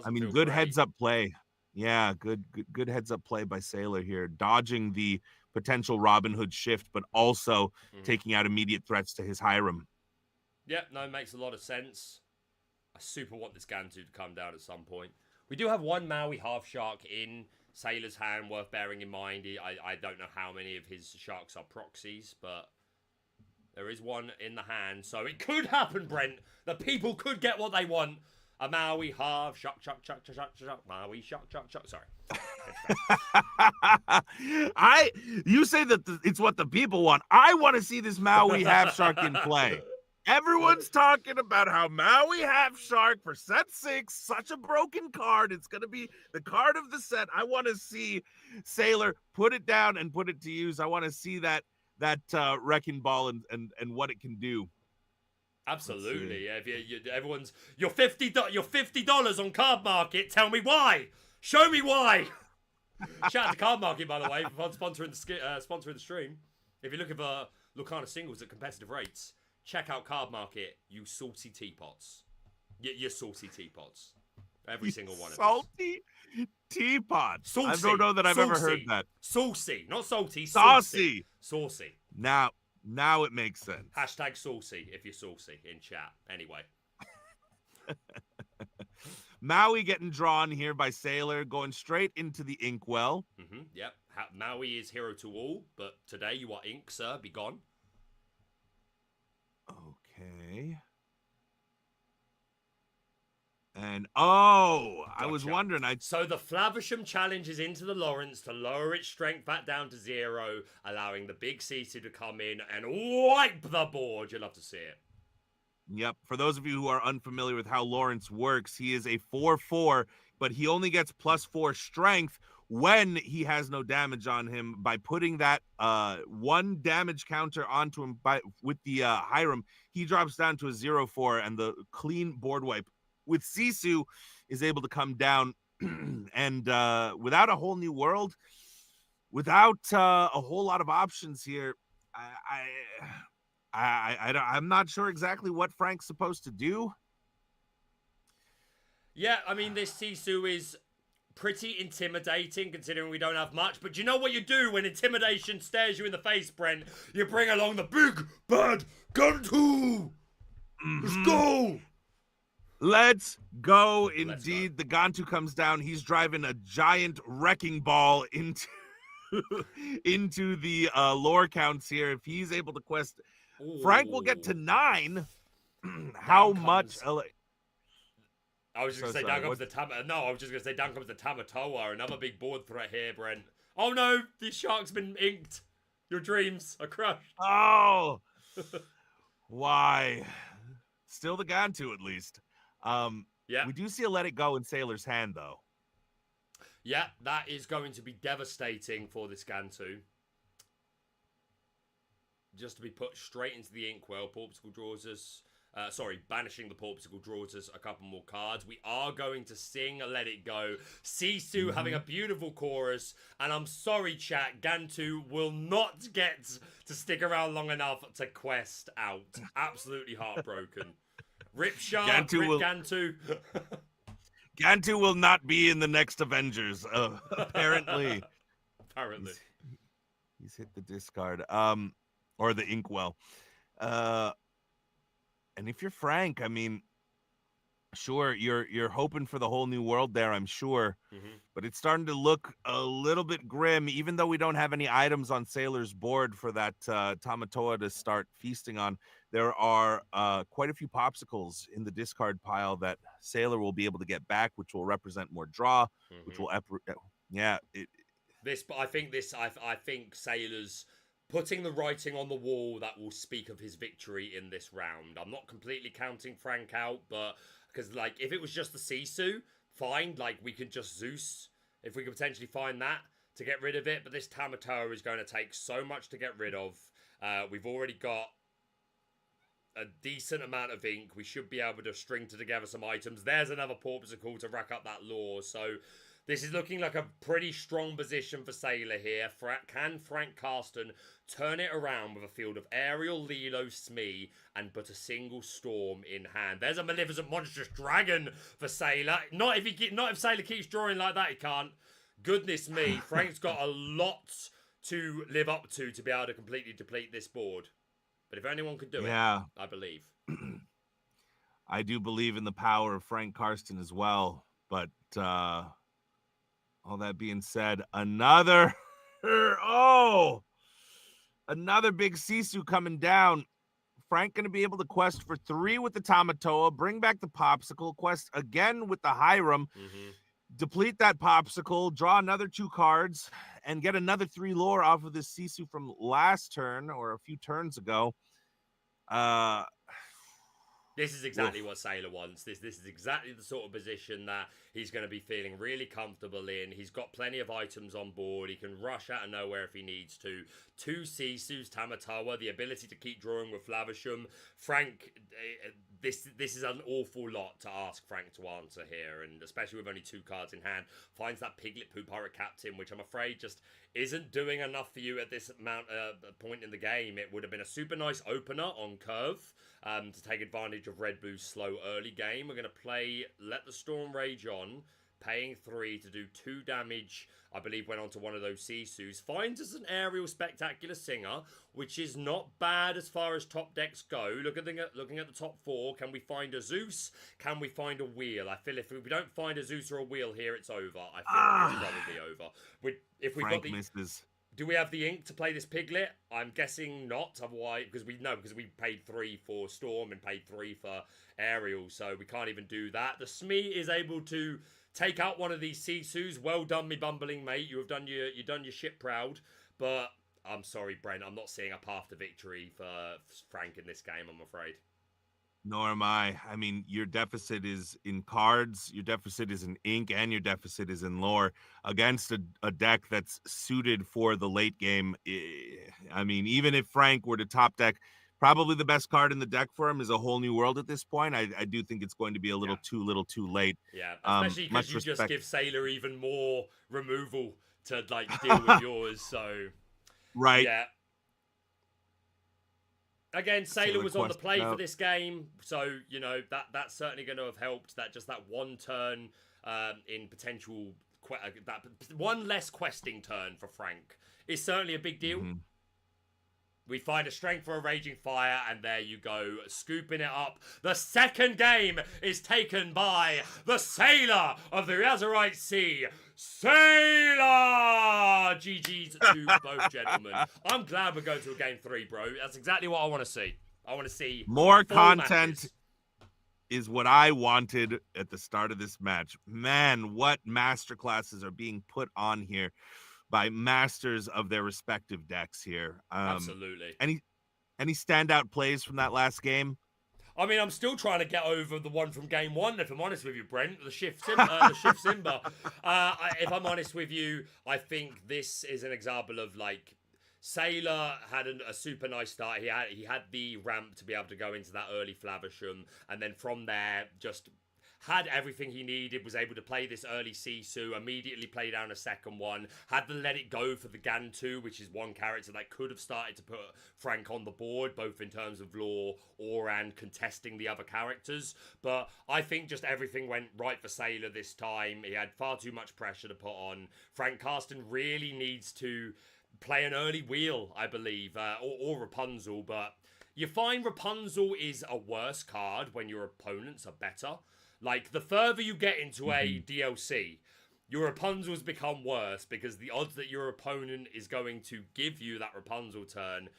I mean, good great. heads up play. Yeah, good heads up play by Sailor here, dodging the potential Robin Hood shift, but also taking out immediate threats to his Hiram. Yeah, no, it makes a lot of sense. I super want this Gantu to come down at some point. We do have one Maui Half Shark in Sailor's hand, worth bearing in mind. I don't know how many of his sharks are proxies, but there is one in the hand. So it could happen, Brent, that people could get what they want. A Maui Half Shark, Maui Shark. Sorry. You say that it's what the people want. I want to see this Maui Half Shark in play. Everyone's talking about how Maui Half Shark for set 6, such a broken card. It's going to be the card of the set. I want to see Sailor put it down and put it to use. I want to see that wrecking ball and what it can do. Absolutely. Yeah, everyone's you're $50 on Cardmarket. Tell me why. Show me why. Shout out to Cardmarket, by the way, for sponsoring the stream. If you're looking for Lorcana singles at competitive rates, check out Cardmarket, you salty teapots. You salty teapots. Every single one of them. Salty teapots. Saucy. I don't know that I've ever heard that. Saucy, not salty. Saucy. Saucy. Now it makes sense. Hashtag saucy if you're saucy in chat. Anyway. Maui getting drawn here by Sailor, going straight into the inkwell. Yep. Maui is hero to all, but today you are ink, sir. Be gone. And I was Gotcha. wondering. So the Flavisham challenges into the Lawrence to lower its strength back down to 0, allowing the big Sisu to come in and wipe the board. You'll love to see it. Yep. For those of you who are unfamiliar with how Lawrence works, he is a 4/4, but he only gets +4 strength when he has no damage on him. By putting that 1 damage counter onto him with the Hiram, he drops down to a 0/4, and the clean board wipe with Sisu is able to come down. And without a whole new world, without a whole lot of options here, I'm not sure exactly what Frank's supposed to do. Yeah, I mean, this Sisu is pretty intimidating considering we don't have much. But do you know what you do when intimidation stares you in the face, Brent? You bring along the big bad Gantu. Let's go. Let's go, indeed. The Gantu comes down. He's driving a giant wrecking ball into into the lore counts here. If he's able to quest, Frank will get to 9. How much? I was just going to say, down comes the I was just going to say, down comes the Tamatoa. Another big board threat here, Brent. Oh no, the shark's been inked. Your dreams are crushed. Oh, why? Still the Gantu, at least. Yeah. We do see a Let It Go in Sailor's hand, though. Yeah, that is going to be devastating for this Gantu. Just to be put straight into the inkwell. Porpsicle draws us... banishing the Porpsicle draws us a couple more cards. We are going to sing Let It Go. Sisu having a beautiful chorus. And I'm sorry, chat, Gantu will not get to stick around long enough to quest out. Absolutely heartbroken. Rip Shark, Gantu. Gantu will not be in the next Avengers, apparently. Apparently. He's hit the discard. Or the inkwell. And if you're Frank, I mean, sure, you're hoping for the whole new world there, I'm sure. But it's starting to look a little bit grim, even though we don't have any items on Sailor's board for that Tamatoa to start feasting on. There are quite a few popsicles in the discard pile that Sailor will be able to get back, which will represent more draw, which will I think Sailor's putting the writing on the wall that will speak of his victory in this round. I'm not completely counting Frank out, but because like if it was just the Sisu, fine, like we could just Zeus if we could potentially find that to get rid of it. But this Tamatoa is going to take so much to get rid of. We've already got a decent amount of ink. We should be able to string together some items. There's another Porpsicle to rack up that lore. So this is looking like a pretty strong position for Sailor here. Can Frank Karsten turn it around with a field of Ariel, Lilo, Smee, and but a single Storm in hand? There's a Maleficent Monstrous Dragon for Sailor. Not if Sailor keeps drawing like that, he can't. Goodness me, Frank's got a lot to live up to be able to completely deplete this board. But if anyone could do it, I believe. I do believe in the power of Frank Karsten as well. But all that being said, another big Sisu coming down. Frank going to be able to quest for 3 with the Tamatoa, bring back the Popsicle, quest again with the Hiram, deplete that Popsicle, draw another 2 cards, and get another 3 lore off of this Sisu from last turn or a few turns ago. This is exactly what Sailor wants. This is exactly the sort of position that he's going to be feeling really comfortable in. He's got plenty of items on board. He can rush out of nowhere if he needs to. 2 Sisus, Tamatoa, the ability to keep drawing with Flavisham. Frank, this is an awful lot to ask Frank to answer here, and especially with only 2 cards in hand. Finds that Piglet Poo Pirate Captain, which I'm afraid just isn't doing enough for you at this point in the game. It would have been a super nice opener on curve. To take advantage of Red Boo's slow early game. We're going to play Let the Storm Rage On, paying 3 to do 2 damage. I believe went on to one of those Sisus. Finds us an Aerial Spectacular Singer, which is not bad as far as top decks go. Looking at the top 4, can we find a Zeus? Can we find a Wheel? I feel if we don't find a Zeus or a Wheel here, it's over. I feel like it's probably over. If we got the misses. Do we have the ink to play this Piglet? I'm guessing not. Otherwise, because we paid 3 for Storm and paid 3 for Aerial, so we can't even do that. The Smee is able to take out one of these Sisus. Well done, me bumbling mate. You have done your shit proud. But I'm sorry, Brent. I'm not seeing a path to victory for Frank in this game, I'm afraid. Nor am I. I mean, your deficit is in cards, your deficit is in ink, and your deficit is in lore against a deck that's suited for the late game. I mean, even if Frank were to top deck, probably the best card in the deck for him is A Whole New World at this point. I do think it's going to be a little too late. Yeah, especially because you respect. just give Sailor even more removal to like deal with yours. So right. Yeah. Again, Sailor was on the play for this game, so you know that's certainly going to have helped. That one turn in potential that one less questing turn for Frank is certainly a big deal. Mm-hmm. We find a strength for a raging fire, and there you go, scooping it up. The second game is taken by the Sailor of the Azurite Sea. Sailor! GG's to both gentlemen. I'm glad we're going to a game 3, bro. That's exactly what I want to see. I want to see more content. Matches. Is what I wanted at the start of this match. Man, what masterclasses are being put on here by masters of their respective decks here. Absolutely. Any standout plays from that last game? I mean, I'm still trying to get over the one from game 1, if I'm honest with you, Brent. The Shift Simba. If I'm honest with you, I think this is an example of, like, Sailor had a super nice start. He had the ramp to be able to go into that early Flaversham, and then from there, just had everything he needed, was able to play this early Sisu, immediately play down a second one, had the Let It Go for the Gantu, which is one character that could have started to put Frank on the board, both in terms of lore and contesting the other characters. But I think just everything went right for Sailor this time. He had far too much pressure to put on. Frank Karsten really needs to play an early wheel, I believe, or Rapunzel, but you find Rapunzel is a worse card when your opponents are better. Like, the further you get into a DLC, your Rapunzels become worse because the odds that your opponent is going to give you that Rapunzel turn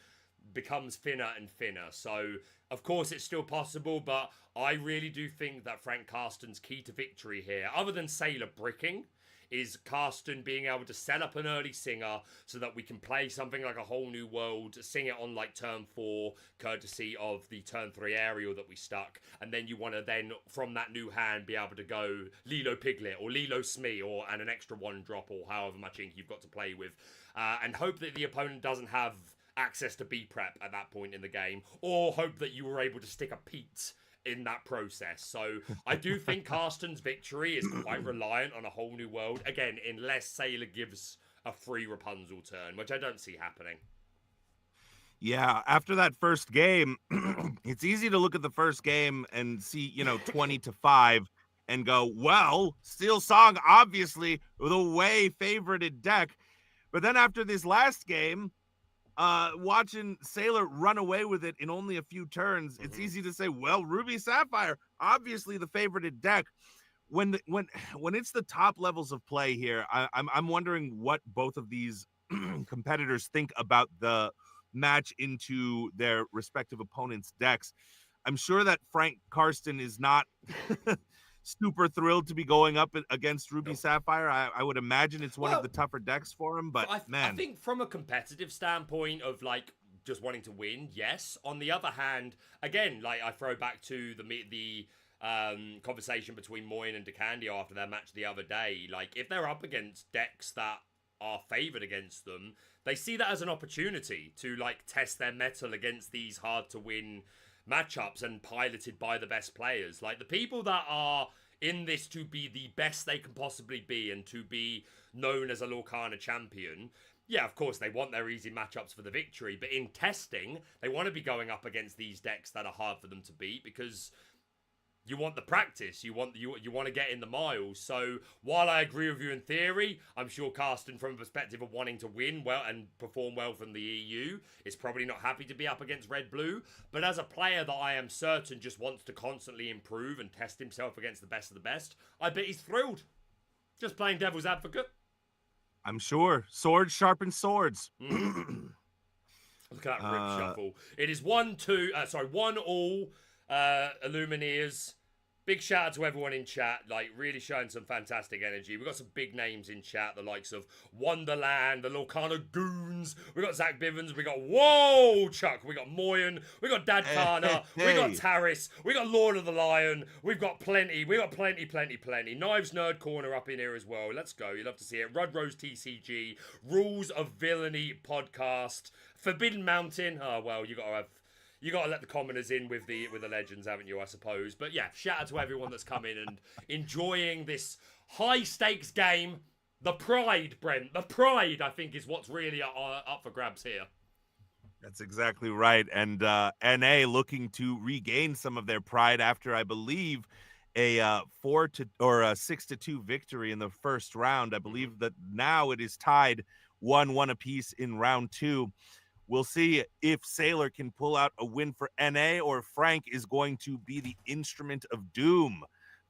becomes thinner and thinner. So, of course, it's still possible, but I really do think that Frank Karsten's key to victory here, other than Sailor bricking, is Karsten being able to set up an early singer so that we can play something like A Whole New World, sing it on like turn 4, courtesy of the turn 3 aerial that we stuck, and then you want to then, from that new hand, be able to go Lilo Piglet or Lilo Smee and an extra 1 drop or however much ink you've got to play with, and hope that the opponent doesn't have access to B-Prep at that point in the game, or hope that you were able to stick a Pete in that process. So I do think Karsten's victory is quite reliant on A Whole New World, again, unless Sailor gives a free Rapunzel turn, which I don't see happening. Yeah, after that first game, it's easy to look at the first game and see, 20-5 and go, well, Steel Song, obviously the way favorited deck. But then after this last game, watching Sailor run away with it in only a few turns, it's easy to say, well, Ruby Saphire, obviously the favorited deck. When it's the top levels of play here, I'm wondering what both of these competitors think about the match into their respective opponents' decks. I'm sure that Frank Karsten is not super thrilled to be going up against Ruby Saphire. I would imagine it's one of the tougher decks for him, but I think from a competitive standpoint of like just wanting to win, yes. On the other hand, again, like I throw back to the conversation between Moyne and DeCandio after their match the other day. Like, if they're up against decks that are favored against them, they see that as an opportunity to like test their mettle against these hard to win matchups and piloted by the best players. Like, the people that are in this to be the best they can possibly be and to be known as a Lorcana champion, yeah, of course, they want their easy matchups for the victory, but in testing, they want to be going up against these decks that are hard for them to beat because you want the practice, you want to get in the miles. So while I agree with you in theory, I'm sure Karsten, from a perspective of wanting to win well and perform well from the EU, is probably not happy to be up against Red-Blue. But as a player that I am certain just wants to constantly improve and test himself against the best of the best, I bet he's thrilled. Just playing devil's advocate. I'm sure. Swords sharpen swords. Look at that rip shuffle. It is 1-all Illumineers. Big shout out to everyone in chat, like really showing some fantastic energy. We've got some big names in chat, the likes of Wonderland, the Lorcana Goons. We got Zach Bivens. We got Chuck. We got Moyen. We got Dad Kana. We got Taris. We got Lord of the Lion. We've got plenty. We got plenty. Knives Nerd Corner up in here as well. Let's go. You love to see it. Rud Rose TCG. Rules of Villainy podcast. Forbidden Mountain. Oh well, you gotta let the commoners in with the legends, haven't you, I suppose. But yeah, shout out to everyone that's come in and enjoying this high stakes game. The pride, Brent. The pride, I think, is what's really up for grabs here. That's exactly right. And NA looking to regain some of their pride after, I believe, a 6-2 victory in the first round. I believe that now it is tied 1-1 apiece in round 2. We'll see if S4iler can pull out a win for NA, or Frank is going to be the instrument of doom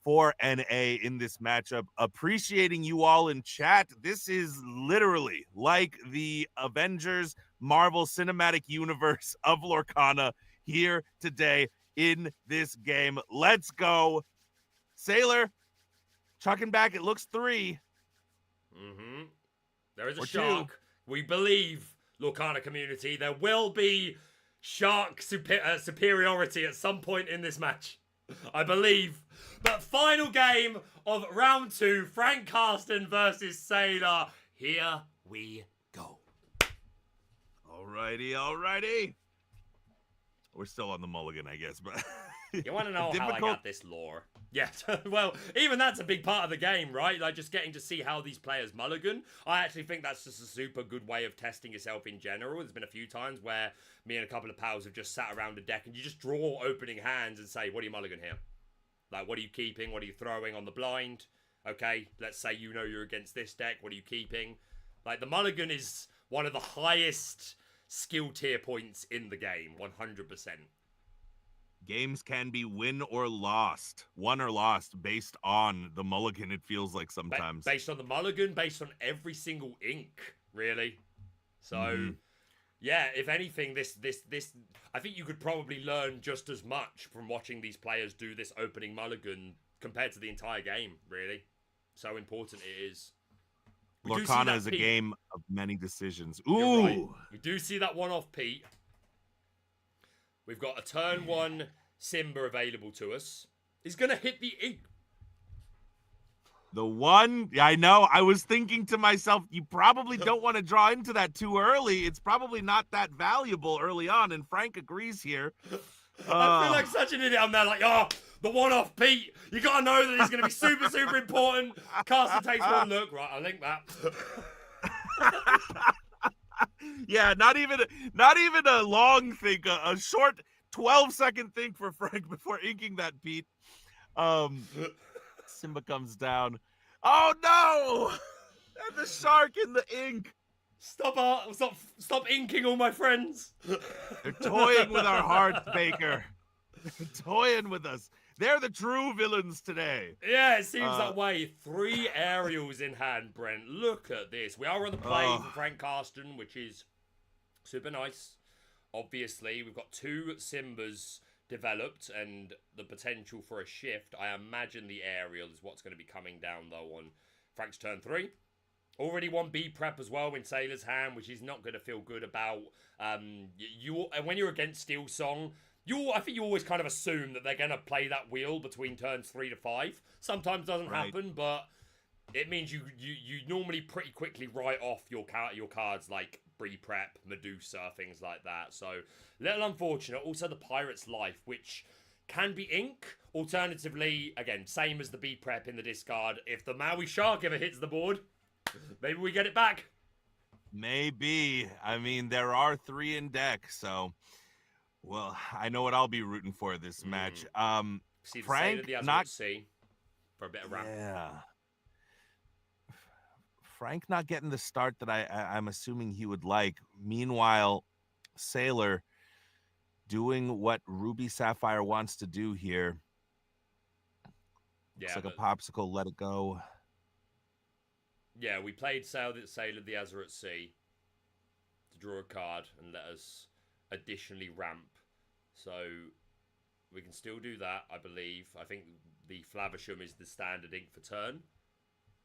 for NA in this matchup. Appreciating you all in chat. This is literally like the Avengers Marvel Cinematic Universe of Lorcana here today in this game. Let's go. S4iler, chucking back, it looks 3. There is a Or shark. 2. We believe, Lorcana community, there will be shark superiority at some point in this match. I believe. But final game of round 2, Frank Karsten versus S4iler. Here we go. Alrighty. We're still on the mulligan, I guess, but you want to know how I got this lore? Yes. Well, even that's a big part of the game, right? Like, just getting to see how these players mulligan. I actually think that's just a super good way of testing yourself in general. There's been a few times where me and a couple of pals have just sat around a deck and you just draw opening hands and say, what do you mulligan here? Like, what are you keeping? What are you throwing on the blind? Okay, let's say you know you're against this deck. What are you keeping? Like, the mulligan is one of the highest skill tier points in the game, 100%. Games can be won or lost based on the mulligan, it feels like sometimes. Based on the mulligan, based on every single ink, really. So, yeah, if anything, this, I think you could probably learn just as much from watching these players do this opening mulligan compared to the entire game, really. So important it is. Lorcana is a game of many decisions. Ooh! Right. We do see that one off Pete. We've got a turn 1 Simba available to us. He's going to hit the ink. The one, I know, I was thinking to myself, you probably don't want to draw into that too early. It's probably not that valuable early on, and Frank agrees here. I feel like such an idiot. I'm there like, the one off Pete. You got to know that he's going to be super, super important. Karsten takes one look. Right, I link that. Yeah, not even a long think, a short 12-second think for Frank before inking that, Pete. Simba comes down. Oh no! And the shark in the ink. Stop inking all my friends. They're toying with our hearts, Baker. They're toying with us. They're the true villains today. Yeah, it seems that way. 3 aerials in hand, Brent. Look at this. We are on the play for Frank Karsten, which is super nice. Obviously, we've got 2 Simbas developed and the potential for a shift. I imagine the aerial is what's going to be coming down, though, on Frank's turn 3. Already 1 B prep as well in S4iler's hand, which he's not going to feel good about. When you're against Steel Song, I think you always kind of assume that they're going to play that wheel between turns 3 to 5. Sometimes doesn't happen, but it means you normally pretty quickly write off your cards like Bree Prep, Medusa, things like that. So, little unfortunate. Also, the Pirate's Life, which can be ink. Alternatively, again, same as the B Prep in the discard. If the Maui Shark ever hits the board, maybe we get it back. Maybe. I mean, there are 3 in deck, so... Well, I know what I'll be rooting for this match. See Frank not see for a bit of ramp. Yeah. Frank not getting the start that I'm assuming he would like. Meanwhile, S4iler doing what Ruby Saphire wants to do here. Yeah, Looks like a popsicle, let it go. Yeah, we played S4iler the Azure at Sea to draw a card and let us additionally ramp. So we can still do that, I believe. I think the Flavisham is the standard ink for turn.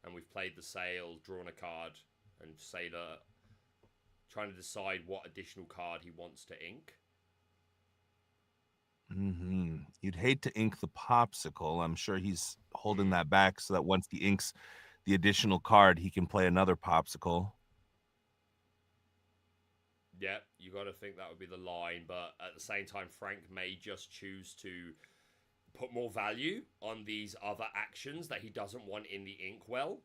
And we've played the Sail, drawn a card, and S4iler trying to decide what additional card he wants to ink. You'd hate to ink the Popsicle. I'm sure he's holding that back so that once he inks the additional card, he can play another Popsicle. Yeah, you got to think that would be the line, but at the same time, Frank may just choose to put more value on these other actions that he doesn't want in the inkwell.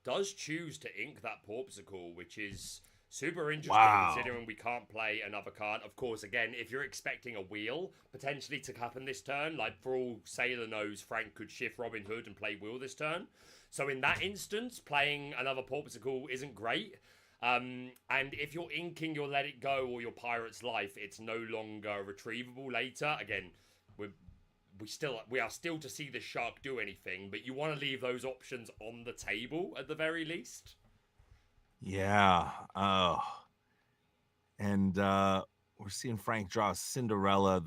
Does choose to ink that Popsicle, which is super interesting considering we can't play another card. Of course, again, if you're expecting a wheel potentially to happen this turn, like for all S4iler knows, Frank could shift Robin Hood and play wheel this turn. So in that instance, playing another Popsicle isn't great. And if you're inking your Let It Go or your Pirate's Life, it's no longer retrievable later. Again, we are still to see the shark do anything, but you want to leave those options on the table at the very least. Yeah. Oh. And we're seeing Frank draw Cinderella.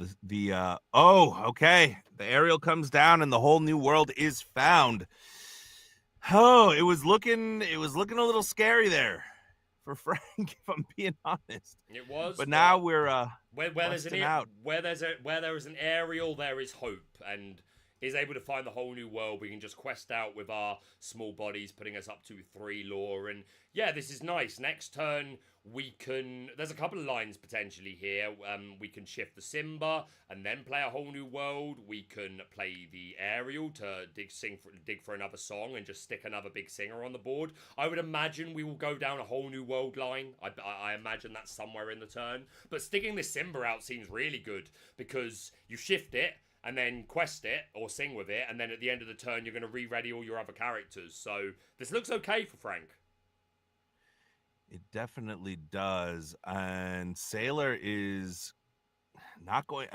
Okay. The aerial comes down and the whole new world is found. Oh, it was looking a little scary there for Frank, if I'm being honest. It was. But now we're where there is an aerial, there is hope, and is able to find the whole new world. We can just quest out with our small bodies, putting us up to 3 lore. And yeah, this is nice. Next turn, we can... There's a couple of lines potentially here. We can shift the Simba and then play a whole new world. We can play the aerial to dig for another song and just stick another big singer on the board. I would imagine we will go down a whole new world line. I imagine that's somewhere in the turn. But sticking this Simba out seems really good because you shift it, and then quest it or sing with it, and then at the end of the turn, you're going to re-ready all your other characters. So this looks okay for Frank. It definitely does. And S4iler is not going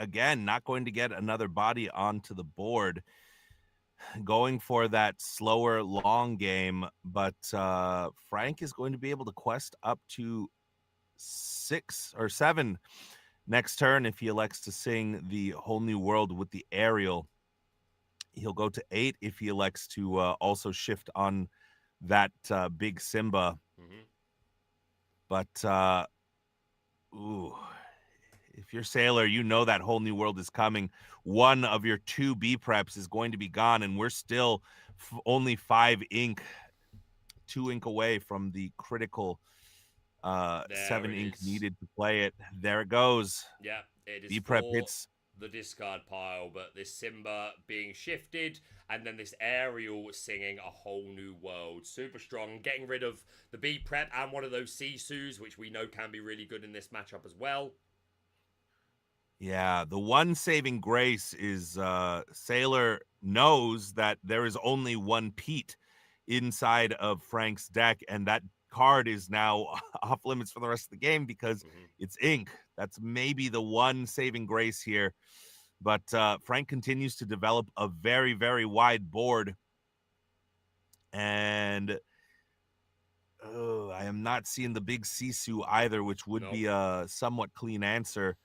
to get another body onto the board, going for that slower long game. But Frank is going to be able to quest up to 6 or 7 next turn if he elects to sing the whole new world with the aerial. He'll go to 8 if he elects to also shift on that big Simba. But if you're S4iler, you know that whole new world is coming. One of your 2 B preps is going to be gone, and we're still only 5 ink, 2 ink away from the critical 7 ink needed to play it. There it goes. Yeah, it is. B-prep hits the discard pile, but this Simba being shifted, and then this aerial singing a whole new world. Super strong, getting rid of the B-prep and one of those Sisus, which we know can be really good in this matchup as well. Yeah, the one saving grace is S4iler knows that there is only one Pete inside of Frank's deck, and that card is now off limits for the rest of the game because it's ink. That's maybe the one saving grace here. But Frank continues to develop a very, very wide board. And I am not seeing the big Sisu either, which would be a somewhat clean answer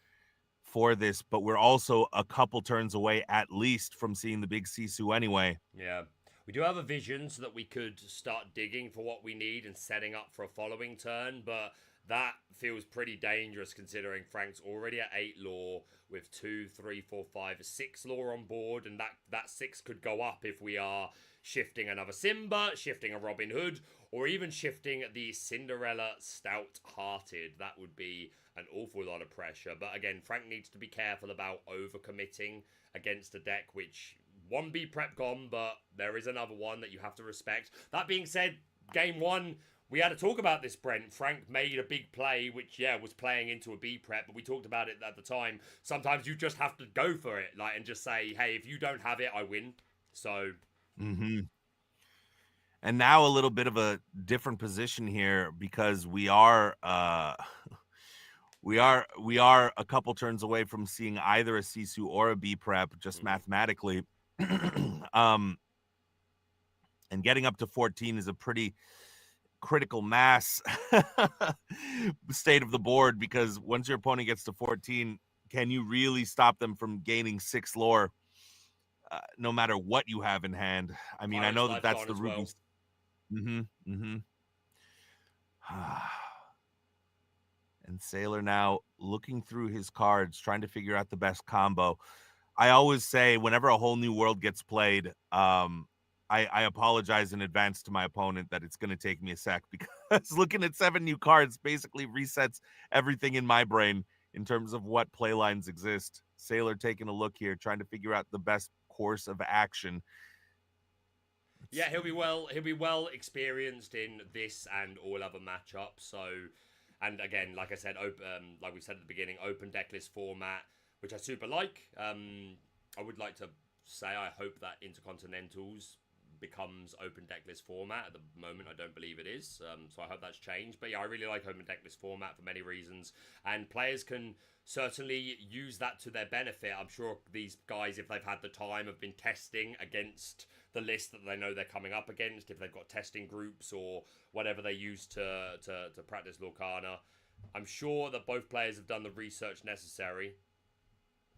for this. But we're also a couple turns away at least from seeing the big Sisu anyway. Yeah. We do have a vision so that we could start digging for what we need and setting up for a following turn, but that feels pretty dangerous considering Frank's already at 8 lore with 2, 3, 4, 5, 6 lore on board, and that 6 could go up if we are shifting another Simba, shifting a Robin Hood, or even shifting the Cinderella Stout-Hearted. That would be an awful lot of pressure, but again, Frank needs to be careful about overcommitting against a deck which... 1 B prep gone, but there is another one that you have to respect. That being said, game 1, we had to talk about this, Brent. Frank made a big play, which, was playing into a B prep, but we talked about it at the time. Sometimes you just have to go for it, and just say, hey, if you don't have it, I win. So... And now a little bit of a different position here because we are a couple turns away from seeing either a Sisu or a B prep, just mathematically. And getting up to 14 is a pretty critical mass state of the board, because once your opponent gets to 14, can you really stop them from gaining 6 lore, no matter what you have in hand? I mean, I Pirate's know Life that's gone the as Ruby. well. And S4iler now looking through his cards, trying to figure out the best combo. I always say whenever a whole new world gets played, I apologize in advance to my opponent that it's going to take me a sec, because looking at 7 new cards basically resets everything in my brain in terms of what play lines exist. S4iler taking a look here, trying to figure out the best course of action. Yeah, he'll be well experienced in this and all other matchups. So, and again, like I said, like we said at the beginning, open decklist format, which I super like. I would like to say I hope that Intercontinentals becomes open decklist format. At the moment, I don't believe it is. So I hope that's changed. But yeah, I really like open decklist format for many reasons, and players can certainly use that to their benefit. I'm sure these guys, if they've had the time, have been testing against the list that they know they're coming up against, if they've got testing groups or whatever they use to practice Lorcana. I'm sure that both players have done the research necessary.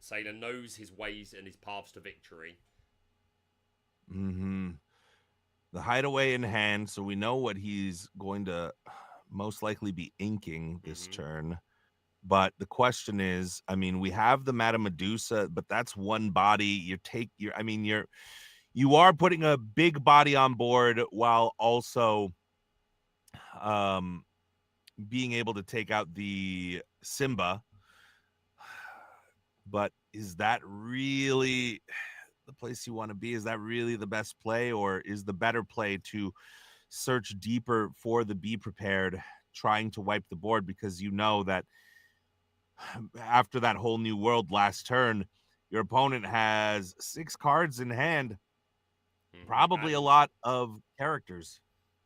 S4iler knows his ways and his paths to victory. The hideaway in hand, so we know what he's going to most likely be inking this turn. But the question is, I mean, we have the Madame Medusa, but that's one body. You are putting a big body on board while also being able to take out the Simba. But is that really the place you want to be? Is that really the best play, or is the better play to search deeper for the Be Prepared, trying to wipe the board? Because you know that after that whole new world last turn, your opponent has 6 cards in hand, probably a lot of characters.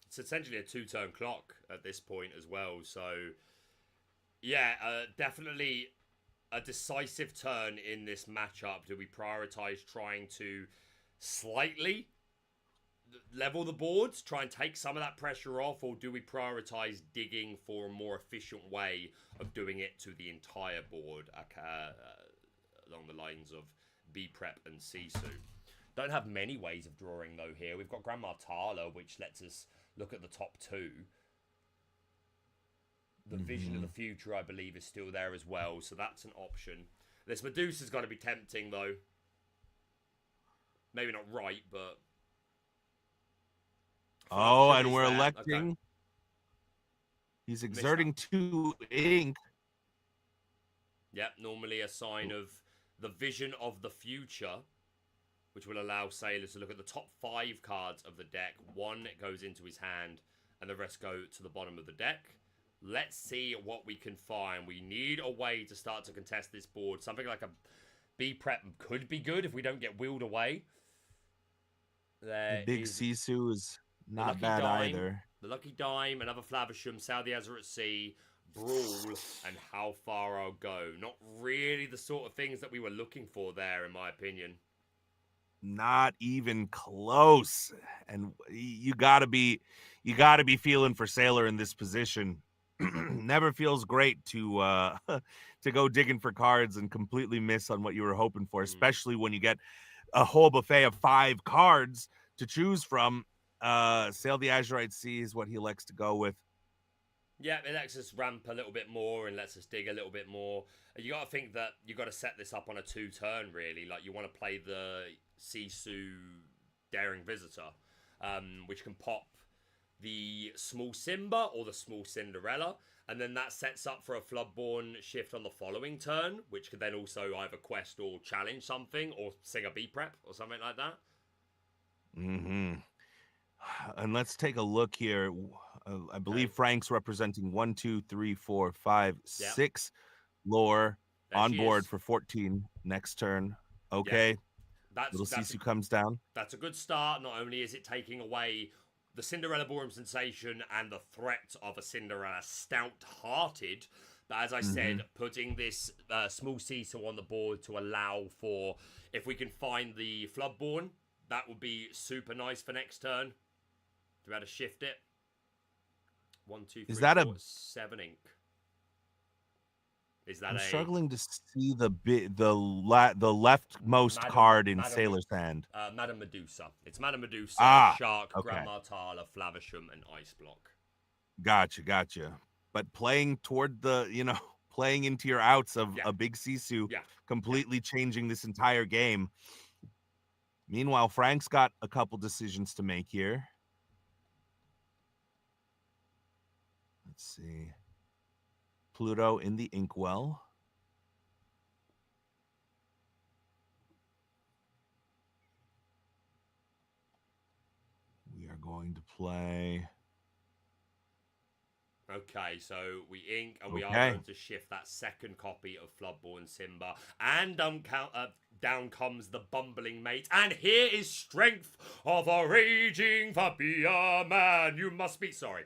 It's essentially a 2-turn clock at this point as well. So yeah, definitely a decisive turn in this matchup. Do we prioritize trying to slightly level the boards, try and take some of that pressure off, or do we prioritize digging for a more efficient way of doing it to the entire board, along the lines of B Prep and Sisu? Don't have many ways of drawing though here. We've got Grandma Tala, which lets us look at the top 2. The Vision of the Future, I believe, is still there as well, so that's an option. This Medusa's got to be tempting, though. Maybe not right, but... Oh, and we're electing... Okay. He's exerting 2 ink. Yep, normally a sign of the Vision of the Future, which will allow S4iler to look at the top 5 cards of the deck. 1 goes into his hand, and the rest go to the bottom of the deck. Let's see what we can find. We need a way to start to contest this board. Something like a B Prep could be good if we don't get wheeled away. The big Sisu is not bad either. The Lucky Dime, another Flavisham, Saudi Azure at Sea, Brawl, and How Far I'll Go. Not really the sort of things that we were looking for there, in my opinion. Not even close. And you gotta be feeling for S4iler in this position. Never feels great to go digging for cards and completely miss on what you were hoping for, especially when you get a whole buffet of 5 cards to choose from. Sail the Azurite Sea is what he likes to go with. Yeah, it lets us ramp a little bit more and lets us dig a little bit more. You got to think that you got to set this up on a 2-turn, really. Like, you want to play the Sisu Daring Visitor, which can pop the small Simba or the small Cinderella, and then that sets up for a Floodborn shift on the following turn, which could then also either quest or challenge something, or sing a B Prep or something like that. And let's take a look here. I believe Frank's representing 1, 2, 3, 4, 5, 6 lore on board for 14 next turn. Okay. Little Sisu comes down. That's a good start. Not only is it taking away the Cinderella Ballroom sensation and the threat of a Cinderella stout-hearted, but as I said, putting this small Sisu on the board to allow for, if we can find the Floodborn, that would be super nice for next turn, to be able to shift it. 1, 2, 3, Is that 4, a? 7 ink. Is that I'm a struggling to see the leftmost card in Sailor's hand. Madame Medusa? It's Madame Medusa, Ah, Shark, okay. Grand Martala, Flavisham, and Ice Block. Gotcha. But playing toward the, playing into your outs of a big Sisu, completely changing this entire game. Meanwhile, Frank's got a couple decisions to make here. Let's see. Pluto in the inkwell. We are going to play. Okay, so we ink, and we are going to shift that second copy of Floodborn Simba, and down comes the bumbling mate, and here is strength of a raging Fabia man. You must be sorry.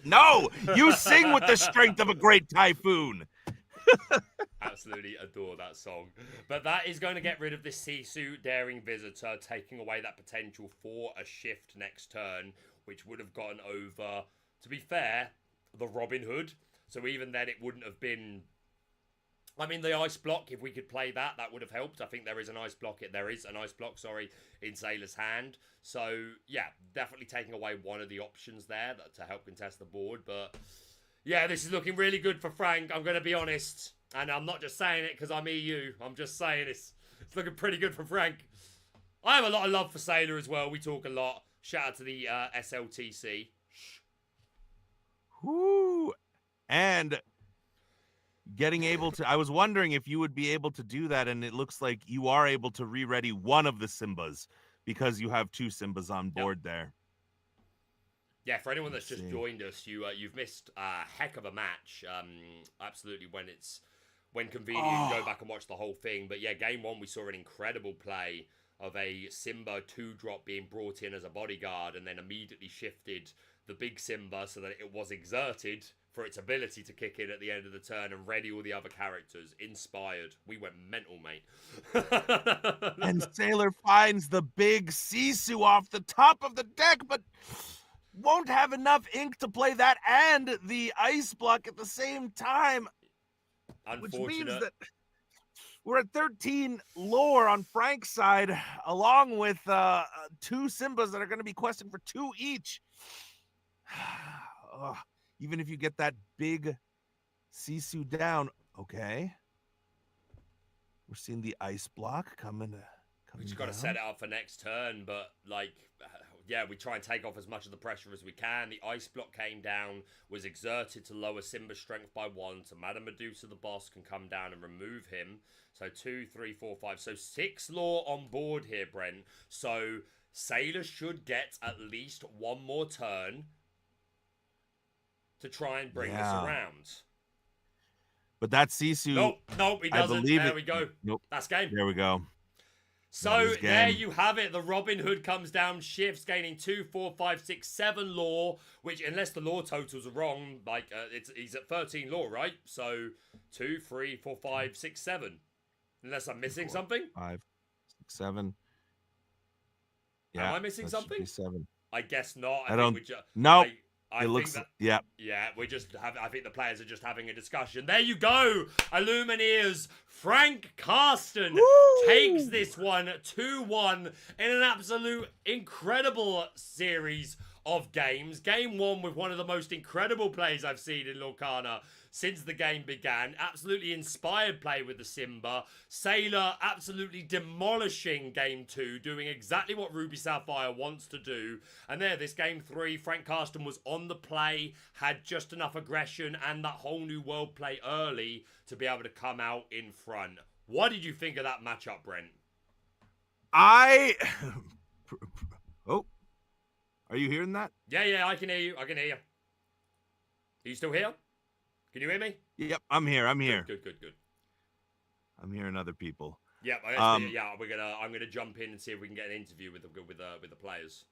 No, you sing with the strength of a great typhoon. Absolutely adore that song. But that is going to get rid of the Sisu Daring Visitor, taking away that potential for a shift next turn, which would have gotten over, to be fair, the Robin Hood. So even then, it wouldn't have been... I mean, the Ice Block, if we could play that, that would have helped. I think there is an Ice Block, in Sailor's hand. So, yeah, definitely taking away one of the options there to help contest the board. But, yeah, this is looking really good for Frank, I'm going to be honest. And I'm not just saying it because I'm EU. I'm just saying it's looking pretty good for Frank. I have a lot of love for Sailor as well. We talk a lot. Shout out to the SLTC. Whoo! And getting able to... I was wondering if you would be able to do that, and it looks like you are able to re-ready one of the Simbas because you have 2 Simbas on board there. Yeah, for anyone that's just joined us, you've missed a heck of a match. Absolutely, when convenient, you go back and watch the whole thing. But yeah, game 1, we saw an incredible play of a Simba 2-drop being brought in as a bodyguard, and then immediately shifted the big Simba so that it was exerted for its ability to kick in at the end of the turn and ready all the other characters. Inspired. We went mental, mate. And Sailor finds the big Sisu off the top of the deck, but won't have enough ink to play that and the Ice Block at the same time. Which means that we're at 13 lore on Frank's side, along with 2 Simbas that are going to be questing for 2 each. Even if you get that big Sisu down, okay. We're seeing the Ice Block coming. We just got to set it up for next turn, but yeah, we try and take off as much of the pressure as we can. The Ice Block came down, was exerted to lower Simba's strength by 1, so Madame Medusa, the boss, can come down and remove him. So 2, 3, 4, 5. So 6 lore on board here, Brent. So Sailor should get at least 1 more turn to try and bring us around. But that Sisu... Nope, he doesn't. There we go. Nope. That's game. There we go. So there you have it. The Robin Hood comes down, shifts, gaining 2, 4, 5, 6, 7 lore, which, unless the lore totals are wrong, he's at 13 lore, right? So 2, 3, 4, 5, 6, 7. Unless I'm missing something. 5, 6, 7. Yeah. Am I missing something? 7. I guess not. I don't. No. I it think looks. that, yeah. Yeah, I think the players are just having a discussion. There you go. Illumineers. Frank Karsten takes this one 2-1 in an absolute incredible series of games. Game 1 with one of the most incredible plays I've seen in Lorcana since the game began. Absolutely inspired play with the Simba. Sailor absolutely demolishing game 2, doing exactly what Ruby Saphire wants to do. And there, this game 3, Frank Karsten was on the play, had just enough aggression and that whole new world play early to be able to come out in front. What did you think of that matchup, Brent? Oh, are you hearing that? Yeah, I can hear you. Are you still here? Can you hear me? Yep, I'm here. Good. I'm hearing other people. Yep, I'm gonna jump in and see if we can get an interview with the players.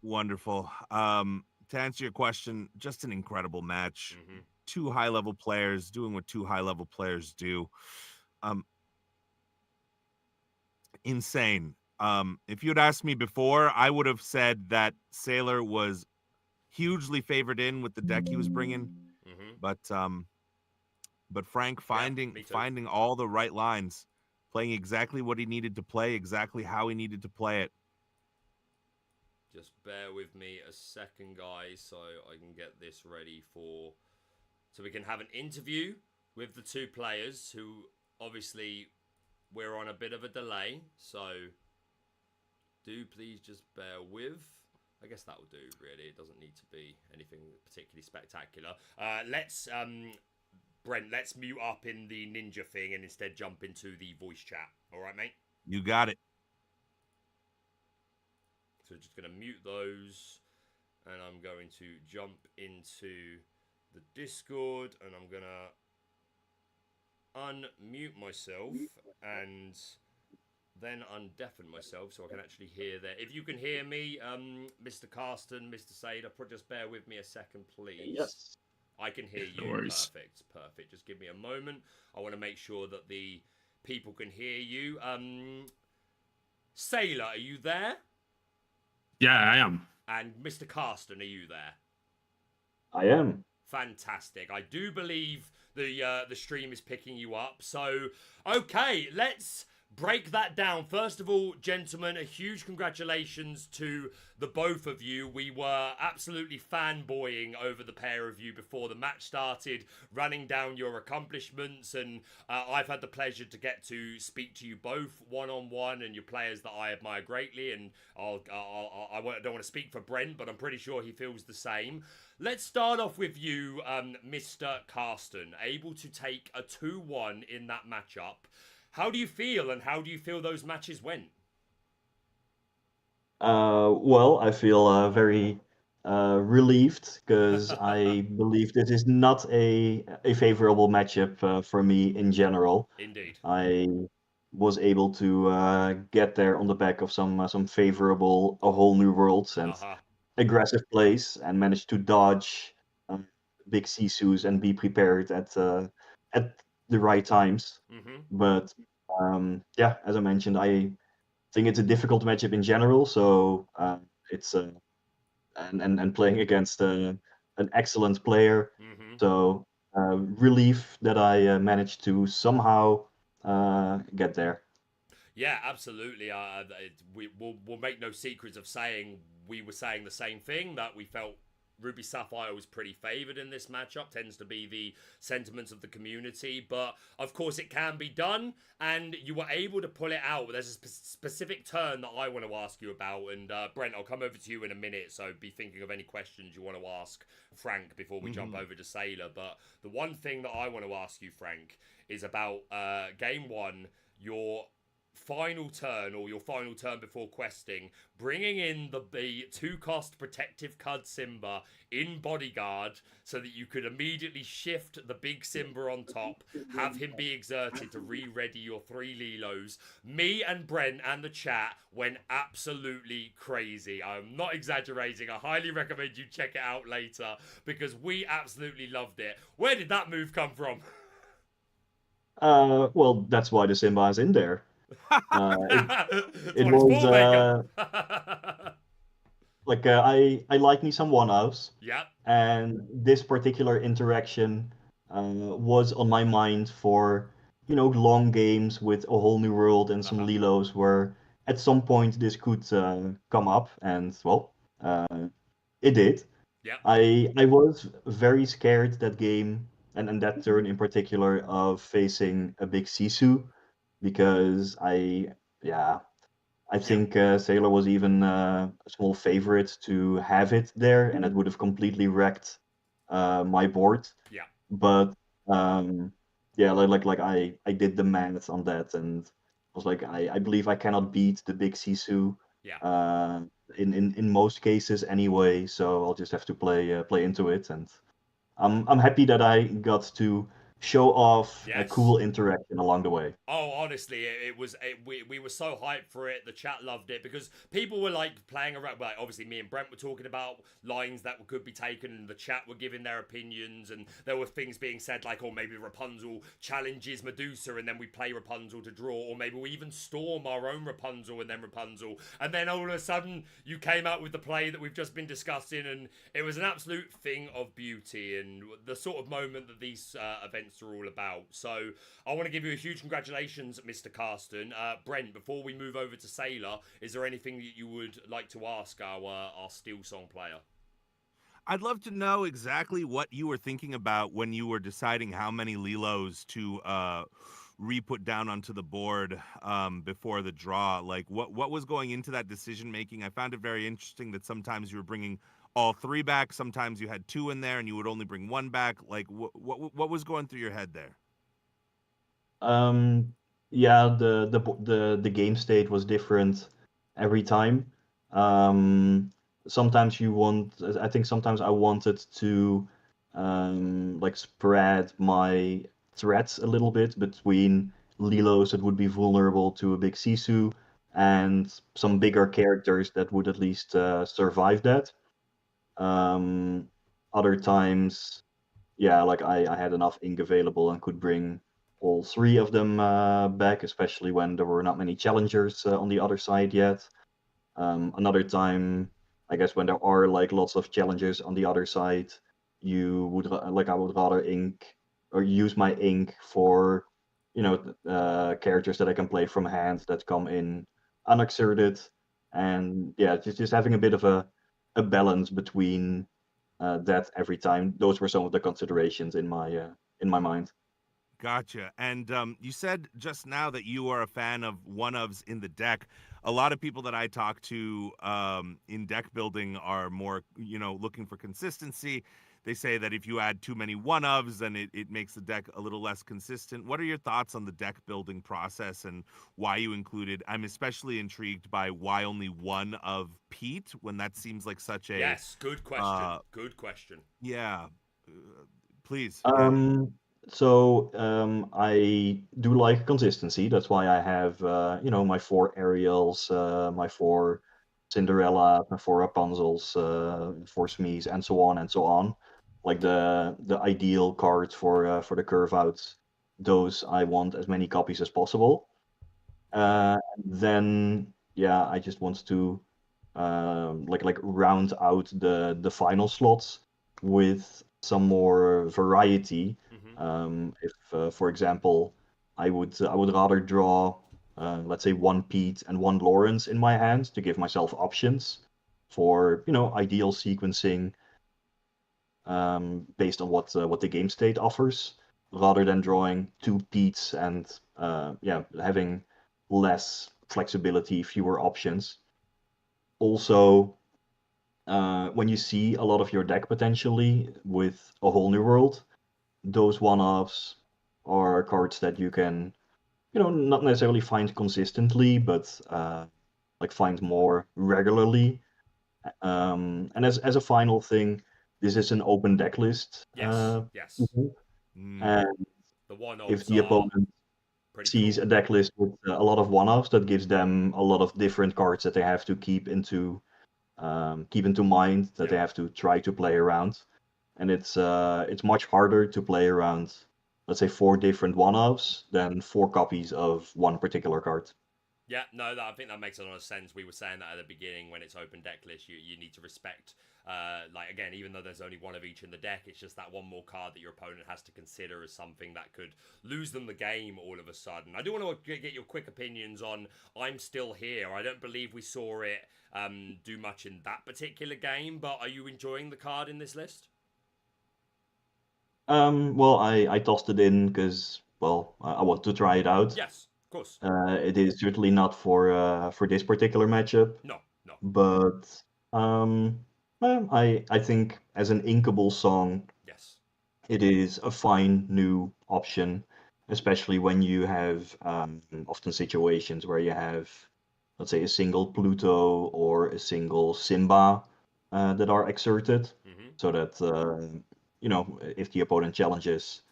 Wonderful. To answer your question, just an incredible match. 2 high-level players doing what 2 high-level players do. Insane. If you'd asked me before, I would have said that Sailor was hugely favored in with the deck he was bringing. Mm-hmm. But Frank me too. finding all the right lines, playing exactly what he needed to play, exactly how he needed to play it. Just bear with me a second, guys, so I can get this ready so we can have an interview with the two players who, obviously, we're on a bit of a delay, so do please just bear with. I guess that will do, really. It doesn't need to be anything particularly spectacular. Brent, let's mute up in the ninja thing and instead jump into the voice chat. All right, mate? You got it. So just going to mute those, and I'm going to jump into the Discord, and I'm going to unmute myself and then undeafen myself so I can actually hear that. If you can hear me, Mr. Karsten, Mr. Sader, just bear with me a second, please. Yes. I can hear you. No worries. Perfect. Just give me a moment. I want to make sure that the people can hear you. Sailor, are you there? Yeah, I am. And Mr. Karsten, are you there? I am. Fantastic. I do believe the stream is picking you up. So, okay, let's break that down. First of all, gentlemen, a huge congratulations to the both of you. We were absolutely fanboying over the pair of you before the match started, running down your accomplishments, and I've had the pleasure to get to speak to you both one-on-one and your players that I admire greatly, and I don't want to speak for Brent, but I'm pretty sure he feels the same. Let's start off with you, Mr. Karsten, able to take a 2-1 in that matchup. How do you feel, and how do you feel those matches went? Well, I feel very relieved because I believe this is not a favorable matchup for me in general. Indeed. I was able to get there on the back of some favorable A Whole New Worlds and aggressive plays, and managed to dodge big Sisus and be prepared at the right times. But yeah, as I mentioned, I think it's a difficult matchup in general. So it's and playing against an excellent player. So relief that I managed to somehow get there. Yeah, absolutely. We'll make no secrets of saying we were saying the same thing, that we felt Ruby Saphire was pretty favoured in this matchup, tends to be the sentiments of the community, but of course it can be done, and you were able to pull it out. There's a specific turn that I want to ask you about, and Brent, I'll come over to you in a minute, so be thinking of any questions you want to ask Frank before we jump over to Sailor. But the one thing that I want to ask you, Frank, is about game one, your final turn, or your final turn before questing, bringing in the 2-cost protective Cud Simba in bodyguard so that you could immediately shift the big Simba on top, have him be exerted to re-ready your 3 Lilos. Me and Brent and the chat went absolutely crazy. I'm not exaggerating. I highly recommend you check it out later because we absolutely loved it. Where did that move come from? Well, that's why the Simba is in there. It was like I like me some one-offs. Yeah. And this particular interaction was on my mind for long games with A Whole New World and some Lilos, where at some point this could come up, and well, it did. Yeah. I was very scared that game and that turn in particular of facing a big Sisu, because I think Sailor was even a small favorite to have it there, and it would have completely wrecked my board. Yeah. But yeah, like I did the math on that, and was like, I believe I cannot beat the big Sisu. Yeah. In most cases anyway, so I'll just have to play into it, and I'm happy that I got to show off a Yes. cool interaction along the way. Oh, honestly, we were so hyped for it. The chat loved it because people were like playing around. Like, obviously, me and Brent were talking about lines that could be taken, and the chat were giving their opinions, and there were things being said like, "Oh, maybe Rapunzel challenges Medusa, and then we play Rapunzel to draw, or maybe we even storm our own Rapunzel and then Rapunzel." And then all of a sudden, you came out with the play that we've just been discussing, and it was an absolute thing of beauty and the sort of moment that these events are all about. So I want to give you a huge congratulations, Mr. Karsten. Brent, before we move over to S4iler, is there anything that you would like to ask our Steel Song player? I'd love to know exactly what you were thinking about when you were deciding how many Lilos to re-put down onto the board before the draw. Like, what was going into that decision making? I found it very interesting that sometimes you were bringing all 3 back, sometimes you had 2 in there, and you would only bring 1 back. Like, what was going through your head there? Yeah, the game state was different every time. Sometimes you want, I think sometimes I wanted to like spread my threats a little bit between Lilos that would be vulnerable to a big Sisu and some bigger characters that would at least survive that. Other times, yeah, like I had enough ink available and could bring all 3 of them back, especially when there were not many challengers on the other side yet. Another time, I guess when there are like lots of challengers on the other side, you would I would rather ink or use my ink for characters that I can play from hand that come in unexerted, and yeah, just having a bit of a balance between that every time. Those were some of the considerations in my mind. Gotcha. And you said just now that you are a fan of one-ofs in the deck. A lot of people that I talk to in deck building are more, looking for consistency. They say that if you add too many one-ofs, then it makes the deck a little less consistent. What are your thoughts on the deck building process and why you included? I'm especially intrigued by why only 1 of Pete, when that seems like such a... Yes, good question. Good question. Yeah. Please. I do like consistency. That's why I have, my 4 Ariels, my 4 Cinderella, my 4 Rapunzels, 4 Smees, and so on and so on. Like the ideal cards for the curve outs. Those I want as many copies as possible. Then yeah, I just want to round out the final slots with some more variety. If, for example, I would rather draw, let's say 1 Pete and 1 Lawrence in my hand to give myself options for ideal sequencing based on what the game state offers, rather than drawing 2 Petes and having less flexibility, fewer options. Also, when you see a lot of your deck potentially with a whole new world, those one-offs are cards that you can, not necessarily find consistently, but find more regularly. And as a final thing, this is an open deck list. Yes. And The one-offs if the opponent sees cool. a deck list with a lot of one-offs, that gives them a lot of different cards that they have to keep into mind, that they have to try to play around. And it's much harder to play around, let's say, 4 different one-offs than 4 copies of one particular card. Yeah, no, I think that makes a lot of sense. We were saying that at the beginning when it's open deck list, you need to respect, again, even though there's only 1 of each in the deck, it's just that 1 more card that your opponent has to consider as something that could lose them the game all of a sudden. I do want to get your quick opinions on I'm Still Here. I don't believe we saw it do much in that particular game, but are you enjoying the card in this list? Well, I tossed it in because, well, I want to try it out. Yes, of course. It is certainly not for this particular matchup. No. But I think as an inkable song, yes, it is a fine new option, especially when you have often situations where you have, let's say, a single Pluto or a single Simba that are exerted, so that if the opponent challenges,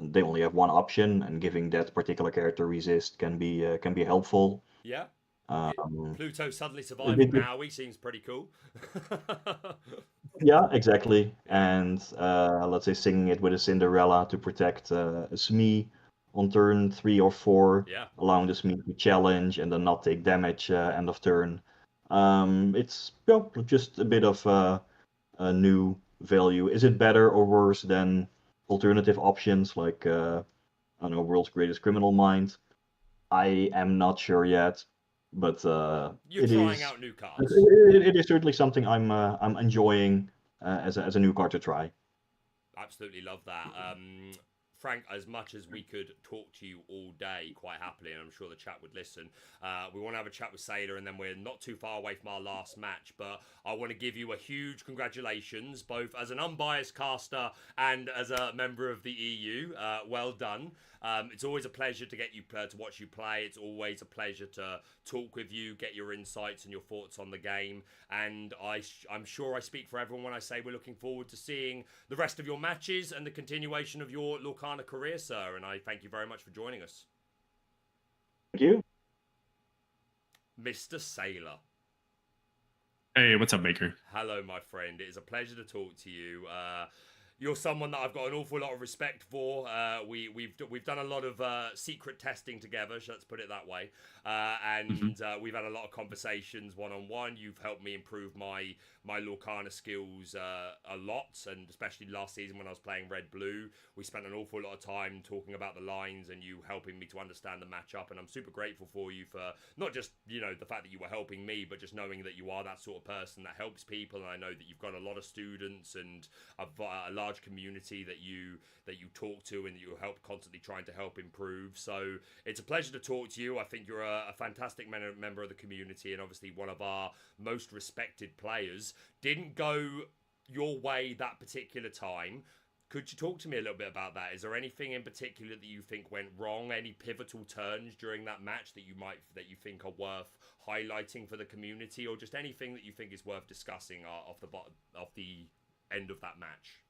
they only have one option, and giving that particular character resist can be helpful. Yeah. Um, Pluto suddenly a surviving bit- Maui seems pretty cool. yeah, exactly. Yeah. And let's say singing it with a Cinderella to protect a Smee on turn 3 or 4, Yeah. allowing the Smee to challenge and then not take damage end of turn. It's just a bit of a new value. Is it better or worse than alternative options like I don't know, World's Greatest Criminal Mind? I am not sure yet, but You're it trying is out new cards. it is certainly something I'm enjoying as a new card to try. Absolutely love that. Frank, as much as we could talk to you all day quite happily, and I'm sure the chat would listen, we want to have a chat with s4iler, and then we're not too far away from our last match, but I want to give you a huge congratulations, both as an unbiased caster and as a member of the EU. Well done. It's always a pleasure to get you to watch you play. It's always a pleasure to talk with you, get your insights and your thoughts on the game. And I'm sure I speak for everyone when I say we're looking forward to seeing the rest of your matches and the continuation of your Lorcana career, sir. And I thank you very much for joining us. Thank you. Mr. s4iler. Hey, what's up, Baker? Hello, my friend. It is a pleasure to talk to you. You're someone that I've got an awful lot of respect for. We've done a lot of secret testing together, so let's put it that way. And we've had a lot of conversations one-on-one. You've helped me improve my Lorcana skills a lot, and especially last season when I was playing Red-Blue, we spent an awful lot of time talking about the lines and you helping me to understand the matchup. And I'm super grateful for you for not just, the fact that you were helping me, but just knowing that you are that sort of person that helps people. And I know that you've got a lot of students and a large community that you talk to and that you help constantly trying to help improve. So it's a pleasure to talk to you. I think you're a fantastic member of the community and obviously one of our most respected players. Didn't go your way that particular time. Could you talk to me a little bit about that? Is there anything in particular that you think went wrong? Any pivotal turns during that match that you think are worth highlighting for the community, or just anything that you think is worth discussing off the end of that match?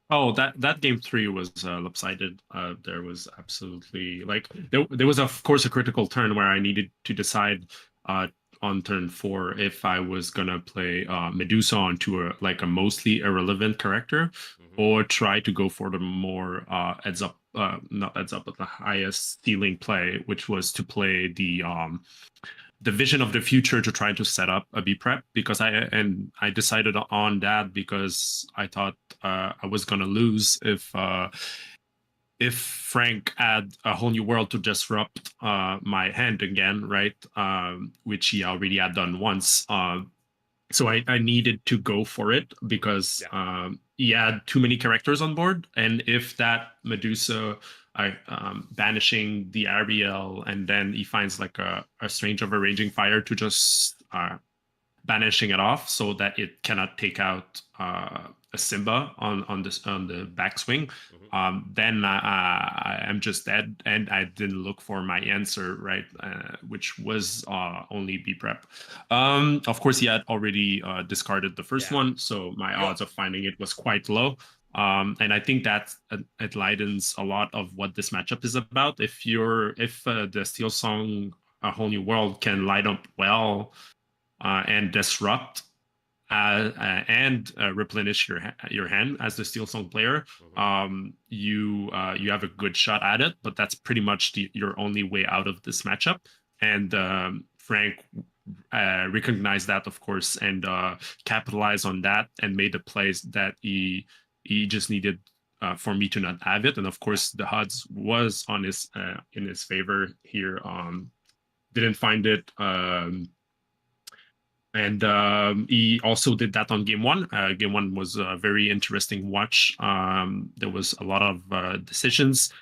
Oh, that game 3 was lopsided. There was absolutely there was of course a critical turn where I needed to decide on turn 4 if I was gonna play Medusa onto a mostly irrelevant character, or try to go for the more not heads up, but the highest ceiling play, which was to play the Vision of the Future to try to set up a B prep, because I decided on that because I thought I was gonna lose if Frank had a whole new world to disrupt my hand again, right? Which he already had done once. So I needed to go for it because he had too many characters on board, and if that Medusa banishing the Ariel, and then he finds a Strange of a Raging Fire to just banishing it off so that it cannot take out a Simba on the backswing, then I am just dead, and I didn't look for my answer, right? Which was only B prep. Of course, he had already discarded the first one, so my odds of finding it was quite low. And I think that it lightens a lot of what this matchup is about. If the Steel Song A Whole New World can light up well and disrupt and replenish your hand as the Steel Song player, you have a good shot at it. But that's pretty much your only way out of this matchup. And Frank recognized that, of course, and capitalized on that and made the plays that he just needed for me to not have it. And of course, the odds was on in his favor here. Didn't find it. And he also did that on game 1. Game 1 was a very interesting watch. There was a lot of decisions.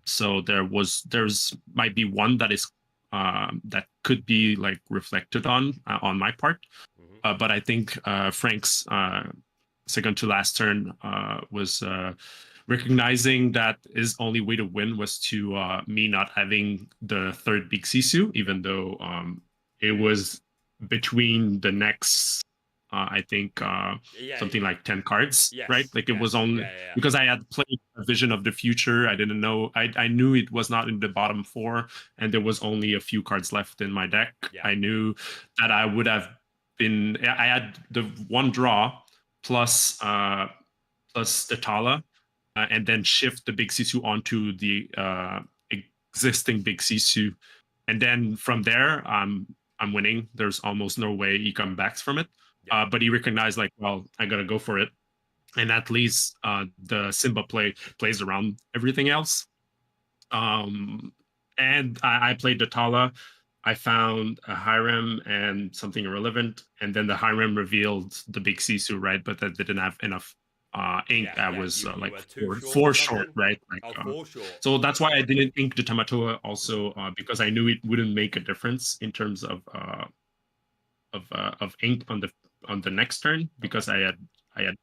So there's might be one that is that could be reflected on my part. But I think Frank's second to last turn was recognizing that his only way to win was to me not having the third big Sisu, even though it was between the next I think Yeah, something like 10 cards, yes, right? Like it yes, was only yeah. because I had played a Vision of the Future. I didn't know. I knew it was not in the bottom 4, and there was only a few cards left in my deck. Yeah. I knew that I would have been. I had the 1 draw plus the Tala, and then shift the big Sisu onto the existing big Sisu, and then from there I'm winning. There's almost no way he comes back from it. Yeah. But he recognized like, well, I gotta go for it, and at least the Simba plays around everything else. And I played the Tala. I found a Hiram and something irrelevant, and then the Hiram revealed the big Sisu, right? But that didn't have enough ink. That was like four short, right? Like, 4 short. So that's why I didn't ink the Tamatoa also, because I knew it wouldn't make a difference in terms of ink on the next turn, because I had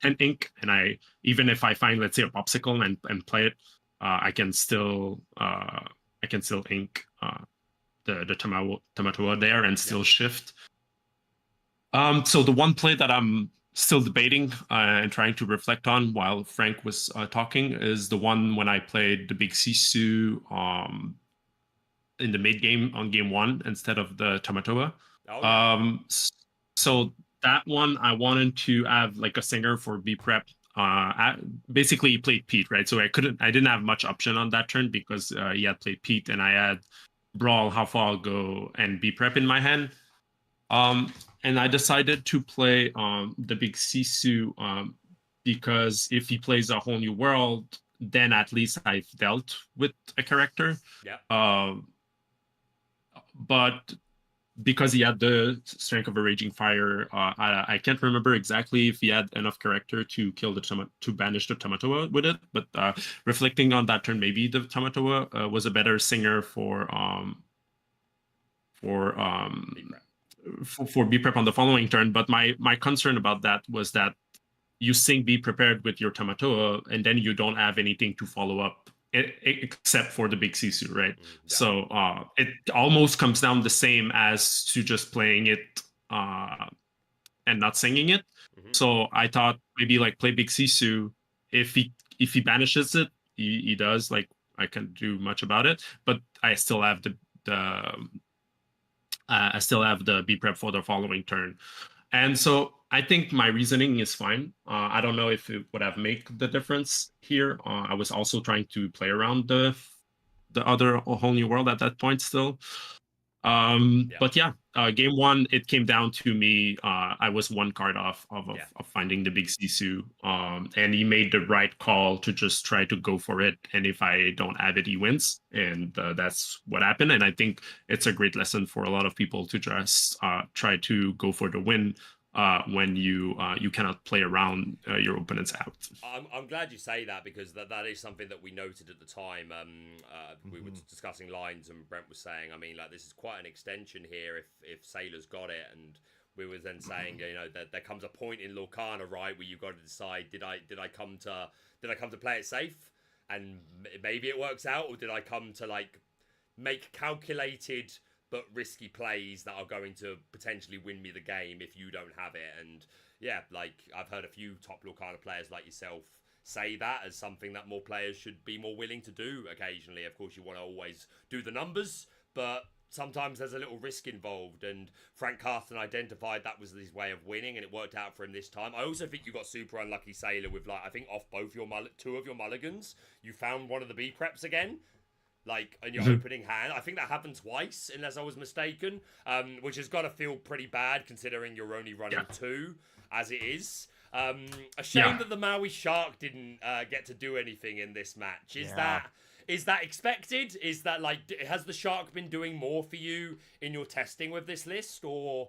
10 ink, and even if I find, let's say, a popsicle and play it, I can still ink the Tamatoa there and still shift. So the one play that I'm still debating and trying to reflect on while Frank was talking is the one when I played the big Sisu in the mid game on game 1 instead of the Tamatoa. Oh, yeah. So that one I wanted to have like a singer for B prep. Basically he played Pete, right? So I didn't have much option on that turn because he had played Pete and I had Brawl, How Far I'll Go, and B prep in my hand. And I decided to play the big Sisu because if he plays a whole new world, then at least I've dealt with a character. Yeah. But because he had the Strength of a Raging Fire, I can't remember exactly if he had enough character to kill to banish the Tamatoa with it. But reflecting on that turn, maybe the Tamatoa was a better singer for B prep on the following turn. But my concern about that was that you sing Be Prepared with your Tamatoa, and then you don't have anything to follow up except for the big Sisu, right? Yeah. So it almost comes down the same as to just playing it and not singing it. Mm-hmm. So I thought maybe like play big Sisu. If he banishes it, he does. Like I can't do much about it, but I still have the B prep for the following turn. And so I think my reasoning is fine. I don't know if it would have made the difference here. I was also trying to play around the other whole new world at that point still. But yeah, game 1, it came down to me. I was 1 card off of finding the big Sisu. And he made the right call to just try to go for it. And if I don't have it, he wins. And that's what happened. And I think it's a great lesson for a lot of people to just try to go for the win when you cannot play around your opponent's out. I'm glad you say that, because that is something that we noted at the time. We were discussing lines, and Brent was saying, I mean, like, this is quite an extension here if Sailor's got it, and we were then saying, you know, that there comes a point in Lorcana, right, where you've got to decide, did I come to play it safe, and maybe it works out, or did I come to like make calculated but risky plays that are going to potentially win me the game if you don't have it? And yeah, like, I've heard a few top Lorcana players like yourself say that as something that more players should be more willing to do occasionally. Of course, you want to always do the numbers, but sometimes there's a little risk involved, and Frank Karsten identified that was his way of winning, and it worked out for him this time. I also think you got super unlucky, Sailor, with, like, I think off both your 2 of your mulligans, you found one of the B preps again, like, in your opening hand. I think that happened twice, unless I was mistaken, which has got to feel pretty bad considering you're only running 2 as it is. A shame that the Maui Shark didn't get to do anything in this match. Is that expected? Is that, like, has the Shark been doing more for you in your testing with this list, or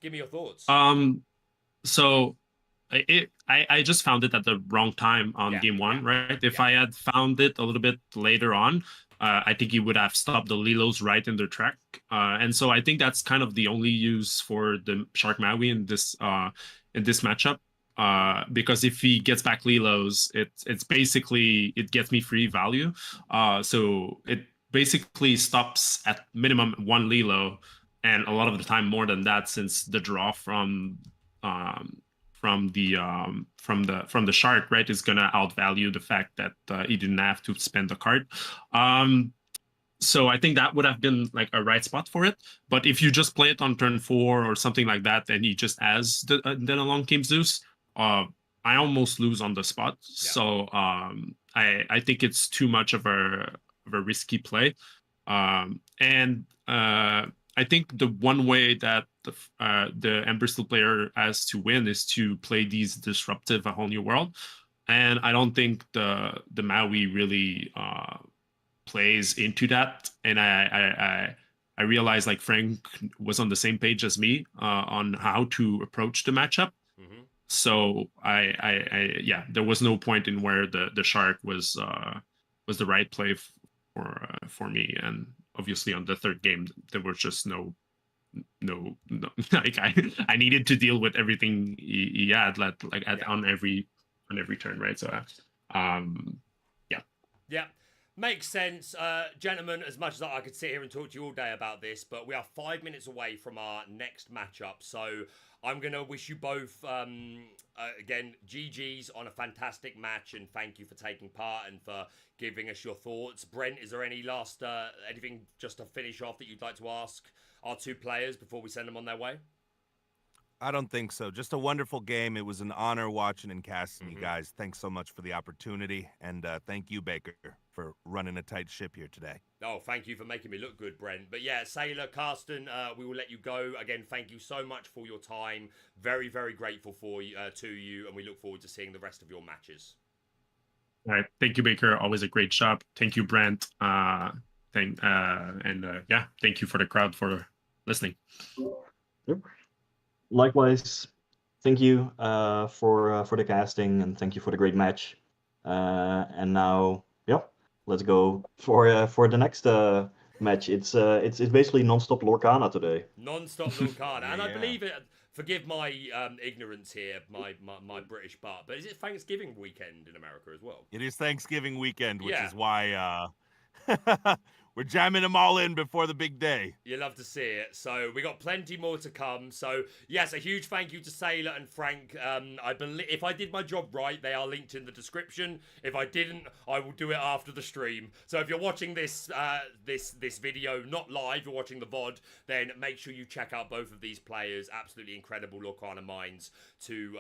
give me your thoughts? So I just found it at the wrong time on game 1, right? If I had found it a little bit later on, I think he would have stopped the Lilos right in their track. And so I think that's kind of the only use for the Shark Maui in this matchup. Because if he gets back Lilos, it's basically, it gets me free value. So it basically stops at minimum 1 Lilo, and a lot of the time more than that, since the draw from from the shark, right, is gonna outvalue the fact that he didn't have to spend the card. So I think that would have been like a right spot for it. But if you just play it on turn 4 or something like that, and he just has then along came Zeus, I almost lose on the spot. Yeah. So I think it's too much of a risky play. And I think the one way that the Ember Steel player has to win is to play these disruptive A Whole New World. And I don't think the Maui really plays into that. And I realized like Frank was on the same page as me on how to approach the matchup. Mm-hmm. So yeah, there was no point in where the shark was the right play for me. And obviously on the third game there was just no like I needed to deal with everything he had on every turn, right? So yeah, makes sense. Gentlemen, as much as I could sit here and talk to you all day about this, but we are 5 minutes away from our next matchup, so I'm going to wish you both, again, GG's on a fantastic match, and thank you for taking part and for giving us your thoughts. Brent, is there any last, anything just to finish off that you'd like to ask our two players before we send them on their way? I don't think so. Just a wonderful game. It was an honor watching and casting you guys. Thanks so much for the opportunity, and thank you, Baker, for running a tight ship here today. Oh, thank you for making me look good, Brent. But yeah, S4iler, Karsten, we will let you go. Again, thank you so much for your time. Very, very grateful for you, to you, and we look forward to seeing the rest of your matches. All right. Thank you, Baker. Always a great job. Thank you, Brent. Yeah, thank you for the crowd for listening. Yep. Likewise, thank you for the casting, and thank you for the great match. And now, let's go for the next match. It's basically non-stop Lorcana today. Non-stop Lorcana, and I believe it. Forgive my ignorance here, my British butt, but is it Thanksgiving weekend in America as well? It is Thanksgiving weekend, which is why we're jamming them all in before the big day. You love to see it. So we got plenty more to come. So yes, a huge thank you to S4iler and Frank. I believe if I did my job right, they are linked in the description. If I didn't, I will do it after the stream. So if you're watching this this video not live, you're watching the VOD, then make sure you check out both of these players. Absolutely incredible Lorcana minds to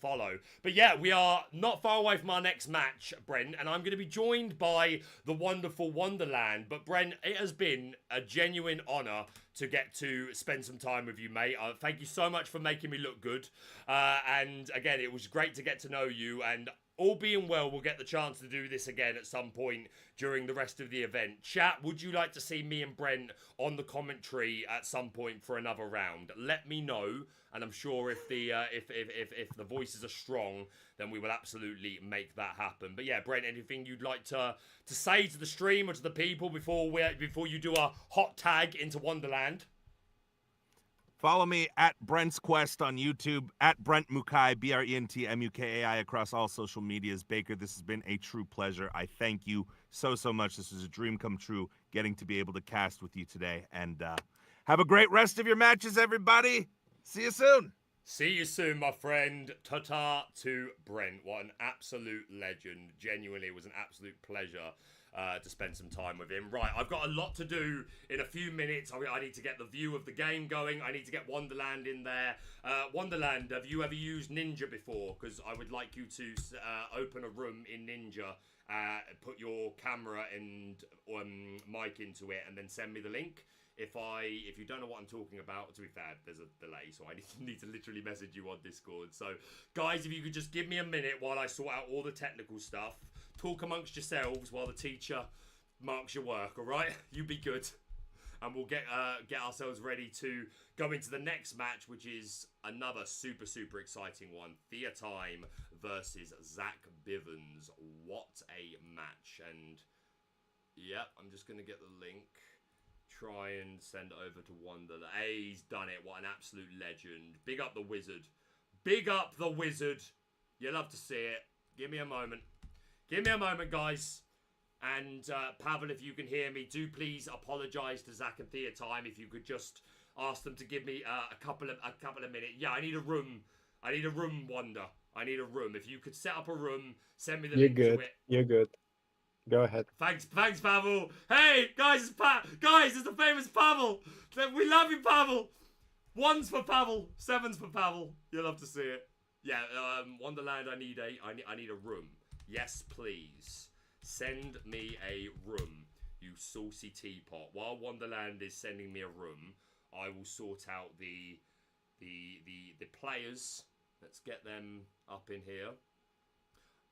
follow. But yeah, we are not far away from our next match, Brent, and I'm going to be joined by the wonderful Wonderland. But Brent, it has been a genuine honor to get to spend some time with you, mate. Thank you so much for making me look good. And again, it was great to get to know you. And all being well, we'll get the chance to do this again at some point during the rest of the event. Chat, would you like to see me and Brent on the commentary at some point for another round? Let me know. And I'm sure if the if the voices are strong, then we will absolutely make that happen. But yeah, Brent, anything you'd like to say to the stream or to the people before you do a hot tag into Wonderland? Follow me at Brent's Quest on YouTube, at Brent Mukai, BrentMukai across all social medias. Baker, this has been a true pleasure. I thank you so much. This was a dream come true, getting to be able to cast with you today. And have a great rest of your matches, everybody. See you soon. See you soon, my friend. Ta-ta to Brent. What an absolute legend. Genuinely, it was an absolute pleasure to spend some time with him. Right, I've got a lot to do in a few minutes. I need to get the view of the game going. I need to get Wonderland in there. Wonderland, have you ever used Ninja before? Because I would like you to open a room in Ninja, put your camera and mic into it, and then send me the link. If you don't know what I'm talking about, to be fair, there's a delay, so I need to literally message you on Discord. So, guys, if you could just give me a minute while I sort out all the technical stuff, talk amongst yourselves while the teacher marks your work, all right? You be good, and we'll get ourselves ready to go into the next match, which is another super exciting one: Theotime versus Zach Bivens. What a match! And yeah, I'm just gonna get the link. Try and send it over to Wonderland. Hey, he's done it. What an absolute legend. Big up the wizard. Big up the wizard. You love to see it. Give me a moment. Give me a moment, guys. And Pavel, if you can hear me, do please apologise to Zach and Theotime. If you could just ask them to give me a couple of minutes. Yeah, I need a room I need a room, Wonder. I need a room. If you could set up a room, send me the You're link good. to it. You're good. Go ahead. Thanks, Pavel. Hey, guys, it's the famous Pavel. We love you, Pavel. 1's for Pavel, 7's for Pavel. You'll love to see it. Yeah, Wonderland. I need a room. Yes, please. Send me a room, you saucy teapot. While Wonderland is sending me a room, I will sort out the players. Let's get them up in here.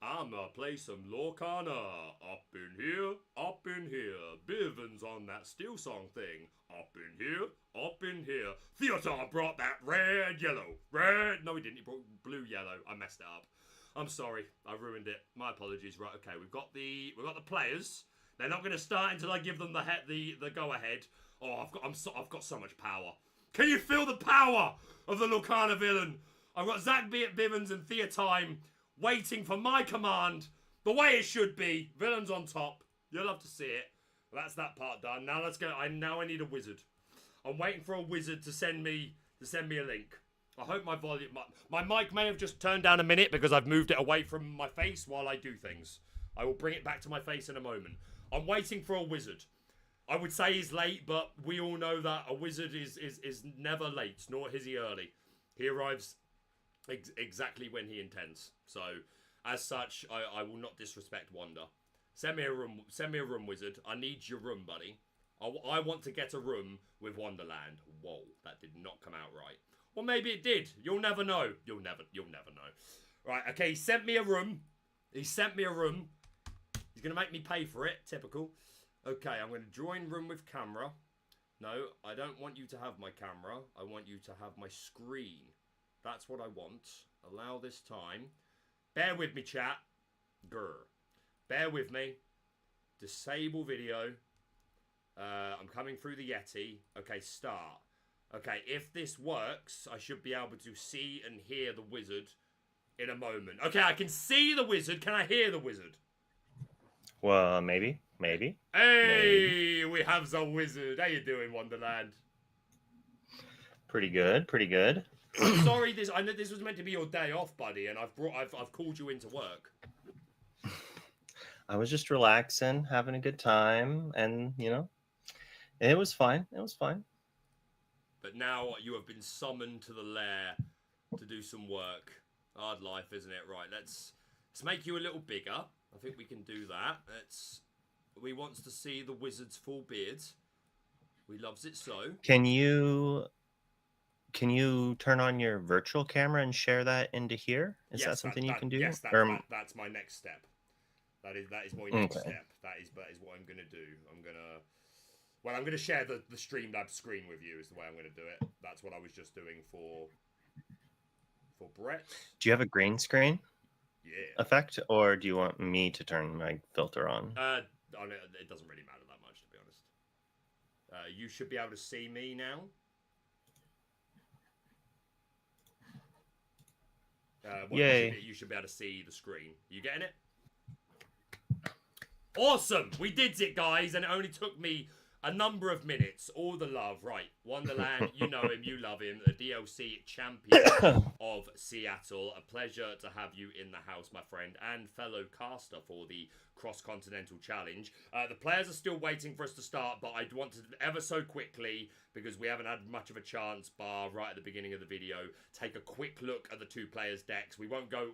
I'ma play some Lorcana. Up in here, up in here. Bivens on that steel song thing. Up in here, up in here. Theotime brought that red, yellow, red. No, he didn't. He brought blue, yellow. I messed it up. I'm sorry. I ruined it. My apologies. Right. Okay. We've got the players. They're not going to start until I give them the go ahead. Oh, I've got so much power. Can you feel the power of the Lorcana villain? I've got Zach Bivens and Theotime waiting for my command, the way it should be. Villains on top. You'll love to see it. Well, that's that part done. Now let's go. I need a wizard. I'm waiting for a wizard to send me a link. I hope my volume, my mic may have just turned down a minute because I've moved it away from my face while I do things. I will bring it back to my face in a moment. I'm waiting for a wizard. I would say he's late, but we all know that a wizard is never late, nor is he early. He arrives exactly when he intends. So, as such, I will not disrespect Wonder. Send me a room, wizard. I need your room, buddy. I want to get a room with Wonderland. Whoa, that did not come out right. Or maybe it did. You'll never know. You'll never know. Right, okay, he sent me a room. He's going to make me pay for it. Typical. Okay, I'm going to join room with camera. No, I don't want you to have my camera. I want you to have my screen. That's what I want. Allow this time. Bear with me, chat. Grr. Bear with me. Disable video. I'm coming through the Yeti. Okay, start. Okay, if this works, I should be able to see and hear the wizard in a moment. Okay, I can see the wizard. Can I hear the wizard? Well, maybe. Hey, maybe. we have the wizard. How you doing, Wonderland? Pretty good. I'm sorry, I know this was meant to be your day off, buddy, and I've called you into work. I was just relaxing, having a good time, and it was fine. But now you have been summoned to the lair to do some work. Hard life, isn't it? Right, let's make you a little bigger. I think we can do that. We wants to see the wizard's full beard. We loves it so. Can you turn on your virtual camera and share that into here? Is that something you can do? Yes, that's my next step. That is my next step. That is what I'm gonna do. I'm gonna share the Streamlabs screen with you. Is the way I'm gonna do it. That's what I was just doing for Brett. Do you have a green screen effect, or do you want me to turn my filter on? It doesn't really matter that much, to be honest. You should be able to see me now. Yay. You should be able to see the screen. You getting it? Awesome! We did it, guys, and it only took me a number of minutes. All the love. Right. Wonderland, you know him, you love him. The DLC champion of Seattle. A pleasure to have you in the house, my friend, and fellow caster for the Cross Continental Challenge. The players are still waiting for us to start, but I want to ever so quickly, because we haven't had much of a chance, bar right at the beginning of the video, take a quick look at the two players' decks. We won't go.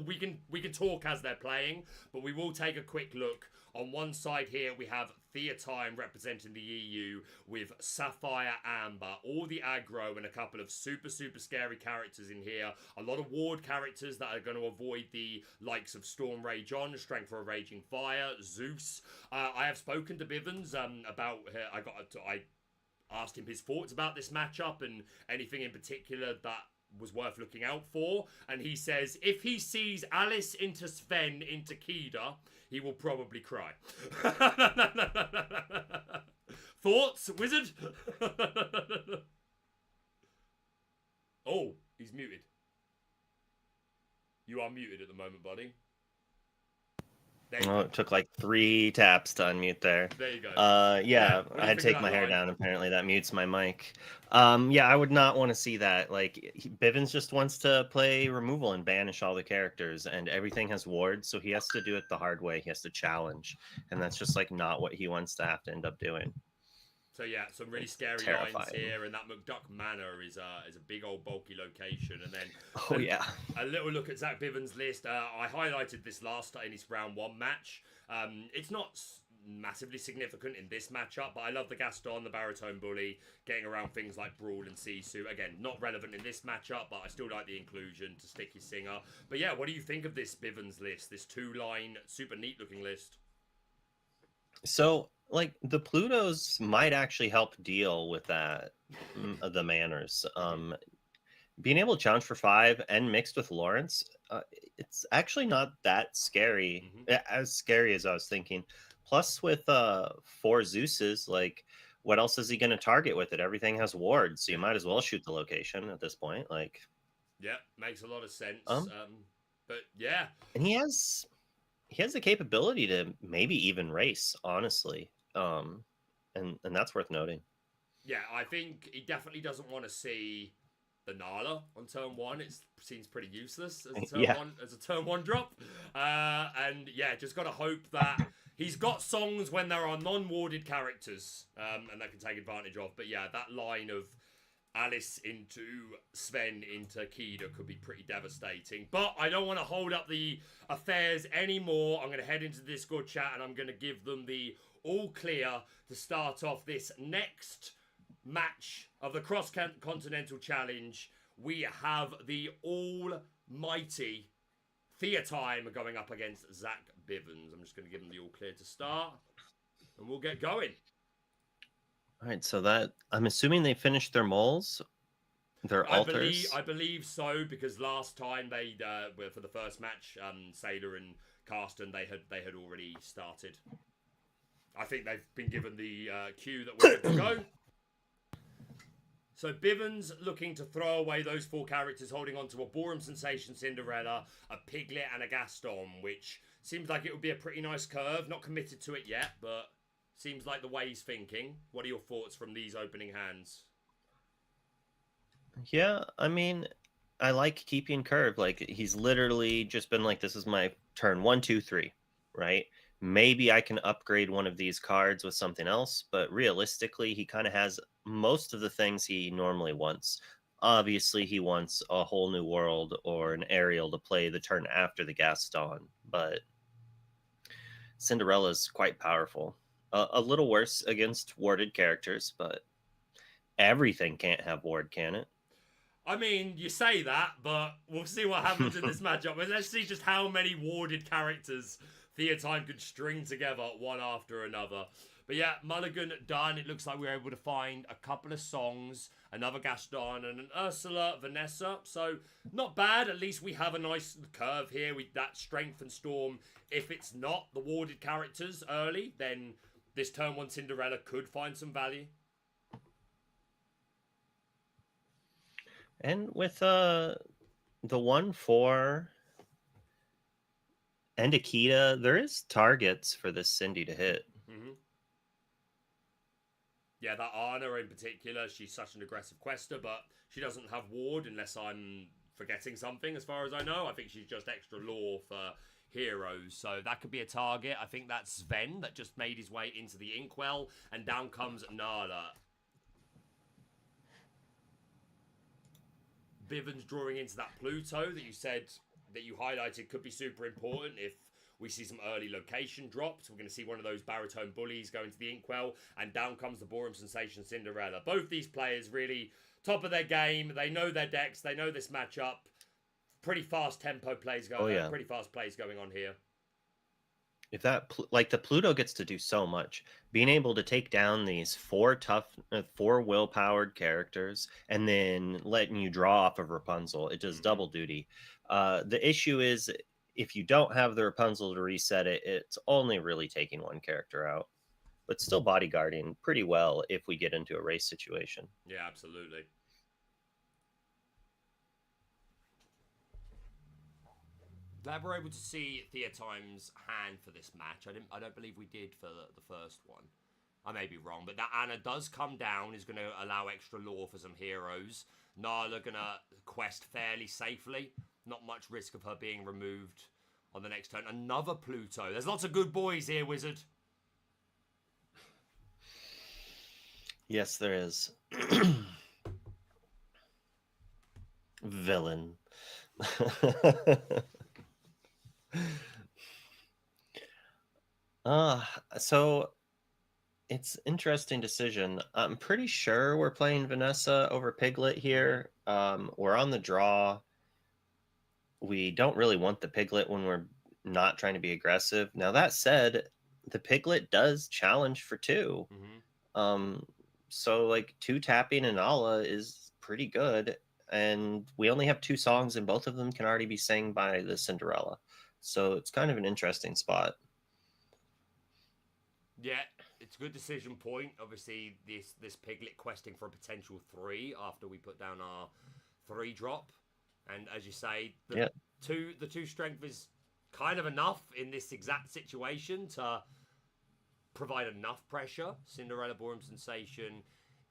We can talk as they're playing, but we will take a quick look. On one side here, we have Theotime representing the EU with Saphire Amber, all the aggro, and a couple of super scary characters in here. A lot of ward characters that are going to avoid the likes of Storm Rage On, Strength for a Raging Fire, Zeus. I have spoken to Bivens about. I asked him his thoughts about this matchup and anything in particular that was worth looking out for, and he says if he sees Alice into Sven into Kida, he will probably cry. Thoughts, wizard? Oh, he's muted. You are muted at the moment, buddy. There you Oh, go. it took like 3 taps to unmute there. There you go. Yeah, what do I you had think to of take that my hair line? down. Apparently, that mutes my mic. Yeah, I would not want to see that. Like, Bivens just wants to play removal and banish all the characters, and everything has wards, so he has to do it the hard way. He has to challenge, and that's just like not what he wants to have to end up doing. So yeah, some really It's scary lines terrifying. here, and that McDuck Manor is a big old bulky location. And then Oh yeah. a little look at Zach Bivens' list. I highlighted this last in his round 1 match. It's not massively significant in this matchup, but I love the Gaston, the Baritone Bully, getting around things like Brawl and Sisu. Again, not relevant in this matchup, but I still like the inclusion to stick his singer. But yeah, what do you think of this Bivens list? This 2-line, super neat looking list. So, like, the Plutos might actually help deal with that, the manners. Being able to challenge for 5 and mixed with Lawrence, it's actually not that scary, as scary as I was thinking. Plus, with 4 Zeuses, like, what else is he going to target with it? Everything has wards, so you might as well shoot the location at this point. Like, yeah, makes a lot of sense. But yeah, and he has the capability to maybe even race, honestly. And that's worth noting. Yeah, I think he definitely doesn't want to see the Nala on turn 1. It seems pretty useless as a turn 1 drop. And yeah, just got to hope that he's got songs when there are non-warded characters, and that can take advantage of. But yeah, that line of Alice into Sven into Kida could be pretty devastating. But I don't want to hold up the affairs anymore. I'm going to head into the Discord chat and I'm going to give them the all clear to start off this next match of the Cross Continental Challenge. We have the almighty Theotime going up against Zach Bivens. I'm just going to give them the all clear to start and we'll get going. All right, so that I'm assuming they finished their moles, their altars. I believe so, because last time they were for the first match, S4iler and Karsten, they had already started. I think they've been given the cue that we're good to go. So Bivens looking to throw away those 4 characters, holding on to a Bochum Sensation Cinderella, a Piglet, and a Gaston, which seems like it would be a pretty nice curve. Not committed to it yet, but seems like the way he's thinking. What are your thoughts from these opening hands? Yeah, I mean, I like keeping curve. Like, he's literally just been like, this is my turn 1, 2, 3, right? Maybe I can upgrade one of these cards with something else, but realistically, he kind of has most of the things he normally wants. Obviously, he wants a whole new world or an aerial to play the turn after the Gaston, but Cinderella's quite powerful. A little worse against warded characters, but everything can't have ward, can it? I mean, you say that, but we'll see what happens in this matchup. Let's see just how many warded characters Theotime could string together one after another. But yeah, Mulligan done. It looks like we were able to find a couple of songs, another Gaston and an Ursula, Vanessa. So not bad. At least we have a nice curve here with that strength and storm. If it's not the warded characters early, then this turn 1 Cinderella could find some value. And with the 1/4 and Akita, there is targets for this Cindy to hit. Yeah, that Anna in particular, she's such an aggressive quester, but she doesn't have ward unless I'm forgetting something as far as I know. I think she's just extra law for heroes, so that could be a target. I think that's Sven that just made his way into the Inkwell, and down comes Nala. Bivens drawing into that Pluto that you said, that you highlighted, could be super important if we see some early location drops. We're going to see one of those Baritone Bullies going to the Inkwell, and down comes the Bochum Sensation Cinderella. Both these players really top of their game. They know their decks. They know this matchup. Pretty fast tempo plays going. Pretty fast plays going on here. If that like the Pluto gets to do so much, being able to take down these 4 will-powered characters and then letting you draw off of Rapunzel, it does double duty. The issue is if you don't have the Rapunzel to reset it, it's only really taking 1 character out, but still bodyguarding pretty well if we get into a race situation. Yeah, absolutely. Glad we're able to see Theotime's hand for this match. I don't believe we did for the first one. I may be wrong, but that Anna does come down, is going to allow extra lore for some heroes. Nala going to quest fairly safely. Not much risk of her being removed on the next turn. Another Pluto. There's lots of good boys here, Wizard. Yes, there is. Villain. So it's interesting decision. I'm pretty sure we're playing Vanessa over Piglet here. We're on the draw. We don't really want the Piglet when we're not trying to be aggressive. Now, that said, the Piglet does challenge for 2. So, like, 2 tapping and Ala is pretty good. And we only have 2 songs, and both of them can already be sang by the Cinderella. So it's kind of an interesting spot. Yeah, it's a good decision point. Obviously, this Piglet questing for a potential 3 after we put down our 3 drop. And as you say, the 2 strength is kind of enough in this exact situation to provide enough pressure. Cinderella, Ballroom Sensation.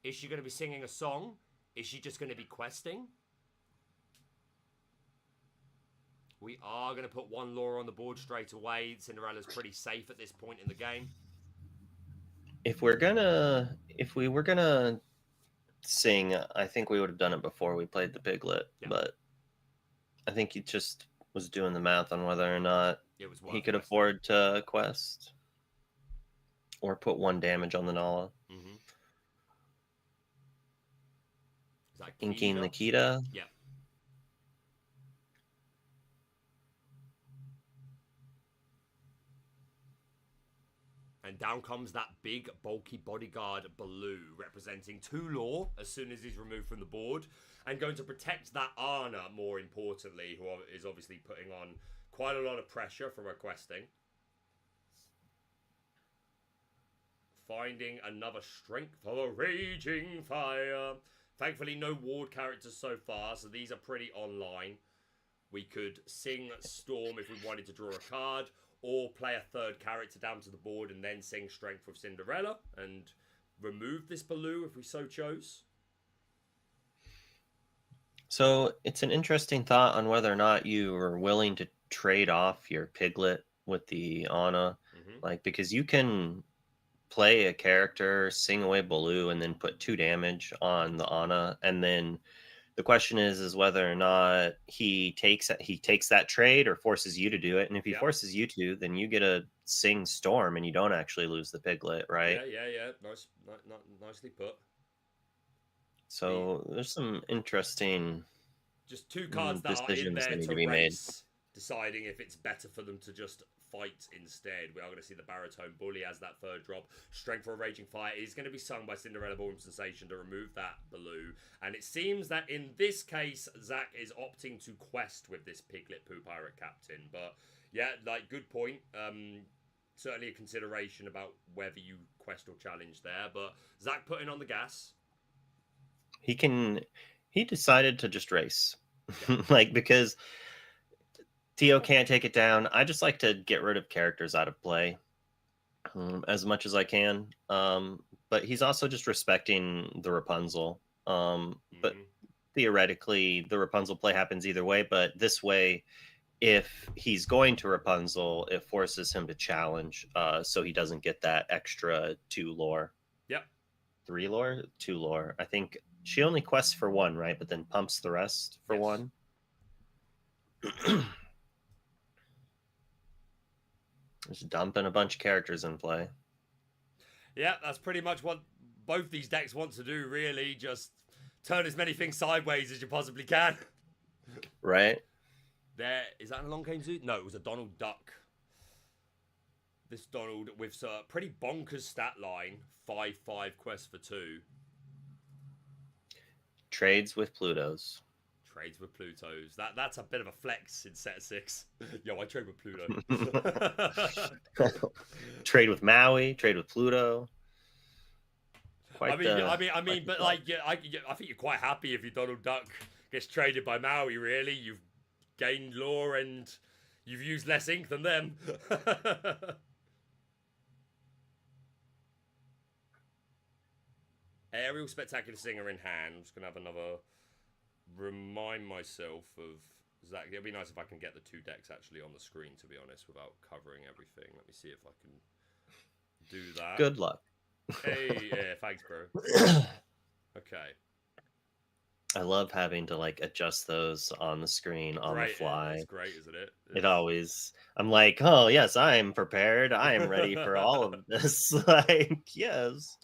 Is she going to be singing a song? Is she just going to be questing? We are going to put 1 lore on the board straight away. Cinderella's pretty safe at this point in the game. If we were gonna sing, I think we would have done it before we played the Piglet. Yeah. But I think he just was doing the math on whether or not he could afford to quest or put 1 damage on the Nala. Is that Inking Nikita? Yeah. And down comes that big, bulky bodyguard Baloo, representing 2 lore as soon as he's removed from the board, and going to protect that Ana, more importantly, who is obviously putting on quite a lot of pressure from requesting. Finding another strength of a raging fire. Thankfully, no ward characters so far, so these are pretty online. We could sing Storm if we wanted to draw a card, or play a 3rd character down to the board and then sing Strength with Cinderella and remove this Baloo if we so chose. So it's an interesting thought on whether or not you are willing to trade off your Piglet with the Ana. Like, because you can play a character, sing away Baloo, and then put 2 damage on the Ana, and then the question is whether or not he takes that trade or forces you to do it. And if he forces you to, then you get a sing Storm and you don't actually lose the Piglet, right? Yeah. Nicely put. So there's some interesting just 2 cards that are in there to be race, deciding if it's better for them to just fight instead. We are going to see the Baritone Bully as that 3rd drop. Strength for a Raging Fire is going to be sung by Cinderella Ballroom Sensation to remove that Baloo. And it seems that in this case, Zach is opting to quest with this Piglet Poo Pirate Captain. But yeah, like, good point. Certainly a consideration about whether you quest or challenge there. But Zach putting on the gas. He decided to just race. Like, because Theo can't take it down. I just like to get rid of characters out of play as much as I can. But he's also just respecting the Rapunzel. But theoretically, the Rapunzel play happens either way. But this way, if he's going to Rapunzel, it forces him to challenge, so he doesn't get that extra 2 lore. Yep. 3 lore? 2 lore. I think she only quests for 1, right? But then pumps the rest for 1. Just dumping a bunch of characters in play. Yeah, that's pretty much what both these decks want to do, really. Just turn as many things sideways as you possibly can. Right. Is that a Long Cane Zoo? No, it was a Donald Duck. This Donald with a pretty bonkers stat line. 5/5 quest for 2. Trades with Plutos. Trades with Plutos. That's a bit of a flex in set 6. Yo, I trade with Pluto. Trade with Maui. Trade with Pluto. I mean, but like, yeah, I think you're quite happy if your Donald Duck gets traded by Maui. Really, you've gained lore and You've used less ink than them. Aerial Spectacular Singer in hand. I'm just going to have another... Remind myself of... Zach, it'd be nice if I can get the 2 decks actually on the screen, to be honest, without covering everything. Let me see if I can do that. Good luck. Hey, yeah, thanks, bro. Okay. I love having to like adjust those on the screen on the fly. It's great, isn't it? It always, I'm like, oh yes, I am prepared. I am ready for all of this. Like, yes.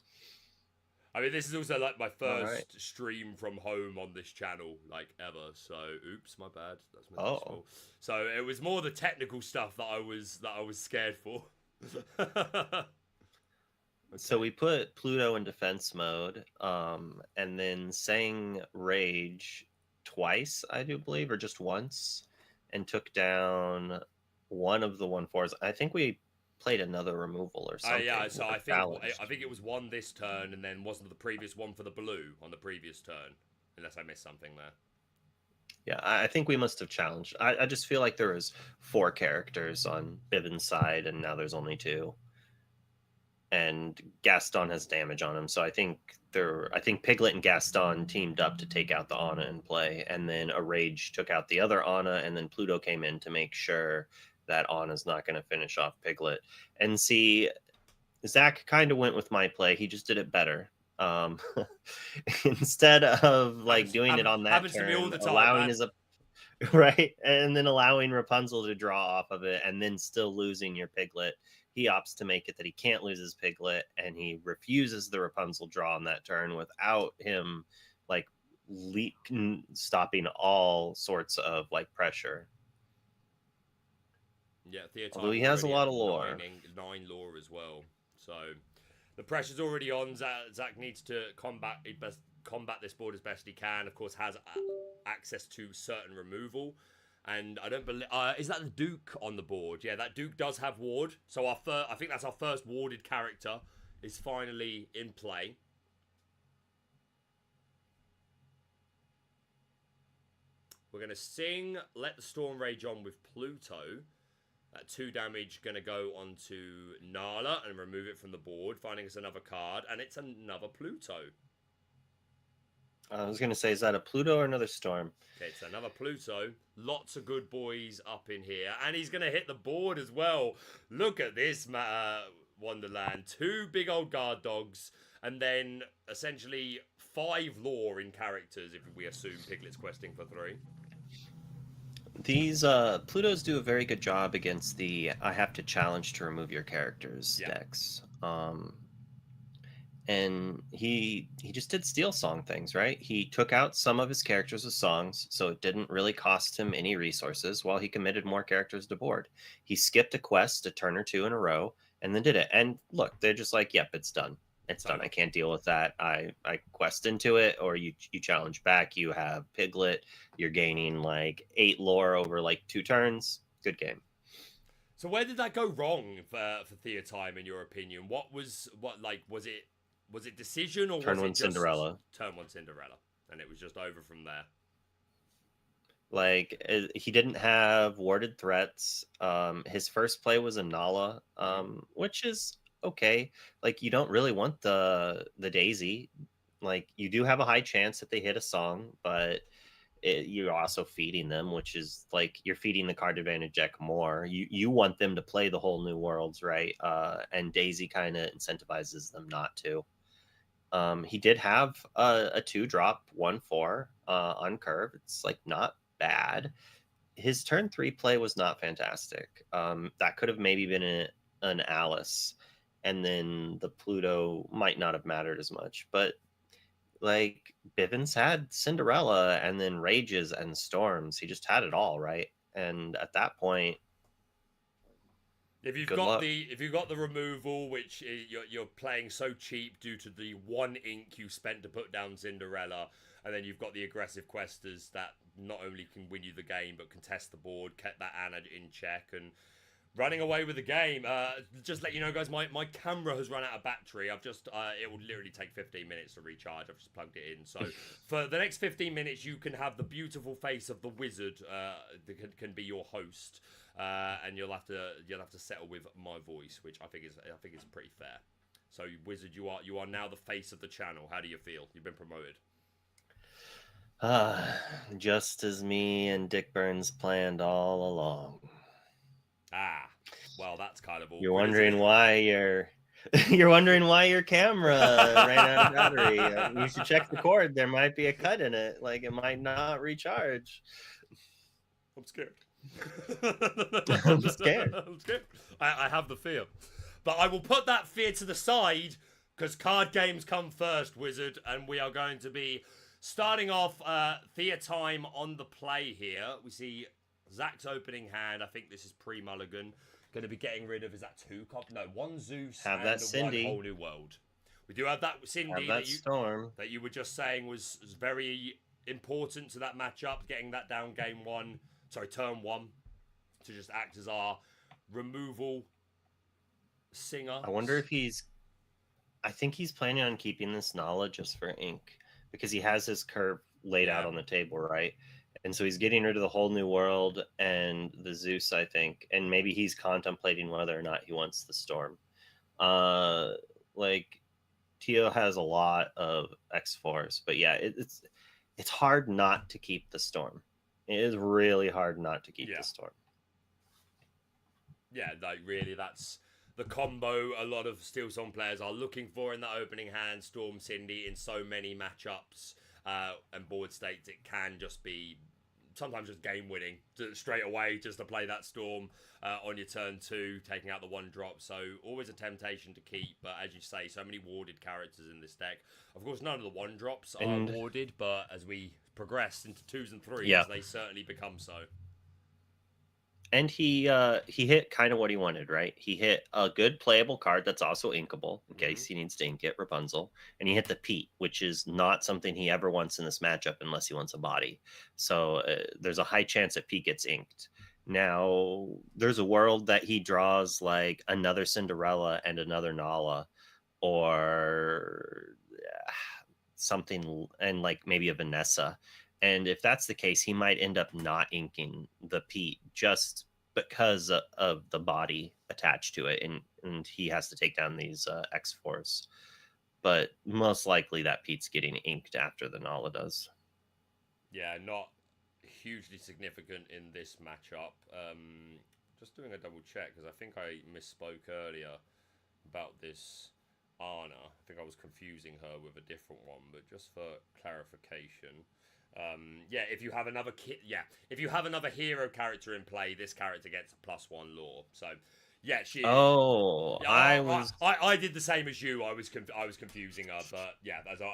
I mean, this is also like my first stream from home on this channel, like ever. So, oops, my bad. That's my small. So it was more the technical stuff that I was scared for. So we put Pluto in defense mode, and then sang Rage twice, I do believe, or just once, and took down one of the 1/4s. I think we played another removal or something. Yeah, so I think it was one this turn, and then wasn't the previous one for the blue on the previous turn, unless I missed something there. Yeah, I think we must have challenged. I just feel like there was 4 characters on Bivens' side, and now there's only 2. And Gaston has damage on him, so I think Piglet and Gaston teamed up to take out the Anna in play, and then a Rage took out the other Anna, and then Pluto came in to make sure that Anna's not going to finish off Piglet. And see, Zach kind of went with my play. He just did it better. Instead of like doing it on that turn, allowing his right, and then allowing Rapunzel to draw off of it, and then still losing your Piglet. He opts to make it that he can't lose his Piglet, and he refuses the Rapunzel draw on that turn without him like stopping all sorts of like pressure. Yeah, Theotime. Although he has a lot of lore. 9 lore as well. So the pressure's already on. Zach needs to combat this board as best he can. Of course, has access to certain removal. And I don't believe... is that the Duke on the board? Yeah, that Duke does have ward. So I think that's our first warded character is finally in play. We're going to sing Let the Storm Rage On with Pluto. That 2 damage going to go onto Nala and remove it from the board, finding us another card. And it's another Pluto. I was going to say, is that a Pluto or another Storm? Okay, it's another Pluto. Lots of good boys up in here. And he's going to hit the board as well. Look at this, Wonderland. 2 big old guard dogs. And then, essentially, 5 lore in characters, if we assume Piglet's questing for 3. These Plutos do a very good job against the I have to challenge to remove your characters decks. And he just did Steel Song things, right? He took out some of his characters as songs, so it didn't really cost him any resources while he committed more characters to board. He skipped a quest a turn or 2 in a row and then did it. And look, they're just like, yep, it's done. It's done. I can't deal with that. I quest into it, or you challenge back. You have Piglet. You're gaining like 8 lore over like 2 turns. Good game. So where did that go wrong for Theotime, in your opinion? Was it decision, or turn was one it just Cinderella? Turn 1 Cinderella, and it was just over from there. Like, he didn't have warded threats. His first play was a Nala, which is okay. Like, you don't really want the Daisy. Like, you do have a high chance that they hit a song, but you're also feeding them, which is like you're feeding the card advantage deck more. You want them to play the whole New Worlds, right? And Daisy kind of incentivizes them not to. He did have a 2-drop 1/4 on curve. It's like not bad. His turn 3 play was not fantastic. That could have maybe been an Alice, and then the Pluto might not have mattered as much. But like, Bivens had Cinderella and then Rages and Storms. He just had it all, right? And at that point, if you've got the removal, which you're playing so cheap due to the 1 ink you spent to put down Cinderella, and then you've got the aggressive questers that not only can win you the game but contest the board, kept that Anna in check, and running away with the game. Just let you know, guys, my camera has run out of battery. I've just it will literally take 15 minutes to recharge. I've just plugged it in. So for the next 15 minutes, you can have the beautiful face of the wizard that can be your host, and you'll have to settle with my voice, which I think is pretty fair. So wizard, you are now the face of the channel. How do you feel? You've been promoted. Just as me and Dick Burns planned all along. Well, that's kind of all. You're wondering why you're wondering why your camera ran out of battery. You should check the cord. There might be a cut in it. Like, it might not recharge. I'm scared. I'm scared. I'm scared. I have the fear. But I will put that fear to the side because card games come first, Wizard, and we are going to be starting off Theotime on the play here. We see Zach's opening hand. I think this is pre-mulligan. Going to be getting rid of, is that one Zeus have and that Cindy. one Whole New World. We do have that Cindy Storm that you were just saying was very important to that matchup, getting that down turn 1 to just act as our removal singer. I wonder if I think he's planning on keeping this Nala just for ink because he has his curve laid out on the table, right? And so he's getting rid of the Whole New World and the Zeus, I think. And maybe he's contemplating whether or not he wants the Storm. Like, Teo has a lot of X-Force. But yeah, it's hard not to keep the Storm. It is really hard not to keep the Storm. Yeah, like really, that's the combo a lot of Steel Song players are looking for in that opening hand. Storm Cindy in so many matchups and board states, it can just be sometimes just game winning straight away just to play that Storm on your turn 2, taking out the 1-drop. So always a temptation to keep, but as you say, so many warded characters in this deck. Of course, none of the 1-drops are warded, but as we progress into 2s and 3s, they certainly become so. And he hit kind of what he wanted, right? He hit a good playable card that's also inkable in case he needs to ink it, Rapunzel. And he hit the Pete, which is not something he ever wants in this matchup unless he wants a body. So there's a high chance that Pete gets inked. Now, there's a world that he draws like another Cinderella and another Nala or something, and like maybe a Vanessa. And if that's the case, he might end up not inking the Pete just because of the body attached to it. And he has to take down these X-Force. But most likely that Pete's getting inked after the Nala does. Yeah, not hugely significant in this matchup. Just doing a double check because I think I misspoke earlier about this Anna. I think I was confusing her with a different one, but just for clarification... if you have another hero character in play, this character gets +1 lore. So she I did the same as you. I was confusing her, but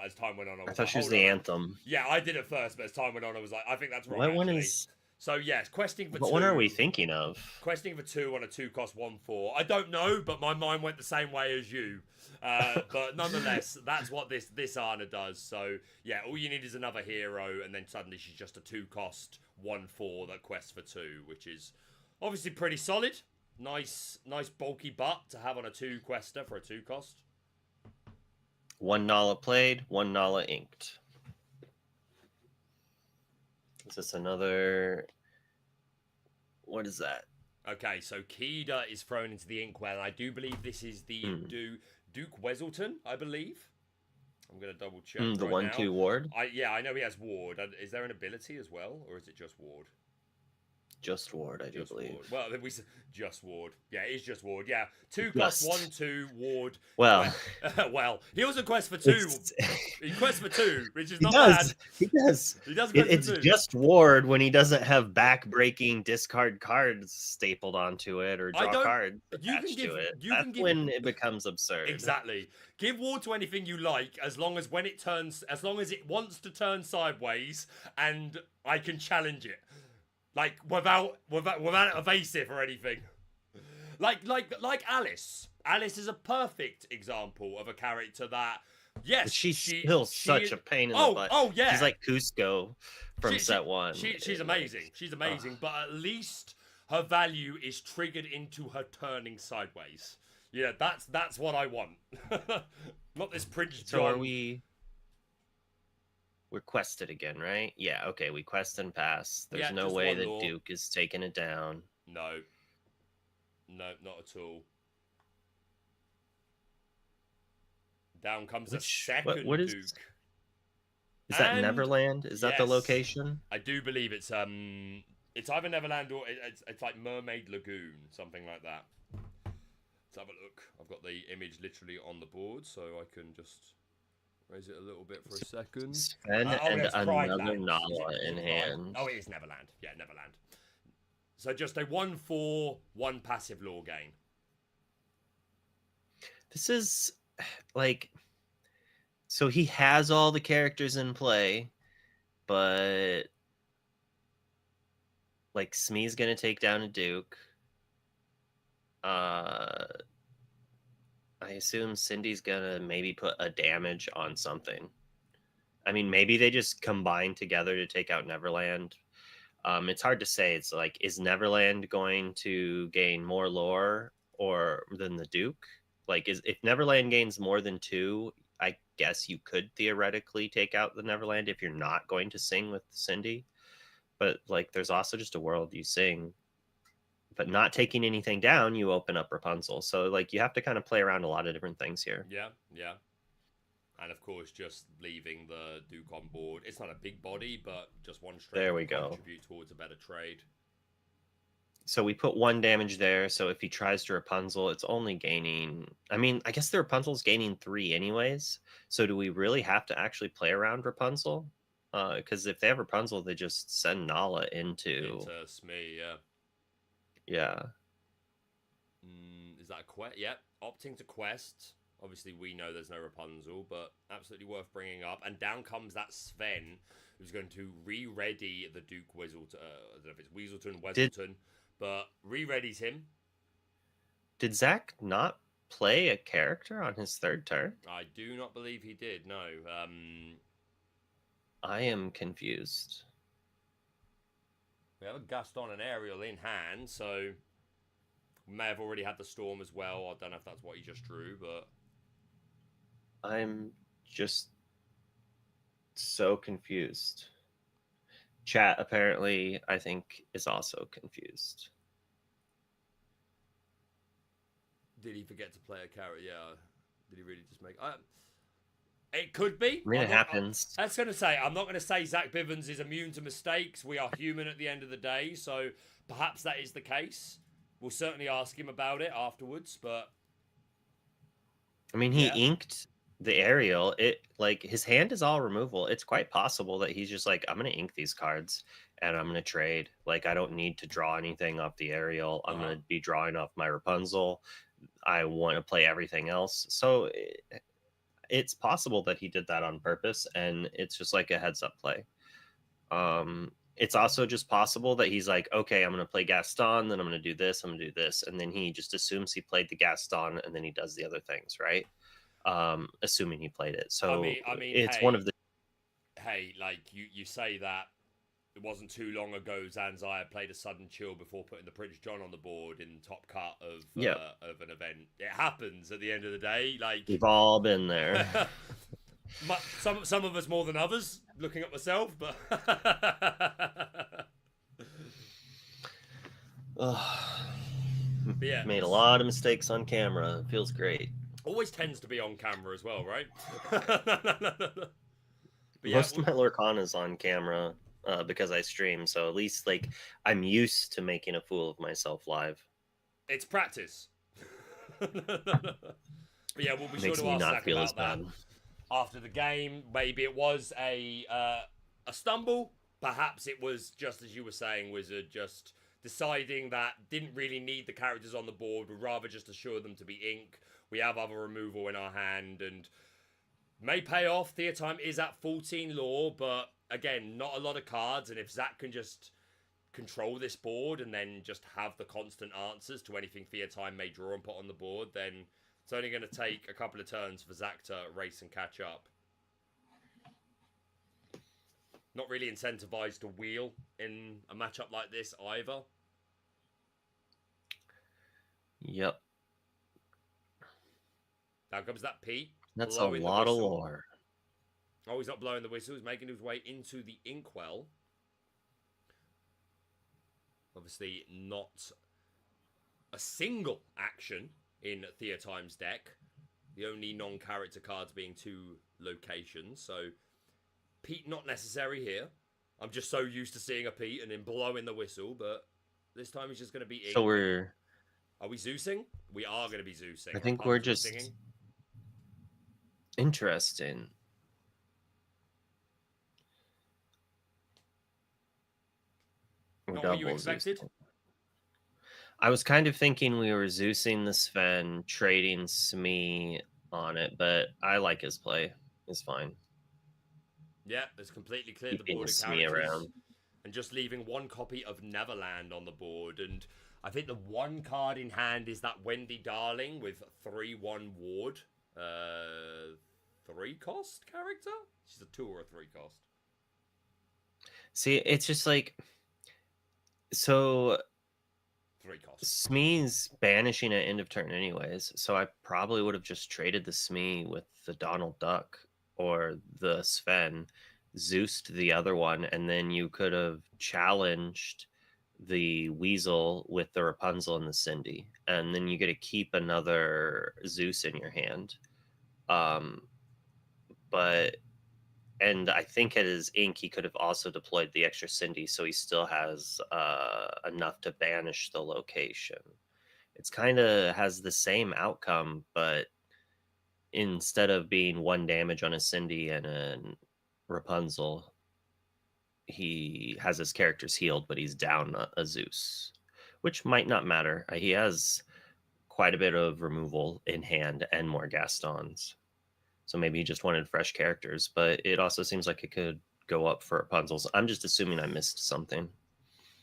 as time went on, I thought she was the Anthem. I did it first, but as time went on, I was like, I think that's wrong. What one is? So questing for 2. What one are we thinking of? Questing for 2 on a 2-cost 1/4. I don't know, but my mind went the same way as you. But nonetheless, that's what this Anna does. So all you need is another hero, and then suddenly she's just a 2-cost 1/4 that quests for 2, which is obviously pretty solid. Nice bulky butt to have on a 2-quester for a 2-cost. 1 Nala played, 1 Nala inked. Is this another? What is that? Okay, so Keeda is thrown into the inkwell. I do believe this is the Duke Weselton, I believe. I'm going to double check. The 1/2 ward? I know he has ward. Is there an ability as well, or is it just ward? Just ward, I do believe. Ward. Well, then we just ward. Yeah, it is just ward. Yeah, 2-cost 1/2 ward. Well, he also quests for 2. He quests for 2, which is not bad. He does. It's just ward when he doesn't have back-breaking discard cards stapled onto it or draw cards attached to it. That's when it becomes absurd. Exactly. Give ward to anything you like, as long as it wants to turn sideways, and I can challenge it. Like without evasive or anything. Like Alice. Alice is a perfect example of a character that she's still such a pain in the butt. Oh yeah. She's like Cusco from set 1. She's amazing. She's amazing, but at least her value is triggered into her turning sideways. Yeah, that's what I want. Not this Prince John. So are we're quested again, right? Yeah, okay, we quest and pass. There's Yeah, no just way one that law. Duke is taking it down. No. No, not at all. Down comes a second what is Duke. Is that And- Neverland? Is that the yes. location? I do believe it's either Neverland or it's like Mermaid Lagoon, something like that. Let's have a look. I've got the image literally on the board, so I can just raise it a little bit for a second. Sven and that's another Pride Land. Nala Is it in Pride? hand. Oh, it is Neverland. Yeah, Neverland. So just a 1/4, 1 passive law gain. This is like, so he has all the characters in play, but like Smee's gonna take down a Duke. I assume Cindy's gonna maybe put a damage on something. I mean, maybe they just combine together to take out Neverland. It's hard to say. It's like, is Neverland going to gain more lore than the Duke? Like, if Neverland gains more than 2, I guess you could theoretically take out the Neverland if you're not going to sing with Cindy. But like, there's also just a world you sing, but not taking anything down, you open up Rapunzel. So like, you have to kind of play around a lot of different things here. Yeah, yeah. And of course, just leaving the Duke on board. It's not a big body, but just one straight There we will go. contribute towards a better trade. So we put 1 damage there. So if he tries to Rapunzel, it's only gaining... I mean, I guess the Rapunzel's gaining 3 anyways. So do we really have to actually play around Rapunzel? Because if they have Rapunzel, they just send Nala into Smee, yeah. Yeah. Is that a quest? Yep. Opting to quest. Obviously, we know there's no Rapunzel, but absolutely worth bringing up. And down comes that Sven, who's going to re-ready the Duke Weaselton. I don't know if it's Weaselton, but re-readies him. Did Zach not play a character on his 3rd turn? I do not believe he did, no. I am confused. We have a Gaston and Ariel in hand, so we may have already had the Storm as well. I don't know if that's what he just drew, but... I'm just so confused. Chat, apparently, I think, is also confused. Did he forget to play a character? Yeah. Did he really just make... It could be. I mean, it happens. I was going to say, I'm not going to say Zach Bivens is immune to mistakes. We are human at the end of the day, so perhaps that is the case. We'll certainly ask him about it afterwards, but... I mean, he inked the Ariel. Like, his hand is all removal. It's quite possible that he's just like, I'm going to ink these cards, and I'm going to trade. Like, I don't need to draw anything off the Ariel. I'm going to be drawing off my Rapunzel. I want to play everything else. So... it's possible that he did that on purpose, and it's just like a heads-up play. It's also just possible that he's like, okay, I'm going to play Gaston, then I'm going to do this, I'm going to do this, and then he just assumes he played the Gaston, and then he does the other things, right? Assuming he played it. So I mean, it's one of the... Hey, like, you say that it wasn't too long ago Zanzaya played a sudden chill before putting the Prince John on the board in top cut of an event. It happens at the end of the day. Like, we've all been there. some of us more than others, looking at myself, but... yeah. Made a lot of mistakes on camera. It feels great. Always tends to be on camera as well, right? Most of my Lorcana's on camera. Because I stream, so at least like I'm used to making a fool of myself live. It's practice. But yeah, we'll be sure Makes to me ask not Zach feel about as that bad. after the game. Maybe it was a stumble. Perhaps it was just as you were saying, Wizard, just deciding that didn't really need the characters on the board. Would rather just assure them to be ink. We have other removal in our hand and may pay off. Theotime is at 14 lore, but again, not a lot of cards, and if Zach can just control this board and then just have the constant answers to anything Theotime may draw and put on the board, then it's only going to take a couple of turns for Zach to race and catch up. Not really incentivized to wheel in a matchup like this either. Yep. Now comes that Pete. That's a blowing the lot of whistle. lore. Oh, he's not blowing the whistle. He's making his way into the inkwell. Obviously, not a single action in Theotime's deck. The only non-character cards being 2 locations. So, Pete not necessary here. I'm just so used to seeing a Pete and him blowing the whistle, but this time he's just going to be ink. So we're... Are we Zeusing? We are going to be Zeusing. I think Our we're puns were just... singing. Interesting. Not what you expected? I was kind of thinking we were Zeusing the Sven, trading Smee on it, but I like his play. It's fine. Yeah, it's completely cleared the Keeping board of Smee characters. around. And just leaving 1 copy of Neverland on the board. And I think the 1 card in hand is that Wendy Darling with 3/1 ward. 3 cost character? She's a 2 or a 3 cost. See, it's just like... So... 3 costs. Smee's banishing at end of turn anyways, so I probably would have just traded the Smee with the Donald Duck or the Sven, Zeused the other one, and then you could have challenged the Weasel with the Rapunzel and the Cindy, and then you get to keep another Zeus in your hand. And I think at his ink, he could have also deployed the extra Cindy, so he still has enough to banish the location. It's kind of has the same outcome, but instead of being 1 damage on a Cindy and a Rapunzel, he has his characters healed, but he's down a Zeus, which might not matter. He has quite a bit of removal in hand and more Gastons. So maybe he just wanted fresh characters, but it also seems like it could go up for Rapunzel's. I'm just assuming I missed something.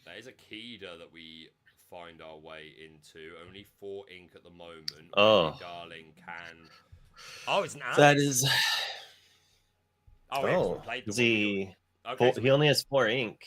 That is a Keeda that we find our way into. Only 4 ink at the moment. Oh. Wendy Darling can... Oh, it's an Alice. That is... Oh, he hasn't played the he... Okay, so he only has 4 ink.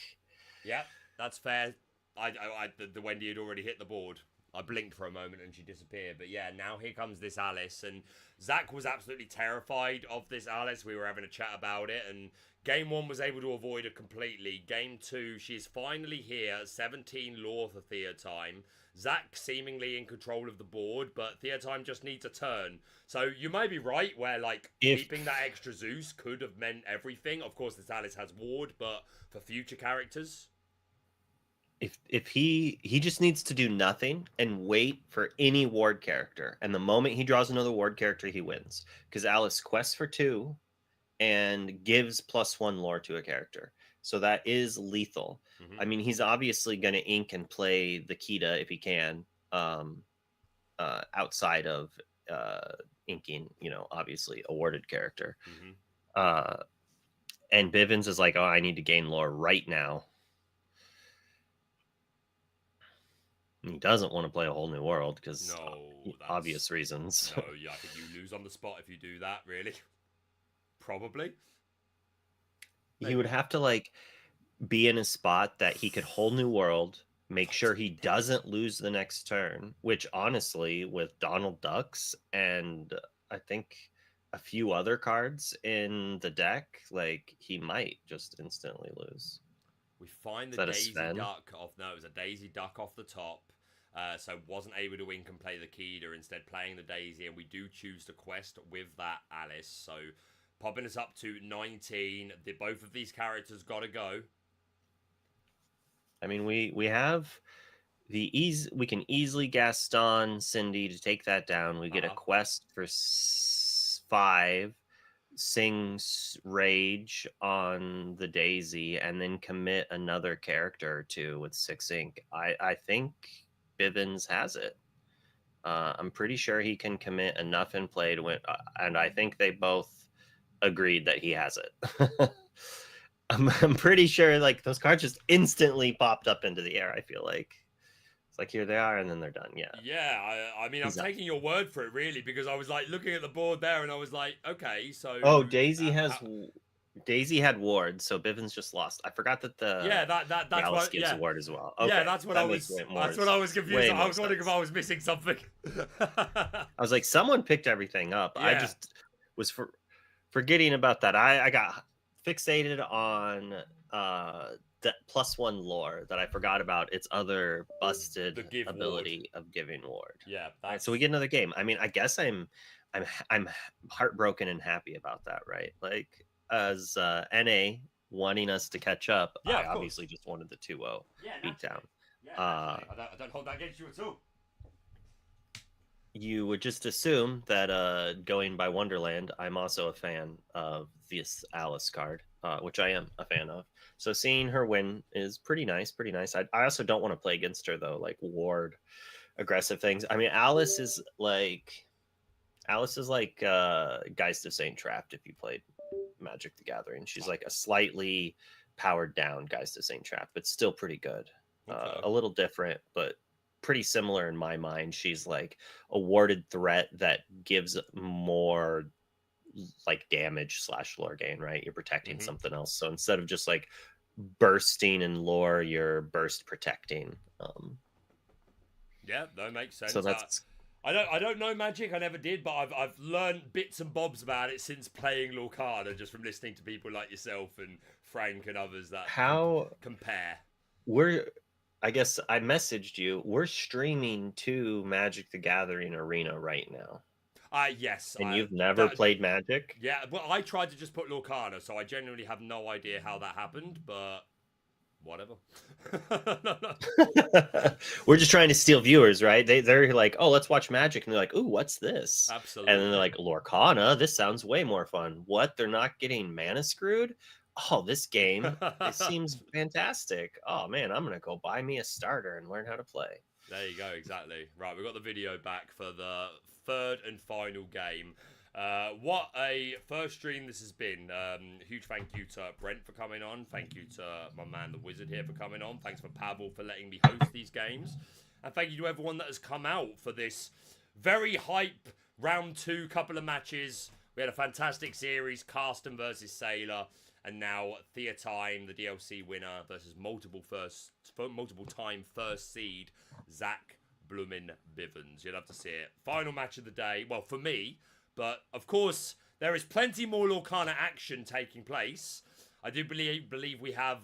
Yeah, that's fair. The Wendy had already hit the board. I blinked for a moment and she disappeared. But yeah, now here comes this Alice. And Zach was absolutely terrified of this Alice. We were having a chat about it. And game 1 was able to avoid her completely. Game 2, she's finally here. 17 lore for Theotime. Zach seemingly in control of the board, but Theotime just needs a turn. So you may be right where, like, keeping that extra Zeus could have meant everything. Of course, this Alice has ward, but for future characters... If he just needs to do nothing and wait for any ward character, and the moment he draws another ward character, he wins. Because Alice quests for 2 and gives +1 lore to a character, so that is lethal. I mean, he's obviously going to ink and play the Keeda if he can, outside of inking, you know, obviously awarded character. And Bivens is like, oh, I need to gain lore right now. He doesn't want to play a whole new world because obvious reasons. No, yeah, I think you lose on the spot if you do that, really. Probably. He would have to, like, be in a spot that he could whole new world, make sure he doesn't lose the next turn, which honestly, with Donald Ducks and I think a few other cards in the deck, like, he might just instantly lose. We find the Daisy Duck off. No, it was a Daisy Duck off the top. So wasn't able to ink and play the Keeda, instead playing the Daisy, and we do choose to quest with that Alice. So popping us up to 19. Both of these characters got to go. I mean, we have we can easily Gaston Cindy to take that down. We get a quest for 5. Sings Rage on the Daisy, and then commit another character or 2 with 6 ink. I think Bivens has it. I'm pretty sure he can commit enough in play to win, and I think they both agreed that he has it. I'm pretty sure, like, those cards just instantly popped up into the air. I feel like it's like, here they are, and then they're done. Yeah, I mean, I'm taking your word for it, really, because I was like looking at the board there, and I was like, okay, so Daisy has Daisy had ward, so Bivens just lost. I forgot that the that's Alice what. gives Yeah, ward as well. yeah, Okay, that's what that I makes was. way more That's what I was confused. I was wondering if sense. I was missing something. I was like, someone picked everything up. I Yeah. just was forgetting about that. I got fixated on that +1 lore that I forgot about its other busted ability of giving ward. Yeah. All right, so we get another game. I mean, I guess I'm heartbroken and happy about that, right? Like, as NA wanting us to catch up, Yeah, I of course. obviously just wanted the 2-0 beatdown. Yeah, I don't hold that against you at all. You would just assume that going by Wonderland, I'm also a fan of this Alice card, which I am a fan of. So seeing her win is pretty nice, pretty nice. I also don't want to play against her though, like ward, aggressive things. I mean, Alice is like Geist of Saint Trapped if you played Magic the Gathering. She's like a slightly powered down Geist of Saint Trapped, but still pretty good. Okay. A little different, but pretty similar in my mind. She's like a warded threat that gives more like damage / lore gain, right? You're protecting something else. So instead of just like bursting in lore, you're burst protecting. Yeah, that makes sense. So that's I don't know Magic. I never did, but I've learned bits and bobs about it since playing Lorcana, just from listening to people like yourself and Frank and others that compare. I guess I messaged you. We're streaming to Magic the Gathering Arena right now. Yes. And you've never played Magic? Yeah, well, I tried to just put Lorcana, so I genuinely have no idea how that happened, but whatever. We're just trying to steal viewers, right? They're like, oh, let's watch Magic. And they're like, ooh, what's this? Absolutely. And then they're like, Lorcana, this sounds way more fun. What? They're not getting mana screwed? Oh, this game, it seems fantastic. Oh, man, I'm going to go buy me a starter and learn how to play. There you go, exactly. Right, we've got the video back for the third and final game. What a first stream this has been. Huge thank you to Brent for coming on. Thank you to my man, the Wizard, here for coming on. Thanks for Pavel for letting me host these games. And thank you to everyone that has come out for this very hype round 2 couple of matches. We had a fantastic series, Karsten versus S4iler. And now Theotime, the DLC winner, versus multiple time first seed, Zach Bivens. You'll have to see it. Final match of the day. Well, for me, but of course, there is plenty more Lorcana action taking place. I do believe we have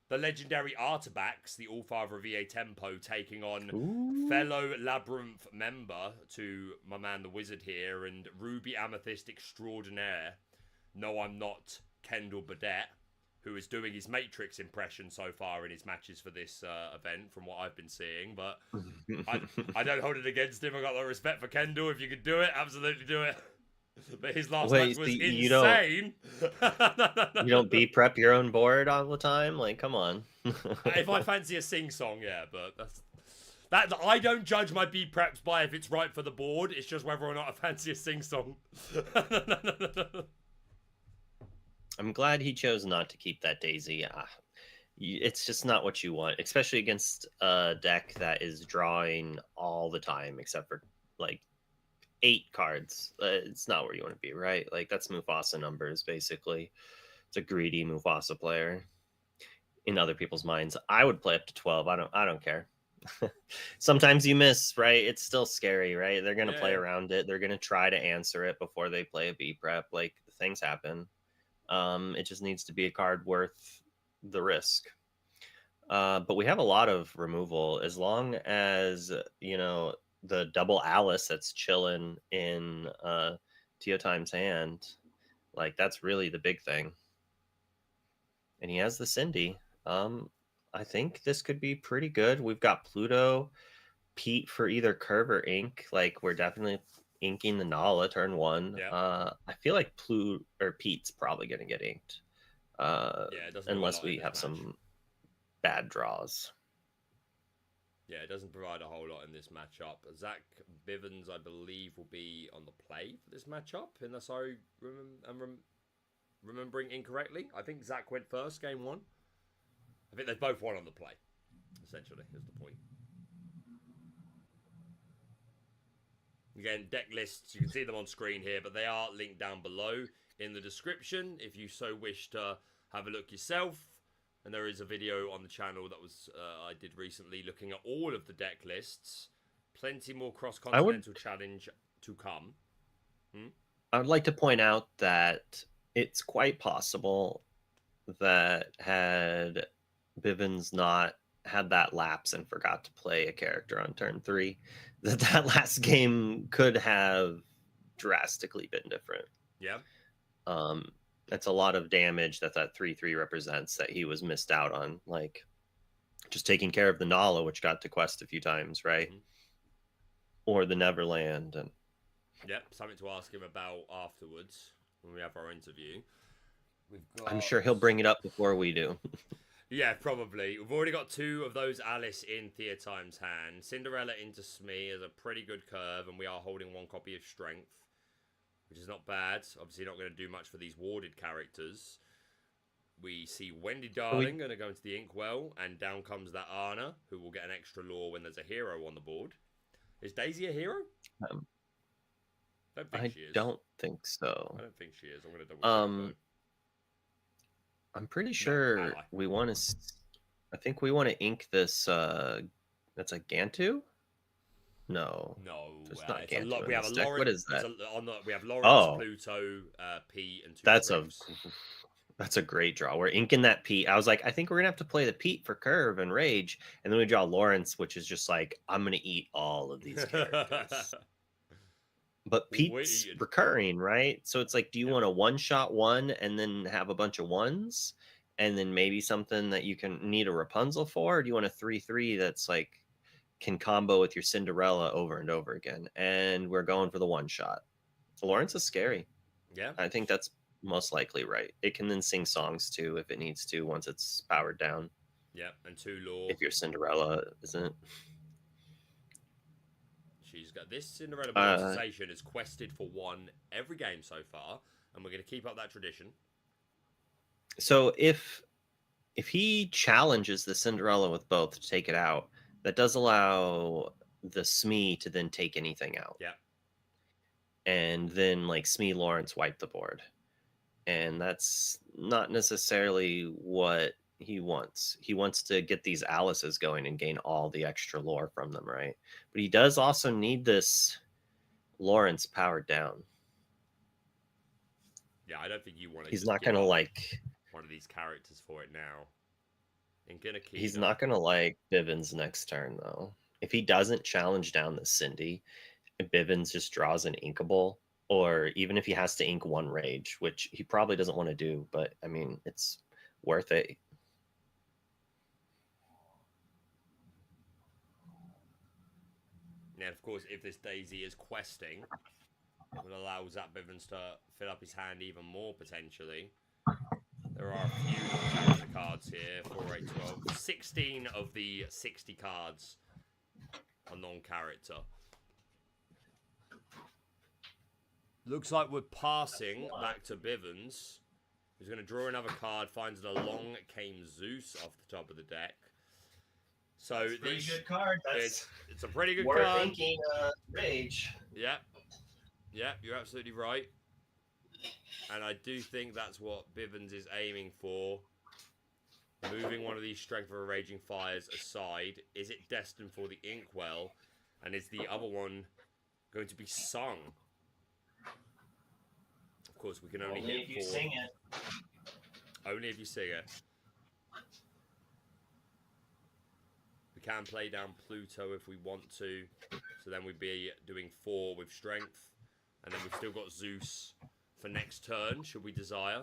the legendary Artabax, the Allfather of EA Tempo, taking on fellow Labyrinth member to my man, the Wizard here, and Ruby Amethyst Extraordinaire. No, I'm not Kendall Burdett, who is doing his Matrix impression so far in his matches for this event, from what I've been seeing. But I don't hold it against him. I got the respect for Kendall. If you could do it, absolutely do it. But his last match was insane. You don't B-prep your own board all the time? Like, come on. If I fancy a sing-song, yeah, but that I don't judge my B-preps by if it's right for the board. It's just whether or not I fancy a sing-song. I'm glad he chose not to keep that Daisy. It's just not what you want, especially against a deck that is drawing all the time, except for like 8 cards. It's not where you want to be, right? Like, that's Mufasa numbers, basically. It's a greedy Mufasa player in other people's minds. I would play up to 12. I don't care. Sometimes you miss, right? It's still scary, right? They're gonna play around it. They're gonna try to answer it before they play a B prep. Like, things happen. It just needs to be a card worth the risk. But we have a lot of removal, as long as, you know, the double Alice that's chilling in Theotime's hand. Like, that's really the big thing. And he has the Cindy. I think this could be pretty good. We've got Pluto, Pete for either curve or ink. Like, we're definitely inking the Nala turn 1. Yeah. I feel like Pete's probably going to get inked. It doesn't unless we have some bad draws. Yeah, it doesn't provide a whole lot in this matchup. Zach Bivens, I believe, will be on the play for this matchup, unless I am remembering incorrectly. I think Zach went first, game 1. I think they both won on the play, essentially, is the point. Again, deck lists, you can see them on screen here, but they are linked down below. in the description if you so wish to have a look yourself. And there is a video on the channel that was I did recently looking at all of the deck lists. Plenty more Cross Continental Challenge to come. I would like to point out that it's quite possible that had Bivens not had that lapse and forgot to play a character on turn 3, that last game could have drastically been different. Yeah. That's a lot of damage that 3/3 represents that he was missed out on, like just taking care of the Nala, which got to quest a few times, right? Or the Neverland. And yep, something to ask him about afterwards when we have our interview. I'm sure he'll bring it up before we do. Yeah, probably. We've already got 2 of those Alice in Theotime's hand. Cinderella into Smee is a pretty good curve, and we are holding 1 copy of Strength, which is not bad. Obviously not going to do much for these warded characters. We see Wendy Darling going to go into the Inkwell, and down comes that Anna, who will get an extra lore when there's a hero on the board. Is Daisy a hero? I don't think so. I don't think she is. I'm going to double check. I'm pretty sure we want to. I think we want to ink this. That's a Gantu. No, it's not it's Gantu. We have a Lawrence. What is that? We have Lawrence, Pluto, Pete, and 2 That's Strengths. That's a great draw. We're inking that Pete. I was like, I think we're gonna have to play the Pete for curve and rage, and then we draw Lawrence, which is just like, I'm gonna eat all of these characters. But Pete's recurring, right? So it's like, do you want a 1-shot 1 and then have a bunch of 1s, and then maybe something that you can need a Rapunzel for? Or do you want a 3/3 that's like can combo with your Cinderella over and over again? And we're going for the 1-shot. Lawrence is scary. Yeah, I think that's most likely right. It can then sing songs too if it needs to once it's powered down. Yeah, and 2 lore. If your Cinderella isn't. She's got this Cinderella monetization is quested for 1 every game so far, and we're going to keep up that tradition. So if he challenges the Cinderella with both to take it out, that does allow the Smee to then take anything out. Yeah. And then like Smee Lawrence wipe the board. And that's not necessarily what he wants. He wants to get these Alices going and gain all the extra lore from them, right? But he does also need this Lawrence powered down. Yeah, I don't think you want to. He's not going to like one of these characters for it now. And gonna keep. He's not going to like Bivens next turn though. If he doesn't challenge down the Cindy, Bivens just draws an inkable, or even if he has to ink 1 rage, which he probably doesn't want to do, but I mean, it's worth it. And of course, if this Daisy is questing, it will allow Zach Bivens to fill up his hand even more potentially. There are a few character cards here. 4, 8, 12. 16 of the 60 cards are non-character. Looks like we're passing back to Bivens, who's going to draw another card, finds the Long Came Zeus off the top of the deck. So that's a pretty good card. It's a pretty good worth card. Thinking rage. Yeah, you're absolutely right. And I do think that's what Bivens is aiming for. Moving one of these Strength of a Raging Fires aside, is it destined for the Inkwell? And is the other one going to be sung? Of course, we can only hit if you 4. sing it. Only if you sing it. We can play down Pluto if we want to. So then we'd be doing 4 with Strength. And then we've still got Zeus for next turn, should we desire.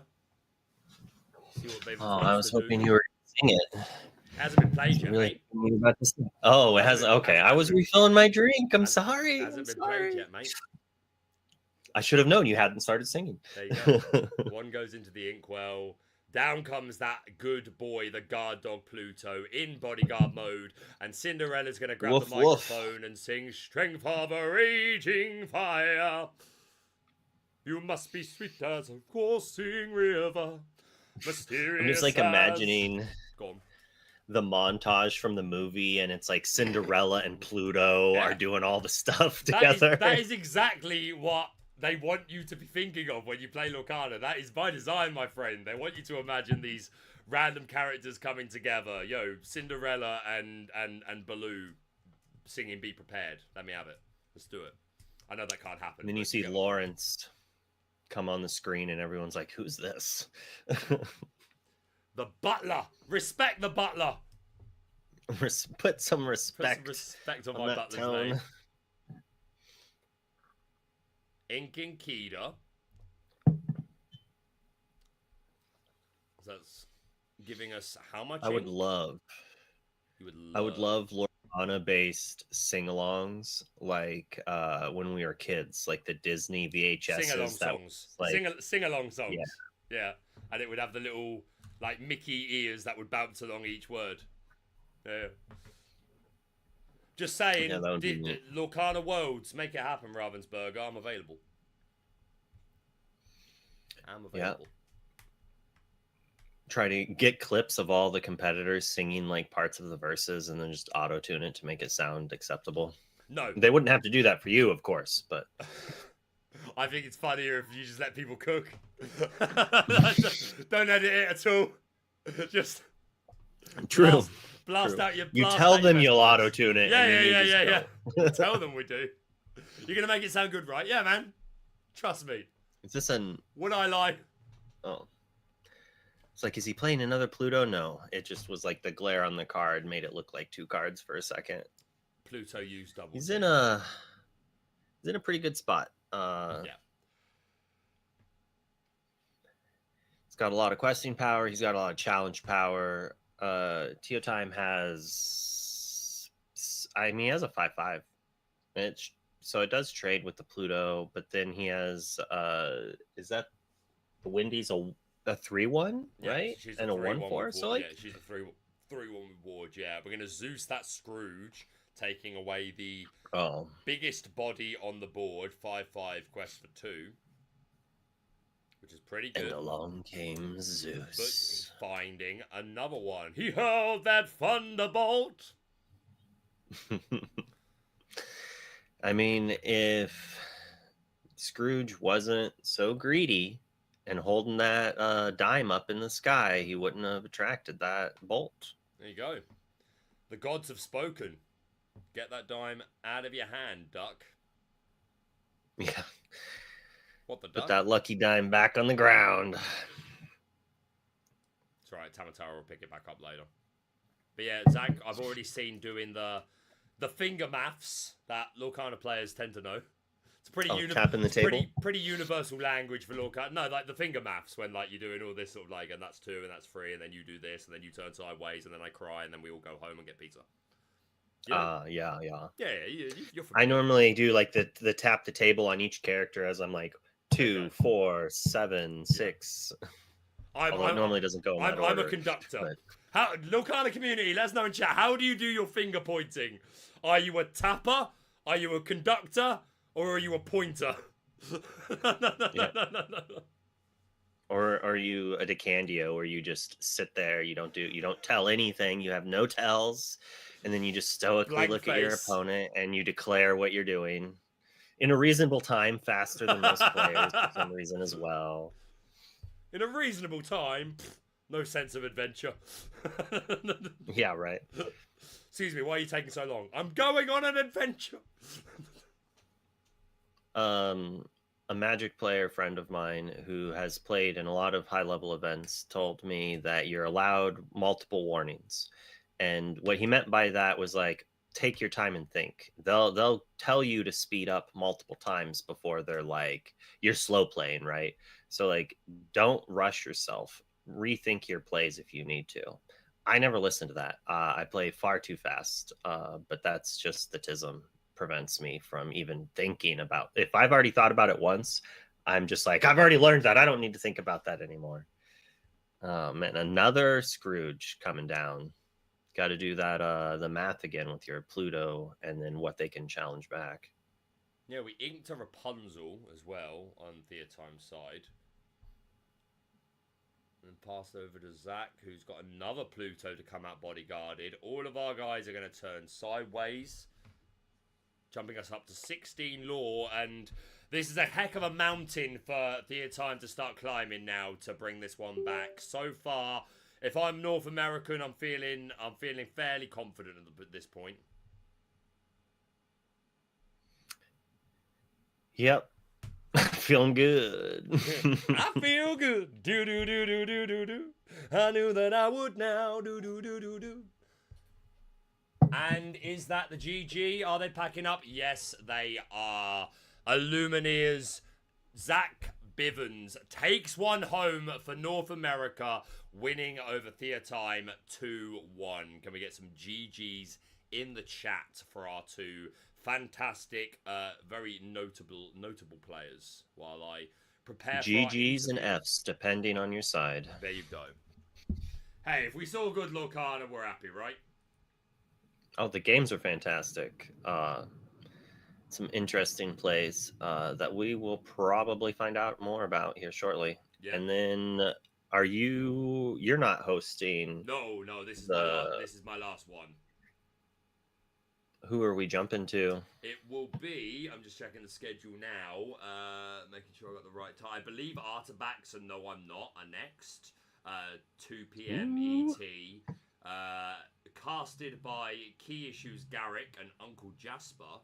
See what Bivens wants I was to hoping do. you were going to sing it. It hasn't been played yet, mate. About to sing. Oh, it has. Okay, I was refilling my drink. I'm sorry. It hasn't I'm been sorry. played yet, mate. I should have known you hadn't started singing. There you go. One goes into the Inkwell. Down comes that good boy, the guard dog Pluto, in bodyguard mode. And Cinderella's going to grab Woof, the woof. microphone and sing Strength of a Raging Fire. You must be sweet as a coursing river. Mysterious I'm just like as... imagining Go on. the montage from the movie, and it's like Cinderella and Pluto are doing all the stuff together. That is exactly what they want you to be thinking of when you play Lorcana. That is by design, my friend. They want you to imagine these random characters coming together. Yo, Cinderella and Baloo singing Be Prepared. Let me have it. Let's do it. I know that can't happen. And then you see Lawrence come on the screen and everyone's like, who's this? The butler. Respect the butler. Put some respect, Put some respect on on my that butler's tone. name. Inking Kida. That's giving us how much? I would ink? love. You would love. I would love Lorcana-based sing-alongs like when we were kids, like the Disney VHSs. Sing-along that songs. was, like, Sing-along songs. Yeah. Yeah. And it would have the little, like, Mickey ears that would bounce along each word. Yeah. Just saying, Yeah, that would be neat. Lorcana Worlds, make it happen, Ravensburger. I'm available. I'm available. Try to get clips of all the competitors singing like parts of the verses and then just auto-tune it to make it sound acceptable. No. They wouldn't have to do that for you, of course, but I think it's funnier if you just let people cook. Don't edit it at all. Just true. Blast True. out your. You blast tell out them your you'll best auto tune it. Yeah, and then you yeah. just go. Tell them we do. You're gonna make it sound good, right? Yeah, man. Trust me. Is this an? Would I lie? Oh, it's like, is he playing another Pluto? No, it just was like the glare on the card made it look like two cards for a second. Pluto used double. He's in a pretty good spot. Yeah. He's got a lot of questing power. He's got a lot of challenge power. Théotime has, I mean, he has a 5/5. So it does trade with the Pluto, but then he has, is that the Wendy's a 3/1, right? She's And a 1/4. So like, yeah, she's a 3/1 with Ward. Yeah, we're gonna Zeus that Scrooge, taking away the biggest body on the board. 5/5 quest for 2. Which is pretty good. and along came But Zeus. finding another one. He hurled that thunderbolt. I mean, if Scrooge wasn't so greedy and holding that dime up in the sky, he wouldn't have attracted that bolt. There you go. The gods have spoken. Get that dime out of your hand, duck. Yeah. What the duck? Put that lucky dime back on the ground. It's alright, Tamatara will pick it back up later. But yeah, Zach, I've already seen doing the finger maths that Lorcana players tend to know. It's pretty tapping the table? pretty universal language for Lorcana. No, like the finger maths when like you're doing all this sort of like, and that's 2 and that's 3, and then you do this, and then you turn sideways, and then I cry, and then we all go home and get pizza. Yeah. Yeah, you're I normally do like the tap the table on each character as I'm like 2, 4, 7, 6. Although it normally doesn't go in that I'm order, a conductor. but- How Lorcana community, let us know in chat. How do you do your finger pointing? Are you a tapper? Are you a conductor? Or are you a pointer? Or are you a decandio where you just sit there, you don't tell anything, you have no tells, and then you just stoically Blank look at your face. opponent and you declare what you're doing in a reasonable time, faster than most players for some reason as well. In a reasonable time, no sense of adventure. Yeah, right. Excuse me, why are you taking so long? I'm going on an adventure. A Magic player friend of mine who has played in a lot of high level events told me that you're allowed multiple warnings. And what he meant by that was like, take your time and think. They'll tell you to speed up multiple times before they're like, you're slow playing, right? So like, don't rush yourself. Rethink your plays if you need to. I never listen to that. I play far too fast, but that's just the tism. Prevents me from even thinking about. If I've already thought about it once, I'm just like, I've already learned that. I don't need to think about that anymore. And another Scrooge coming down. Got to do that the math again with your Pluto and then what they can challenge back. Yeah, we inked a Rapunzel as well on Theotime's side. And passed over to Zach, who's got another Pluto to come out bodyguarded. All of our guys are going to turn sideways. jumping us up to 16 lore, and this is a heck of a mountain for Theotime to start climbing now to bring this one back. So far, if I'm North American, I'm feeling fairly confident at this point. Yep. Feeling good. I feel good. Do do do do do do do. I knew that I would now. Do do do do do. And is that the GG? Are they packing up? Yes, they are. Illumineers, Zach Bivens takes one home for North America, winning over Theotime 2-1. Can we get some GGs in the chat for our two fantastic, very notable players while I prepare for GGs and Fs, depending on your side. There you go. Hey, if we saw good Lorcana, we're happy, right? Oh, the games are fantastic. Some interesting plays that we will probably find out more about here shortly. Yeah. And then, you're not hosting? No, this is my last one. Who are we jumping to? It will be, I'm just checking the schedule now, making sure I got the right time. I believe Artabax and No I'm Not are next, 2 p.m. ET. Casted by Key Issues Garrick and Uncle Jasper,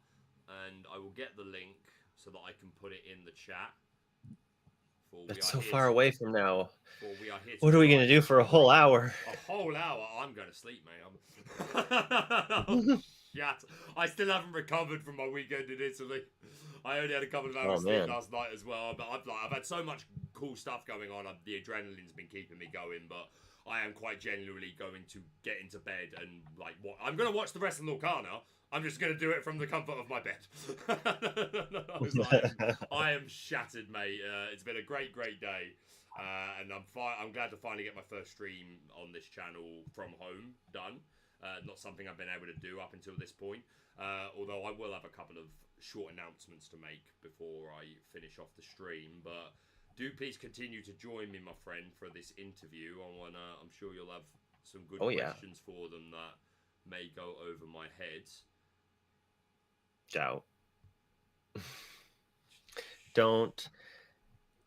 and I will get the link so that I can put it in the chat. That's so far away from now. We are here what are we going to do for a whole hour? A whole hour? I'm going to sleep, mate. Yeah, I still haven't recovered from my weekend in Italy. I only had a couple of hours sleep last night as well, but I've had so much cool stuff going on. The adrenaline's been keeping me going, but I am quite genuinely going to get into bed and I'm going to watch the rest of Lorcana. I'm just going to do it from the comfort of my bed. I am shattered, mate. It's been a great day, and I'm glad to finally get my first stream on this channel from home done. Not something I've been able to do up until this point. Although I will have a couple of short announcements to make before I finish off the stream, but do please continue to join me, my friend, for this interview. I'm sure you'll have some good questions for them that may go over my head. Doubt. Don't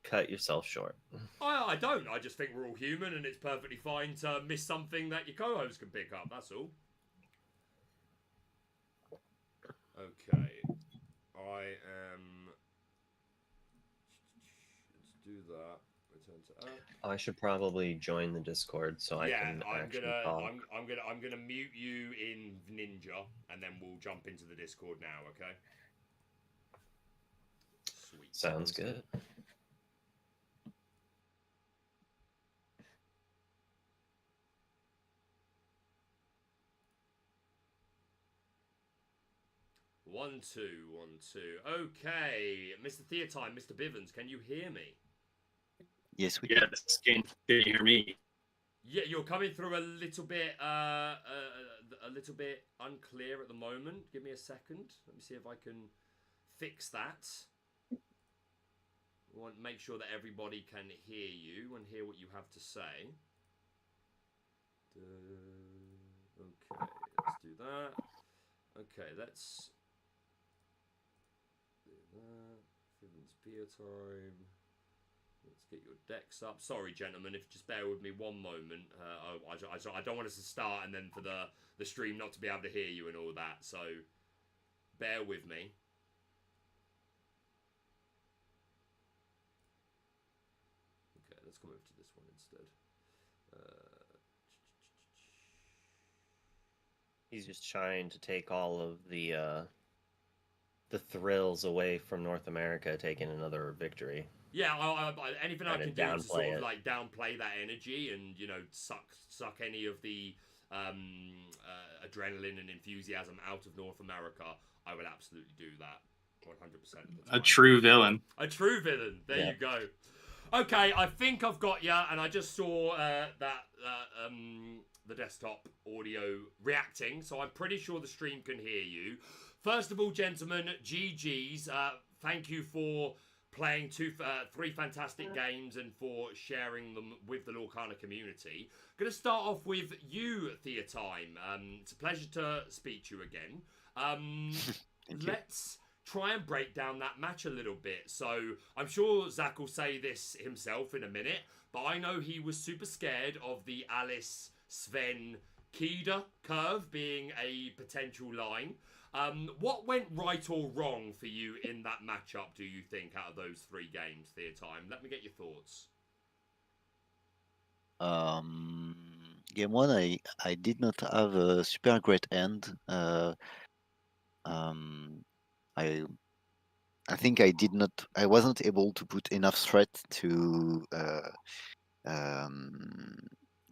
cut yourself short. I don't. I just think we're all human, and it's perfectly fine to miss something that your co-host can pick up. That's all. Okay. I am. Let's do that. Return to Earth. I should probably join the Discord so I can actually talk. I'm gonna mute you in Ninja, and then we'll jump into the Discord now. Okay. Sweet. Sounds good. One, two. Okay, Mr. Theotime, Mr. Bivens, can you hear me? Yes, we can. Yes, can you hear me? Yeah, you're coming through a little bit unclear at the moment. Give me a second. Let me see if I can fix that. I want to make sure that everybody can hear you and hear what you have to say. Okay, let's do that. Okay, let's do that. Bivens Theotime. Let's get your decks up. Sorry, gentlemen, if just bear with me one moment. I don't want us to start and then for the stream not to be able to hear you and all that. So bear with me. Okay, let's come over to this one instead. He's just trying to take all of the thrills away from North America taking another victory. Yeah, anything I can do to sort of it. downplay that energy and suck any of the adrenaline and enthusiasm out of North America, I would absolutely do that 100% of the time. A true villain. A true villain. There you go. Okay, I think I've got you, and I just saw the desktop audio reacting, so I'm pretty sure the stream can hear you. First of all, gentlemen, GG's. Thank you for playing three fantastic games and for sharing them with the Lorcana community. Going to start off with you, Theotime. It's a pleasure to speak to you again. let's try and break down that match a little bit. So I'm sure Zach will say this himself in a minute, but I know he was super scared of the Alice, Sven, Kida curve being a potential line. What went right or wrong for you in that matchup, do you think, out of those 3 games, Theotime? Let me get your thoughts. Game 1, I did not have a super great end. I think I wasn't able to put enough threat to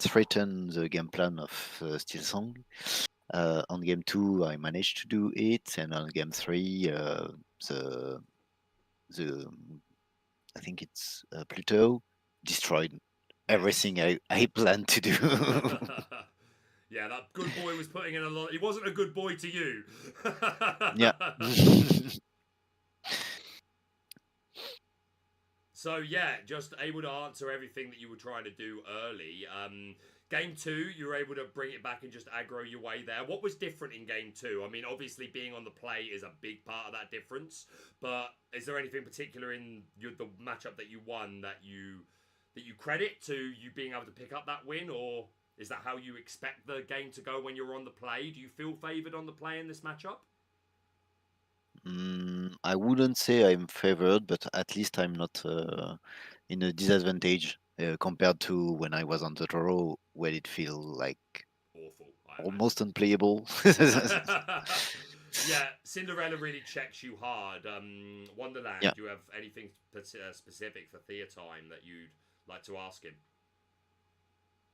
threaten the game plan of Steel Song. On game 2, I managed to do it, and on game 3, the I think it's Pluto destroyed everything I planned to do. Yeah, that good boy was putting in a lot. He wasn't a good boy to you. Yeah. So yeah, just able to answer everything that you were trying to do early. Game 2, you were able to bring it back and just aggro your way there. What was different in game 2? I mean, obviously being on the play is a big part of that difference, but is there anything particular in the matchup that you won that you credit to you being able to pick up that win, or is that how you expect the game to go when you're on the play? Do you feel favored on the play in this matchup? I wouldn't say I'm favored, but at least I'm not in a disadvantage compared to when I was on the draw, where it feel like awful, almost unplayable. Yeah, Cinderella really checks you hard. Wonderland, Yeah. do you have anything specific for Theotime that you'd like to ask him?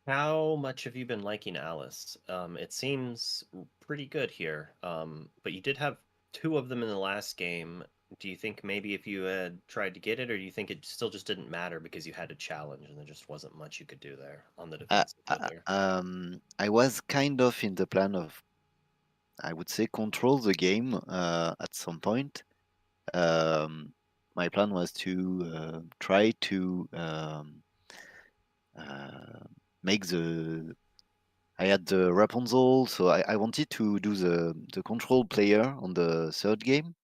How much have you been liking Alice? It seems pretty good here, but you did have 2 of them in the last game. Do you think maybe if you had tried to get it, or do you think it still just didn't matter because you had a challenge and there just wasn't much you could do there on the defensive there? I was kind of in the plan of, I would say, control the game at some point. My plan was to try to make the. I had the Rapunzel, so I wanted to do the control player on the 3rd game,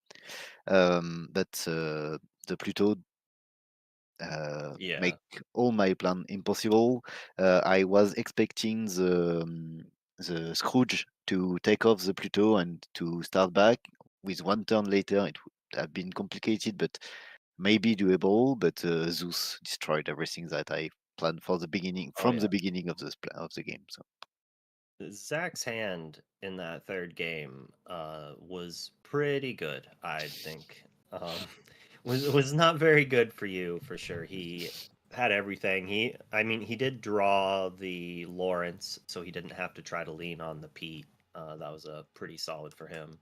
but the Pluto Yeah. make all my plan impossible. I was expecting the Scrooge to take off the Pluto and to start back. With 1 turn later, it would have been complicated, but maybe doable. But Zeus destroyed everything that I planned for the beginning, Oh, from yeah. the beginning of the game. So Zach's hand in that 3rd game was pretty good, I think. Was not very good for you, for sure. He had everything. He did draw the Lawrence, so he didn't have to try to lean on the Pete. That was pretty solid for him.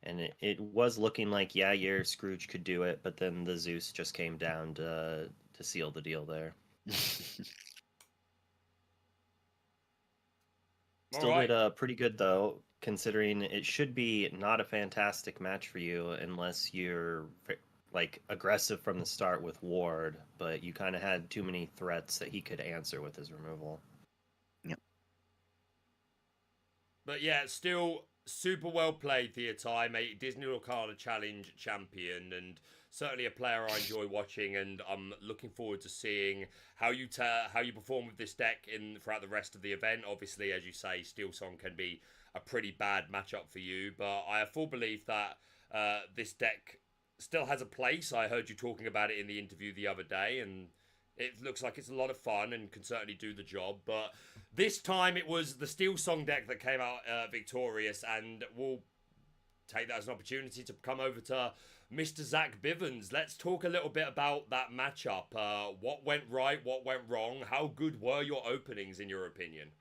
And it was looking like, yeah, your Scrooge could do it, but then the Zeus just came down to seal the deal there. Still did pretty good, though, considering it should be not a fantastic match for you unless you're like aggressive from the start with Ward, but you kind of had too many threats that he could answer with his removal. Yep. But yeah, still super well played, Theotime, a Disney Lorcana Challenge champion, and certainly a player I enjoy watching, and I'm looking forward to seeing how you perform with this deck throughout the rest of the event. Obviously, as you say, Steel Song can be a pretty bad matchup for you, but I have full belief that this deck still has a place. I heard you talking about it in the interview the other day, and it looks like it's a lot of fun and can certainly do the job. But this time it was the Steel Song deck that came out victorious, and we'll take that as an opportunity to come over to Mr. Zach Bivens. Let's talk a little bit about that matchup. What went right? What went wrong? How good were your openings, in your opinion?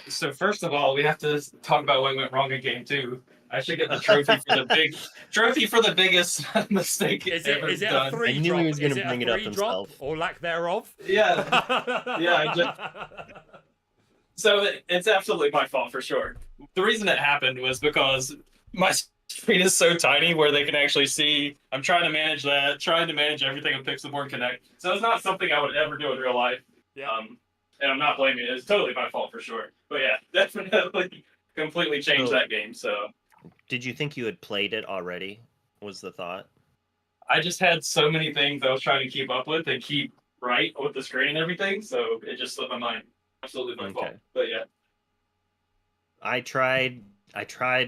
So first of all, we have to talk about what went wrong in game 2. I should get the trophy for the biggest mistake ever Is it done. a 3 I knew drop? he was gonna Is it bring a it up 3 drop himself. or lack thereof? Yeah. So it's absolutely my fault for sure. The reason it happened was because my screen is so tiny where they can actually see. I'm trying to manage that, trying to manage everything on Pixel Board Connect. So it's not something I would ever do in real life. Yeah. And I'm not blaming it. It's totally my fault for sure. But yeah, definitely completely changed that game. So Did you think you had played it already? Was the thought? I just had so many things I was trying to keep up with and keep right with the screen and everything, so it just slipped my mind. Absolutely my fault. But yeah. I tried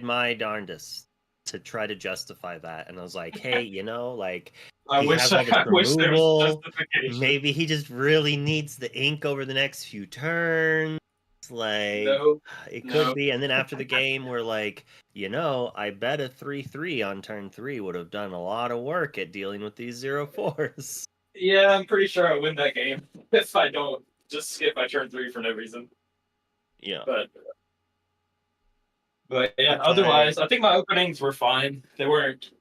my darndest to try to justify that, and I was like, hey, like I wish there was justification. Maybe he just really needs the ink over the next few turns. Like it could be, and then after the game, we're like, I bet a 3/3 on turn 3 would have done a lot of work at dealing with these 0/4s. Yeah, I'm pretty sure I win that game if I don't just skip my turn 3 for no reason. Yeah, but yeah, otherwise, I think my openings were fine. They weren't.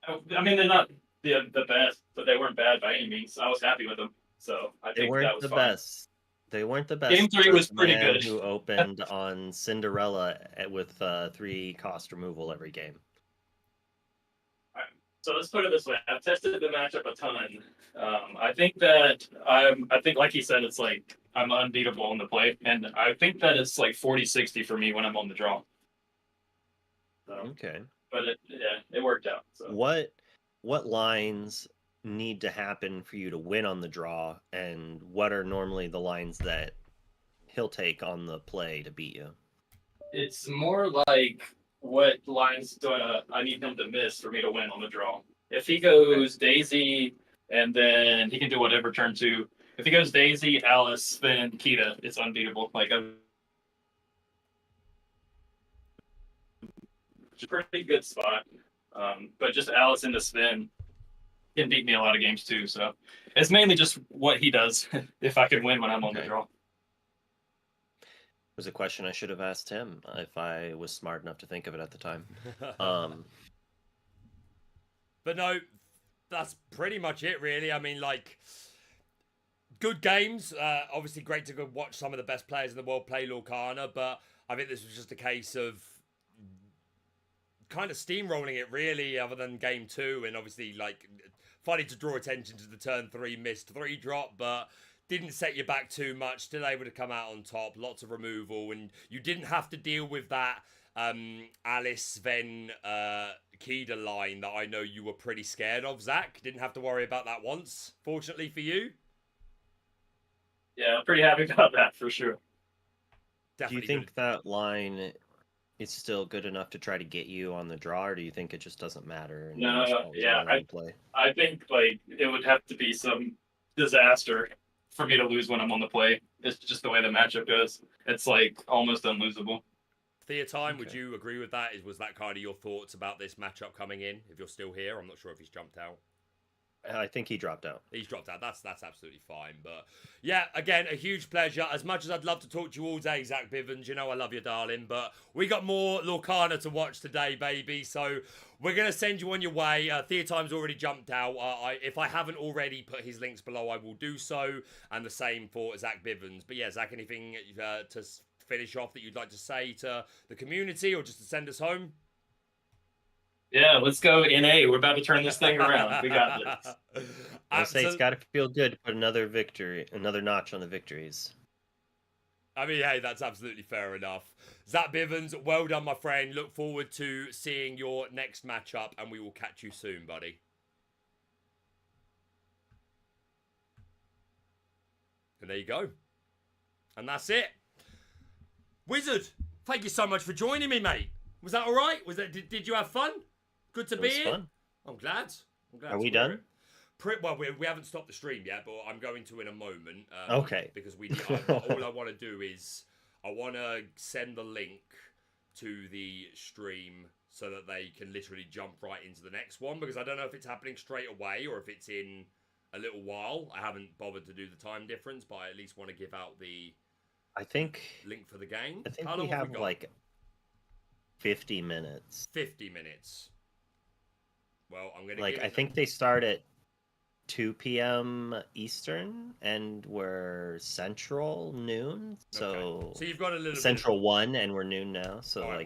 I mean, they're not the best, but they weren't bad by any means. I was happy with them, so I think that was fine. Best. They weren't the best. Game 3 was pretty good. Who opened on Cinderella with 3 cost removal every game. All right. So let's put it this way: I've tested the matchup a ton. I think that I think, like he said, it's like I'm unbeatable on the play, and I think that it's like 40-60 for me when I'm on the draw. So, okay. But it worked out. So. What lines need to happen for you to win on the draw, and what are normally the lines that he'll take on the play to beat you? It's more like what lines do I need him to miss for me to win on the draw. If he goes Daisy and then he can do whatever turn 2. If he goes Daisy, Alice, then Kita, it's unbeatable. Like it's a pretty good spot. But just Alice into spin can beat me a lot of games too. So it's mainly just what he does if I can win when I'm on the draw. It was a question I should have asked him if I was smart enough to think of it at the time. But no, that's pretty much it, really. I mean, like, good games. Obviously, great to go watch some of the best players in the world play Lorcana, but I think this was just a case of kind of steamrolling it, really, other than game 2, and obviously, like, fighting to draw attention to the turn 3 missed 3 drop, but didn't set you back too much. Still able to come out on top. Lots of removal, and you didn't have to deal with that Alice Sven Kida line that I know you were pretty scared of, Zach. Didn't have to worry about that once, fortunately for you. Yeah, I'm pretty happy about that for sure. Definitely. Do you think that line is still good enough to try to get you on the draw, or do you think it just doesn't matter? No, yeah, I think like it would have to be some disaster for me to lose when I'm on the play. It's just the way the matchup goes. It's like almost unlosable. Theotime, would you agree with that? Was that kind of your thoughts about this matchup coming in? If you're still here, I'm not sure if he's jumped out. I think he dropped out. He's dropped out. That's absolutely fine. But yeah, again, a huge pleasure. As much as I'd love to talk to you all day, Zach Bivens, I love you, darling. But we got more Lorcana to watch today, baby. So we're going to send you on your way. Theotime's already jumped out. If I haven't already put his links below, I will do so. And the same for Zach Bivens. But yeah, Zach, anything to finish off that you'd like to say to the community or just to send us home? Yeah, let's go NA. We're about to turn this thing around. We got this. I'll say it's got to feel good to put another notch on the victories. I mean, hey, that's absolutely fair enough. Zach Bivens, well done, my friend. Look forward to seeing your next matchup, and we will catch you soon, buddy. And there you go. And that's it. Wizard, thank you so much for joining me, mate. Was that all right? Did you have fun? Good to be here. Fun. I'm glad. Are we done? Well, we haven't stopped the stream yet, but I'm going to in a moment. Okay. Because all I want to do is I want to send the link to the stream so that they can literally jump right into the next one, because I don't know if it's happening straight away or if it's in a little while. I haven't bothered to do the time difference, but I at least want to give out the link for the game. I think we have like 50 minutes. 50 minutes. Well, I'm going to I think they start at 2 p.m. Eastern, and we're Central noon. So you've got a little Central 1, and we're noon now. So right,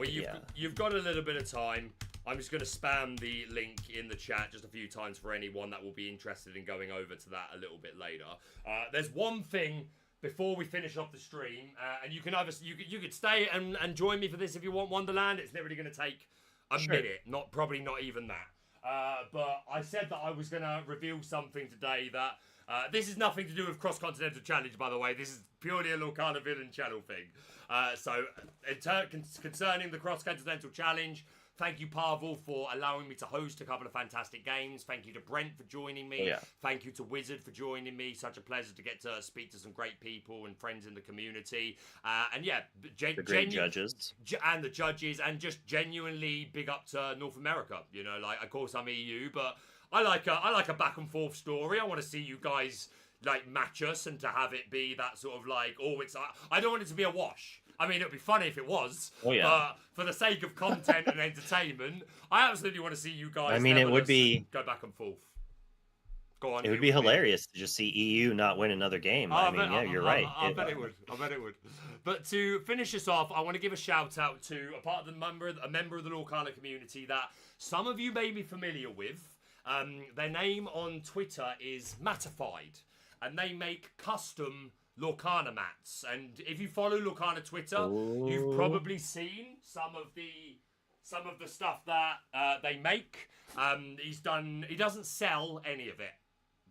you've got a little bit of time. I'm just going to spam the link in the chat just a few times for anyone that will be interested in going over to that a little bit later. There's one thing before we finish off the stream, and you can you could stay and join me for this if you want, Wonderland. It's literally going to take A Sure. minute, probably not even that. But I said that I was going to reveal something today that this is nothing to do with Cross Continental Challenge, by the way. This is purely a Lorcana Villain channel thing. So concerning the Cross Continental Challenge, thank you, Pavel, for allowing me to host a couple of fantastic games. Thank you to Brent for joining me. Oh, yeah. Thank you to Wizard for joining me. Such a pleasure to get to speak to some great people and friends in the community. And yeah, The great judges. and the judges, and just genuinely big up to North America. You know, like, of course I'm EU, but I like a back and forth story. I want to see you guys like match us and to have it be that sort of like, I don't want it to be a wash. I mean, it would be funny if it was. Oh, yeah. But for the sake of content and entertainment, I absolutely want to see you guys. I mean, it would be go back and forth. Go on. It would be hilarious to just see EU not win another game. I mean, yeah, you're right. I bet it would. I bet it would. But to finish this off, I want to give a shout out to a member of the Lorcana community that some of you may be familiar with. Their name on Twitter is Matified, and they make custom Lorcana mats. And if you follow Lorcana Twitter, you've probably seen some of the stuff that they make. He doesn't sell any of it.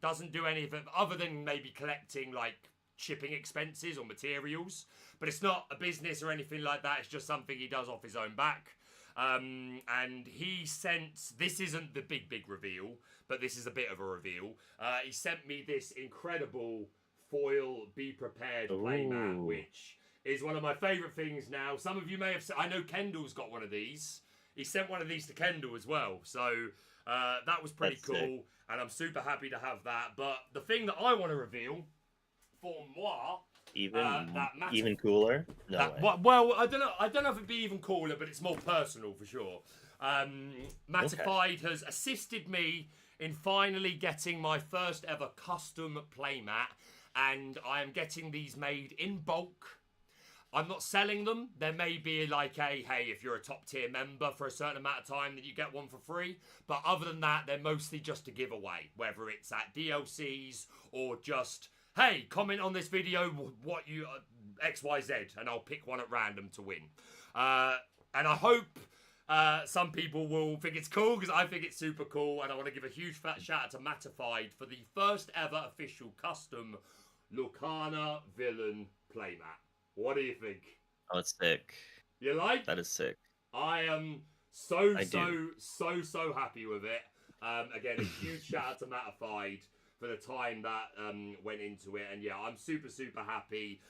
Doesn't do any of it other than maybe collecting like shipping expenses or materials. But it's not a business or anything like that. It's just something he does off his own back. And he sent, this isn't the big reveal, but this is a bit of a reveal. He sent me this incredible foil Be Prepared playmat, which is one of my favourite things now. Some of you may have, I know Kendall's got one of these. He sent one of these to Kendall as well. So that was pretty cool. sick. And I'm super happy to have that. But the thing that I want to reveal for moi, Even cooler? No way. well, I don't know if it'd be even cooler, but it's more personal for sure. Matified has assisted me in finally getting my first ever custom playmat, and I am getting these made in bulk. I'm not selling them. There may be like hey, if you're a top tier member for a certain amount of time, that you get one for free. But other than that, they're mostly just a giveaway, whether it's at DLCs or just, hey, comment on this video what you XYZ, and I'll pick one at random to win. And I hope some people will think it's cool, because I think it's super cool, and I want to give a huge fat shout out to Matified for the first ever official custom Lorcana Villain playmat. What do you think? Oh, it's sick. You like? That is sick. I am so happy with it. Again, a huge shout out to Matified for the time that went into it, and yeah, I'm super happy.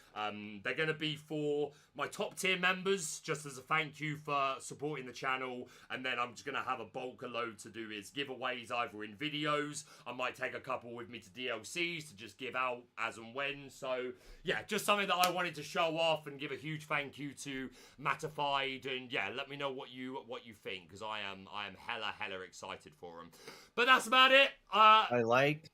They're going to be for my top tier members, just as a thank you for supporting the channel, and then I'm just going to have a bulk load to do is giveaways either in videos. I might take a couple with me to DLCs to just give out as and when. So yeah, just something that I wanted to show off and give a huge thank you to Matified, and yeah, let me know what you think, because I am hella excited for them. But that's about it. I like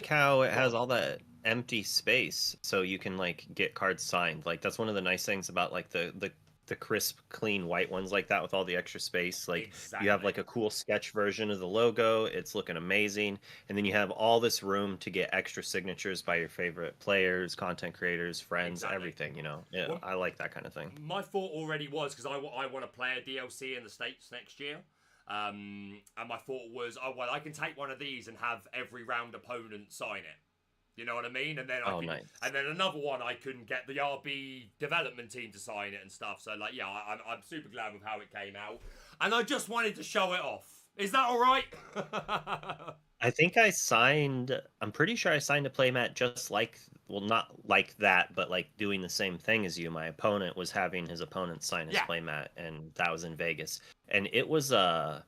how it has all that empty space, so you can like get cards signed. Like that's one of the nice things about like the crisp, clean white ones like that with all the extra space. Like you have like a cool sketch version of the logo. It's looking amazing, and then you have all this room to get extra signatures by your favorite players, content creators, friends, everything. You know, yeah, I like that kind of thing. My thought already was, because I want to play a DLC in the States next year. And my thought was, oh well, I can take one of these and have every round opponent sign it. You know what I mean? And then and then another one I can get the RB development team to sign it and stuff. So like, yeah, I'm super glad with how it came out, and I just wanted to show it off. Is that all right? I think I'm pretty sure I signed a playmat just like, well, not like that, but like doing the same thing as you. My opponent was having his opponent sign his playmat, and that was in Vegas. And it was I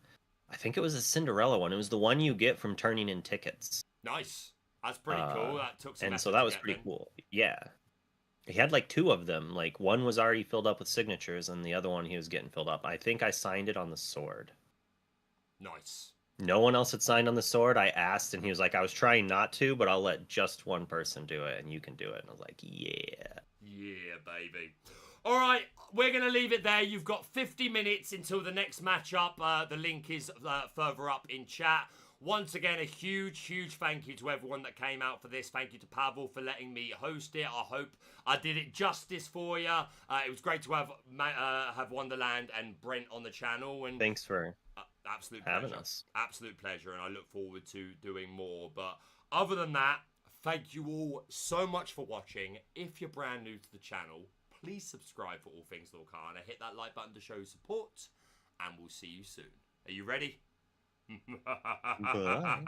think it was a Cinderella one. It was the one you get from turning in tickets. Nice. That's pretty cool. That took some and so that was pretty cool. Yeah. He had like two of them. Like one was already filled up with signatures, and the other one he was getting filled up. I think I signed it on the sword. Nice. No one else had signed on the sword. I asked, and he was like, I was trying not to, but I'll let just one person do it, and you can do it. And I was like, yeah. Yeah, baby. All right, we're going to leave it there. You've got 50 minutes until the next matchup. The link is further up in chat. once again, a huge thank you to everyone that came out for this. Thank you to Pavel for letting me host it. I hope I did it justice for you. It was great to have Wonderland and Brent on the channel. And thanks for absolute having pleasure. us. Absolute pleasure, and I look forward to doing more. But other than that, thank you all so much for watching. If you're brand new to the channel, please subscribe for all things Lorcana. Hit that like button to show support, and we'll see you soon. Are you ready? Bye.